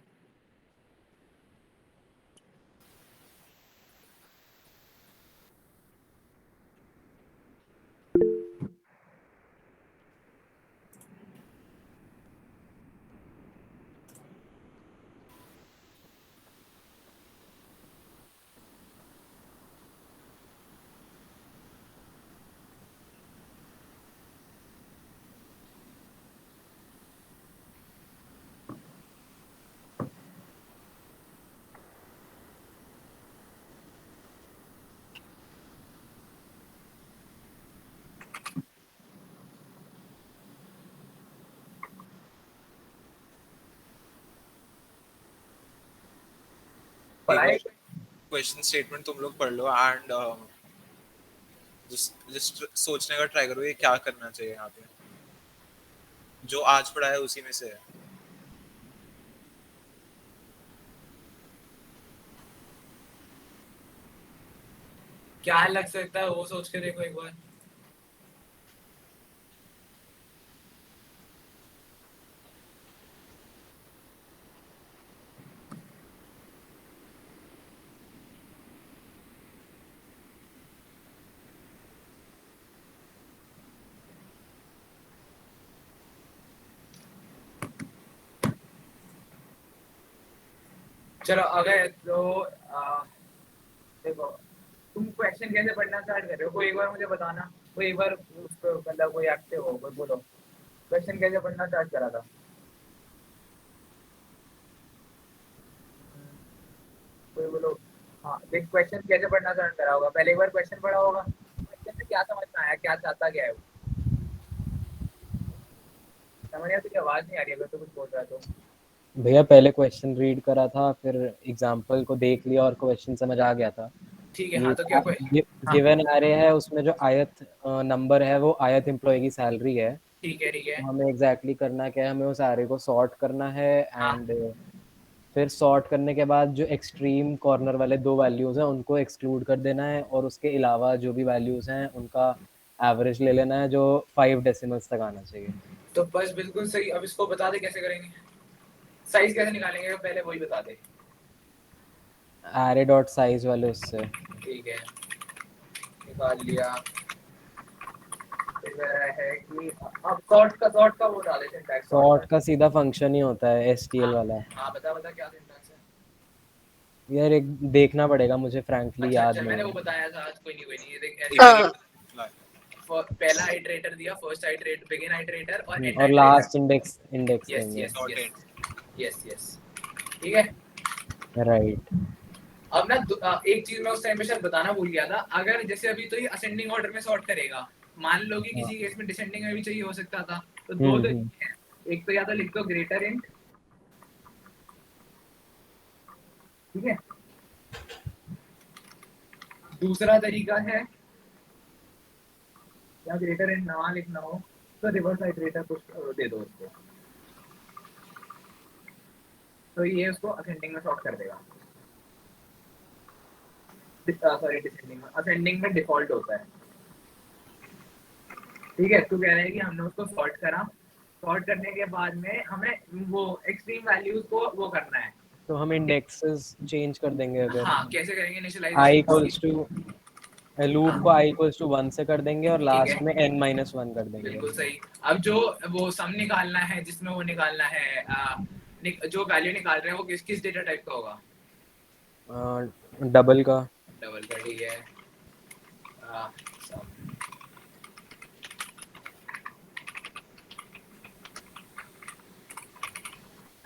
क्वेश्चन स्टेटमेंट तुम लोग पढ़ लो एंड जस्ट सोचने का ट्राई करो ये क्या करना चाहिए यहाँ पे, जो आज पढ़ा है उसी में से है। क्या लग सकता है वो सोच के देखो एक बार। चलो अगर तो देखो, तुम क्वेश्चन कैसे पढ़ना स्टार्ट कर रहे हो, कोई एक बार मुझे बताना, कोई एक बार उसको मतलब कोई एक्टिव हो, कोई बोलो क्वेश्चन कैसे पढ़ना स्टार्ट करा था। कोई बोलो, हाँ देख क्वेश्चन कैसे पढ़ना स्टार्ट करा होगा, पहले एक बार क्वेश्चन पढ़ा होगा, क्वेश्चन में क्या समझ में आया, क्या चाहता क्या है वो समझ आया। तुझे आवाज नहीं आ रही अगर तो कुछ बोल रहा है तो। भैया पहले क्वेश्चन रीड करा था, फिर एग्जाम्पल को देख लिया और क्वेश्चन समझ आ गया था। ठीक है, हाँ तो क्या गिवन एरे है, उसमें जो आयत नंबर है वो आयत एम्प्लॉय की सैलरी है। ठीक है, ठीक है। हमें एग्जैक्टली करना क्या है, हमें उस एरे को सॉर्ट करना है एंड फिर सॉर्ट करने के बाद जो एक्सट्रीम कॉर्नर वाले 2 वैल्यूज हैं उनको एक्सक्लूड कर देना है और उसके अलावा जो भी वैल्यूज हैं उनका एवरेज ले लेना है जो 5 डेसिमल्स तक आना चाहिए। तो बस बिल्कुल सही। अब इसको बता दे कैसे करेंगे, साइज कैसे निकालेंगे, पहले वही बता दे। एरे डॉट साइज वाले उससे। ठीक है, निकाल लिया। है कि अब सॉर्ट का वो डाले सिंटैक्स सॉर्ट का सीधा फंक्शन ही होता है STL वाला। हाँ बता क्या सिंटैक्स है। यार एक देखना पड़ेगा मुझे, फ्रैंकली अच्छा याद अच्छा नहीं मैंने वो है। बताया था आज, कोई नहीं ये देख Even ऐसे you पहला आइटरेटर दिया, फर्स्ट आइटरेटर, बिगिन आइटरेटर और एंड और लास्ट इंडेक्स देंगे। dot end. यस ठीक है। राइट। अब ना एक चीज मैं उस टाइम पे शायद बताना भूल गया था, अगर जैसे अभी तो ये असेंडिंग ऑर्डर में सॉर्ट करेगा, मान लो कि किसी केस में डिसेंडिंग में भी चाहिए हो सकता था, तो दो तरीके हैं, एक तो या तो लिख दो ग्रेटर इंट, ठीक है, दूसरा तरीका है या ग्रेटर इंट ना लिखना हो तो रिवर्स आइटरेटर कुछ दे दो उसको, तो ये उसको असेंडिंग में सॉर्ट कर देगा। सॉरी डिसेंडिंग में, असेंडिंग में डिफॉल्ट होता है, ठीक है। तो कह रहे हैं कि हमने उसको सॉर्ट करा, सॉर्ट करने के बाद में हमें वो एक्सट्रीम वैल्यूज को वो करना है, तो हम इंडेक्सेस चेंज कर देंगे अगर हाँ कैसे करेंगे i initialization, equals to loop को i इक्वल्स टू 1 से कर देंगे और लास्ट में n-1 कर देंगे। बिल्कुल सही। अब जो वो सम निकालना है, जिसमें वो निकालना है जो वैल्यू निकाल रहे हैं वो किस डेटा टाइप का होगा, डबल का। ठीक है।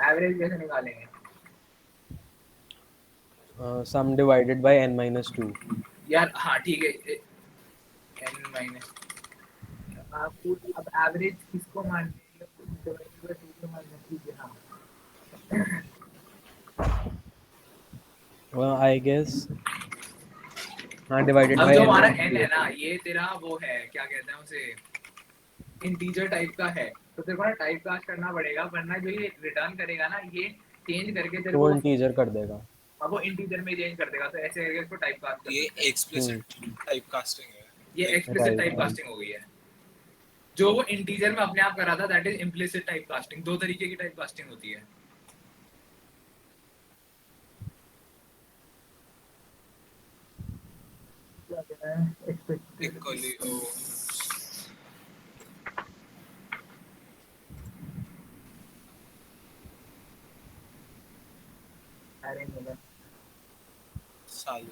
एवरेज कैसे निकालेंगे, सम डिवाइडेड बाय n-2। यार हाँ ठीक है, n माइनस आपको अब एवरेज किसको मानते हैं, आई गेस हाँ डिवाइडेड अब बाय जो हमारा n-2। n है ना, ये तेरा वो है क्या कहते हैं उसे, इंटीजर टाइप का है, तो तेरे को ना टाइप कास्ट करना पड़ेगा, वरना जो ये रिटर्न करेगा ना ये चेंज करके तेरे तो वो को इंटीजर कर देगा। अब वो इंटीजर में चेंज कर देगा, तो ऐसे करके इसको टाइप कास्ट कर ये सकते हैं। explicit typecasting है. ये Like, explicit Right, type casting हो गई है, जो वो इंटीजर में अपने आप करा था that is implicit type casting. दो तरीके की टाइप कास्टिंग होती है, क्या कहते हैं equally, साल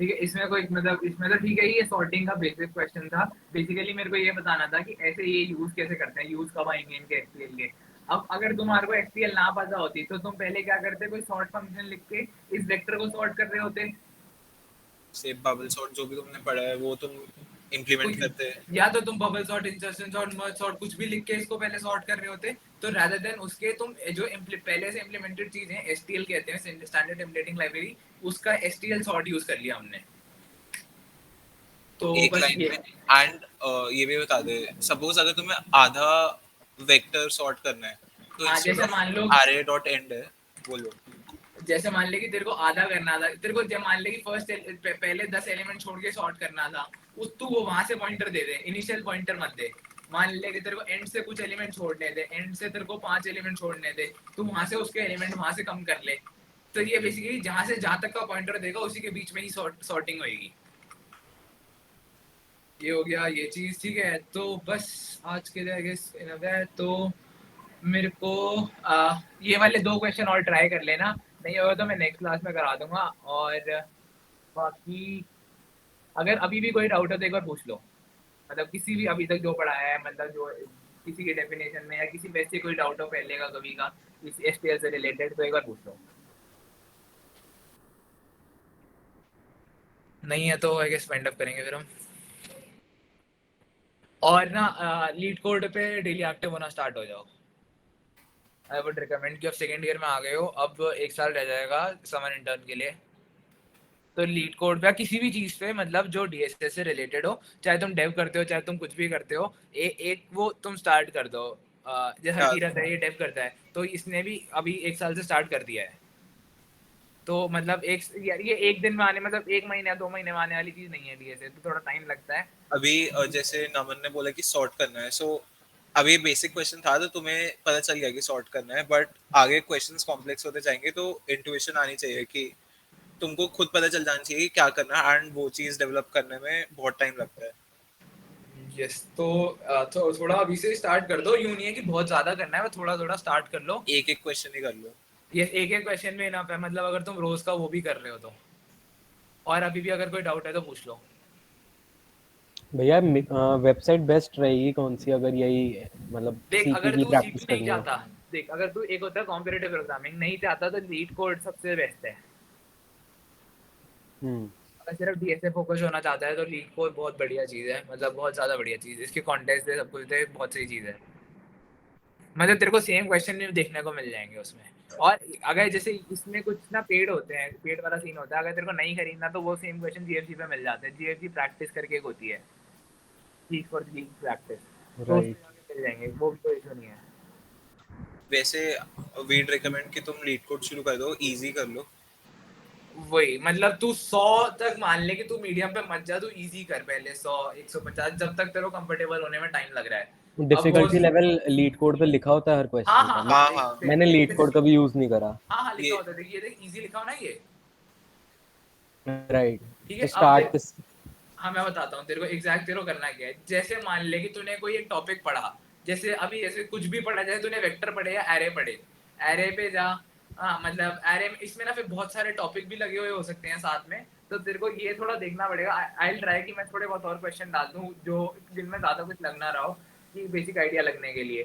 ठीक है। इसमें कोई मतलब इसमें तो ठीक है, ये सॉर्टिंग का बेसिक क्वेश्चन था, बेसिकली मेरे को ये बताना था कि ऐसे ये यूज कैसे करते हैं, यूज कब आएंगे इनके एसक्यूएल के। अब अगर तुम्हारे को एसक्यूएल ना पता होती तो तुम पहले क्या करते, कोई सॉर्ट फंक्शन लिख के इस वेक्टर को सॉर्ट कर रहे होते, से बबल सॉर्ट जो भी तुमने पढ़ा है वो तुम इंप्लीमेंट करते हैं. या तो तुम bubble sort, insertion sort, merge sort कुछ भी लिख के इसको पहले सॉर्ट कर रहे होते, तो रादर देन उसके तुम जो पहले से इंप्लीमेंटेड चीज है एसटीएल कहते हैं, स्टैंडर्ड टेम्पलेटिंग लाइब्रेरी, उसका एसटीएल सॉर्ट यूज कर लिया हमने। तो एक बस लाइन ये में एंड ये भी बता दे, सपोज अगर तुम्हें आधा वेक्टर सॉर्ट करना है तो जैसे मान लो array.end है, बोलो जैसे मान ले कि तेरे को आधा करना था, तेरे को मान ले कि फर्स्ट पहले 10 एलिमेंट छोड़ के सॉर्ट करना था, उस तू वो वहां से पॉइंटर दे दे, इनिशियल पॉइंटर मत दे। मान ले कि तेरे को एंड से कुछ एलिमेंट छोड़ने दे, एंड से तेरे को 5 एलिमेंट छोड़ने दे, तू वहां से उसके एलिमेंट वहां से कम कर ले, तो ये बेसिकली जहां से जहां तक का पॉइंटर देगा उसी के बीच में ही सॉर्टिंग होगी। ये हो गया ये चीज, ठीक है। तो बस आज के लिए आई गेस इनफ है। तो मेरे को ये वाले 2 क्वेश्चन और ट्राई कर लेना, नहीं होगा तो मैं नेक्स्ट क्लास में करा दूंगा। और बाकी अगर अभी भी कोई डाउट हो तो एक बार पूछ लो, मतलब किसी भी अभी तक जो पढ़ा है, मतलब जो किसी के डेफिनेशन में या किसी वैसे कोई डाउट हो पहले का कभी का इस एसटीएल से रिलेटेड, तो एक बार पूछ लो, नहीं है तो आई गेस वाइंड अप करेंगे फिर हम। और ना लीड कोड पे डेली एक्टिव होना स्टार्ट हो जाओ। आई वुड रिकमेंड कि आप सेकेंड ईयर में आ गए हो, अब 1 साल रह जाएगा समर इंटर्न के लिए, तो लीड कोड पे किसी भी चीज पे, मतलब जो डीएसएस से रिलेटेड हो, चाहे तुम डेव करते हो चाहे तुम कुछ भी करते हो, एक वो तुम स्टार्ट कर दो। जैसे हकीरत है ये डेव करता है, तो इसने भी अभी 1 साल से स्टार्ट कर दिया है, तो मतलब एक यार ये एक दिन में आने मतलब 1 महीने या 2 महीने में आने वाली चीज नहीं है डीएसए, तो थोड़ा टाइम लगता है। अभी जैसे नमन ने बोला कि सॉर्ट करना है, सो अभी बेसिक क्वेश्चन था तो तुम्हें पता चल गया कि सॉर्ट करना है, बट आगे क्वेश्चंस कॉम्प्लेक्स होते जाएंगे तो इंट्यूशन आनी चाहिए कि तुमको खुद पता चल जाना चाहिए कि क्या करना है, एंड वो चीज डेवलप करने में बहुत टाइम लगता है। यस, तो थोड़ा अभी से स्टार्ट कर दो, यूं नहीं है कि बहुत ज्यादा करना है, थोड़ा थोड़ा स्टार्ट कर लो। एक एक क्वेश्चन ही कर लो। ये एक एक क्वेश्चन में इनफ है, मतलब अगर तुम रोज का वो भी कर रहे हो तो। और अभी भी अगर कोई डाउट है तो पूछ लो। भैया वेबसाइट बेस्ट रहेगी कौन सी, अगर यही मतलब देख सीपी अगर की तू प्रैक्टिस सीपी नहीं करनी हो? चाहता, देख अगर तू एक होता है कॉम्पिटिटिव प्रोग्रामिंग नहीं चाहता तो लीड कोड सबसे बेस्ट है। अगर सिर्फ डीएसए फोकस होना चाहता है तो लीड कोड बहुत बढ़िया चीज है, मतलब बहुत ज्यादा बढ़िया चीज है। इसके कॉन्टेक्स्ट दे, सब कुछ दे, बहुत सही चीज है। मतलब तेरे को सेम क्वेश्चन भी देखने को मिल जाएंगे उसमें। और अगर जैसे इसमें कुछ ना पेड होते हैं, पेड वाला सीन होता है, अगर तेरे को नहीं खरीदना तो वो सेम क्वेश्चन जीएफजी पे मिल जाते हैं। जीएफजी प्रैक्टिस करके एक होती है, लीड फॉर लीड प्रैक्टिस, तो उसमें जाके मिल जाएंगे, वो भी कोई इशू नहीं है। वैसे वीड रिकमेंड कि तुम लीड कोड शुरू कर दो, इजी कर लो। वही मतलब तू 100 तक मान ले कि तू मीडियम पे मत जा, तू इजी कर पहले 100 150 जब तक तेरे को कंफर्टेबल होने में टाइम लग रहा है। डिफिकल्टी लेवल लीड कोड पे लिखा होता है हर हाँ क्वेश्चन हाँ का? हाँ, मैंने लीड कोड कभी यूज नहीं करा। हाँ हाँ लिखा होता है, देखिए देख इजी लिखा हो ना ये, राइट। ठीक तो है। अब स्टार्ट देख, हाँ मैं बताता हूँ तेरे को एग्जैक्ट तेरे को करना क्या है। जैसे मान ले कि तूने कोई एक टॉपिक पढ़ा, जैसे अभी ऐसे कुछ भी पढ़ा, जैसे तूने वेक्टर पढ़े या एरे पढ़े, एरे पे जा। हाँ मतलब एरे में इसमें ना फिर बहुत सारे टॉपिक भी लगे हुए हो सकते हैं साथ में, तो तेरे को ये थोड़ा देखना पड़ेगा। आई ट्राई कि मैं थोड़े बहुत और क्वेश्चन डाल दूँ जो जिनमें ज्यादा कुछ लगना रहा हो, कि बेसिक आइडिया लगने के लिए।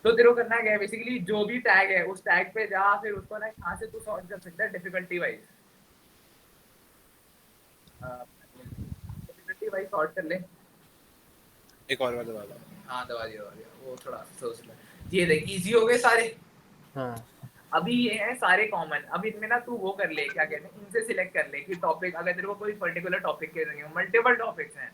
तो तेरे को करना क्या है, बेसिकली जो भी टैग है उस टैग पे जा, फिर उसको ना यहाँ से तू सॉर्ट कर सकता है difficulty wise. Difficulty wise sort कर ले। एक और बार दबा दो। हाँ दबा दिया वो थोड़ा सोच ले। ये देख इजी हो गए सारे। हाँ अभी ये हैं सारे कॉमन। अब इनमें ना तू वो कर ले, क्या कहते हैं, इनसे सिलेक्ट कर ले कि टॉपिक, अगर तेरे को कोई पर्टिकुलर टॉपिक के नहीं हो, मल्टीपल टॉपिक्स हैं,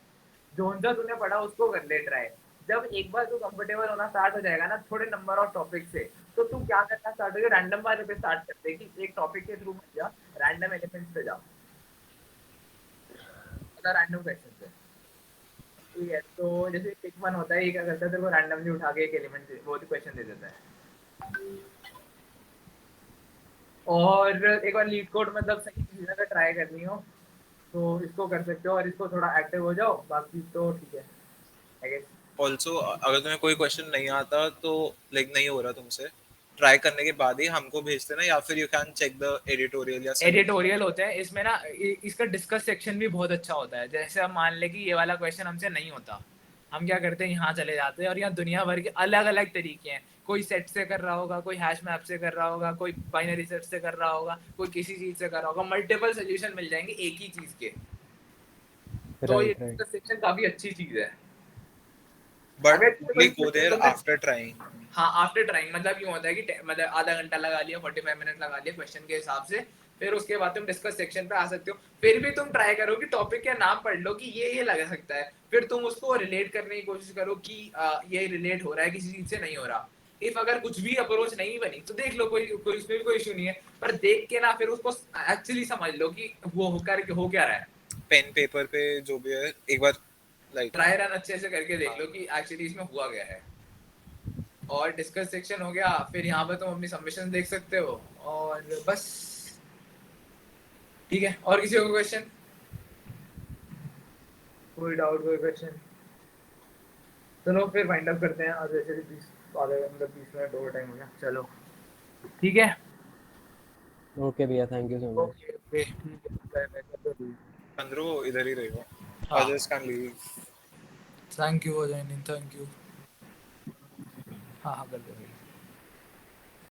जो सा तूने पढ़ा उसको कर ले ट्राई। जब एक बार तू कंफर्टेबल होना स्टार्ट हो जाएगा ना थोड़े नंबर ऑफ टॉपिक से, तो तू क्या करना स्टार्ट हो, रैंडम वाले पे स्टार्ट कर दे कि एक टॉपिक के थ्रू मत जा, रैंडम एलिमेंट्स पे जा, मतलब रैंडम क्वेश्चन पे। ठीक है, तो जैसे पिक वन होता है, ये क्या करता है, तेरे को रैंडमली उठा के एक एलिमेंट वो क्वेश्चन दे देता है। और एक बार लीड कोड मतलब सही चीज़ अगर ट्राई करनी हो तो इसको कर सकते हो, और इसको थोड़ा एक्टिव हो जाओ, बाकी तो ठीक है आई गेस। ऑल्सो अगर तुम्हें कोई क्वेश्चन नहीं आता तो लाइक नहीं हो रहा तुमसे, ट्राई करने के बाद ही हमको भेज देना, या फिर you can check the editorial या एडिटोरियल होते हैं इसमें ना, इसका डिस्कस सेक्शन भी बहुत अच्छा होता है। जैसे हम मान ले कि ये वाला क्वेश्चन हमसे नहीं होता, हम क्या करते हैं, यहाँ चले जाते हैं, और यहाँ दुनिया भर के अलग अलग तरीके हैं। कोई सेट से कर रहा होगा, कोई हैश मैप से कर रहा होगा, कोई बाइनरी सेट से कर रहा होगा, कोई किसी चीज से कर रहा होगा, मल्टीपल सोल्यूशन मिल जाएंगे एक ही चीज के। तो ये डिस्कस सेक्शन काफी अच्छी चीज है, but only go there after trying. हाँ आफ्टर ट्राइंग, मतलब यूँ होता है कि मतलब आधा घंटा लगा लिया, 45 मिनट लगा लिया क्वेश्चन के हिसाब से, फिर उसके बाद तुम डिस्कस सेक्शन पे आ सकते हो। फिर भी तुम ट्राई करो कि टॉपिक का नाम पढ़ लो कि ये लग सकता है, फिर तुम उसको रिलेट करने की कोशिश करो कि ये रिलेट हो रहा है किसी चीज से, नहीं हो रहा। इफ अगर कुछ भी अप्रोच नहीं बनी तो देख लो, कोई उसमें भी कोई इशू नहीं है, पर देख के ना फिर उसको एक्चुअली समझ लो कि वो हो क्या रहा है। पेन पेपर पे जो भी है एक बार लाइक ट्राई रन अच्छे से करके देख लो कि एक्चुअली इसमें हुआ क्या है। और डिस्कस सेक्शन हो गया, फिर यहाँ पे तुम अपनी सबमिशन देख सकते हो, और बस ठीक है। और किसी को क्वेश्चन, कोई डाउट, कोई क्वेश्चन? चलो फिर वाइंड अप करते हैं, आज वैसे भी 20 मिनट ओवर टाइम हो गया। चलो ठीक है, ओके भैया, thank you so much. Okay अंदर इधर ही रहेगा। हाँ। Others can leave. Thank you for joining, thank you. हाँ हाँ कर दो।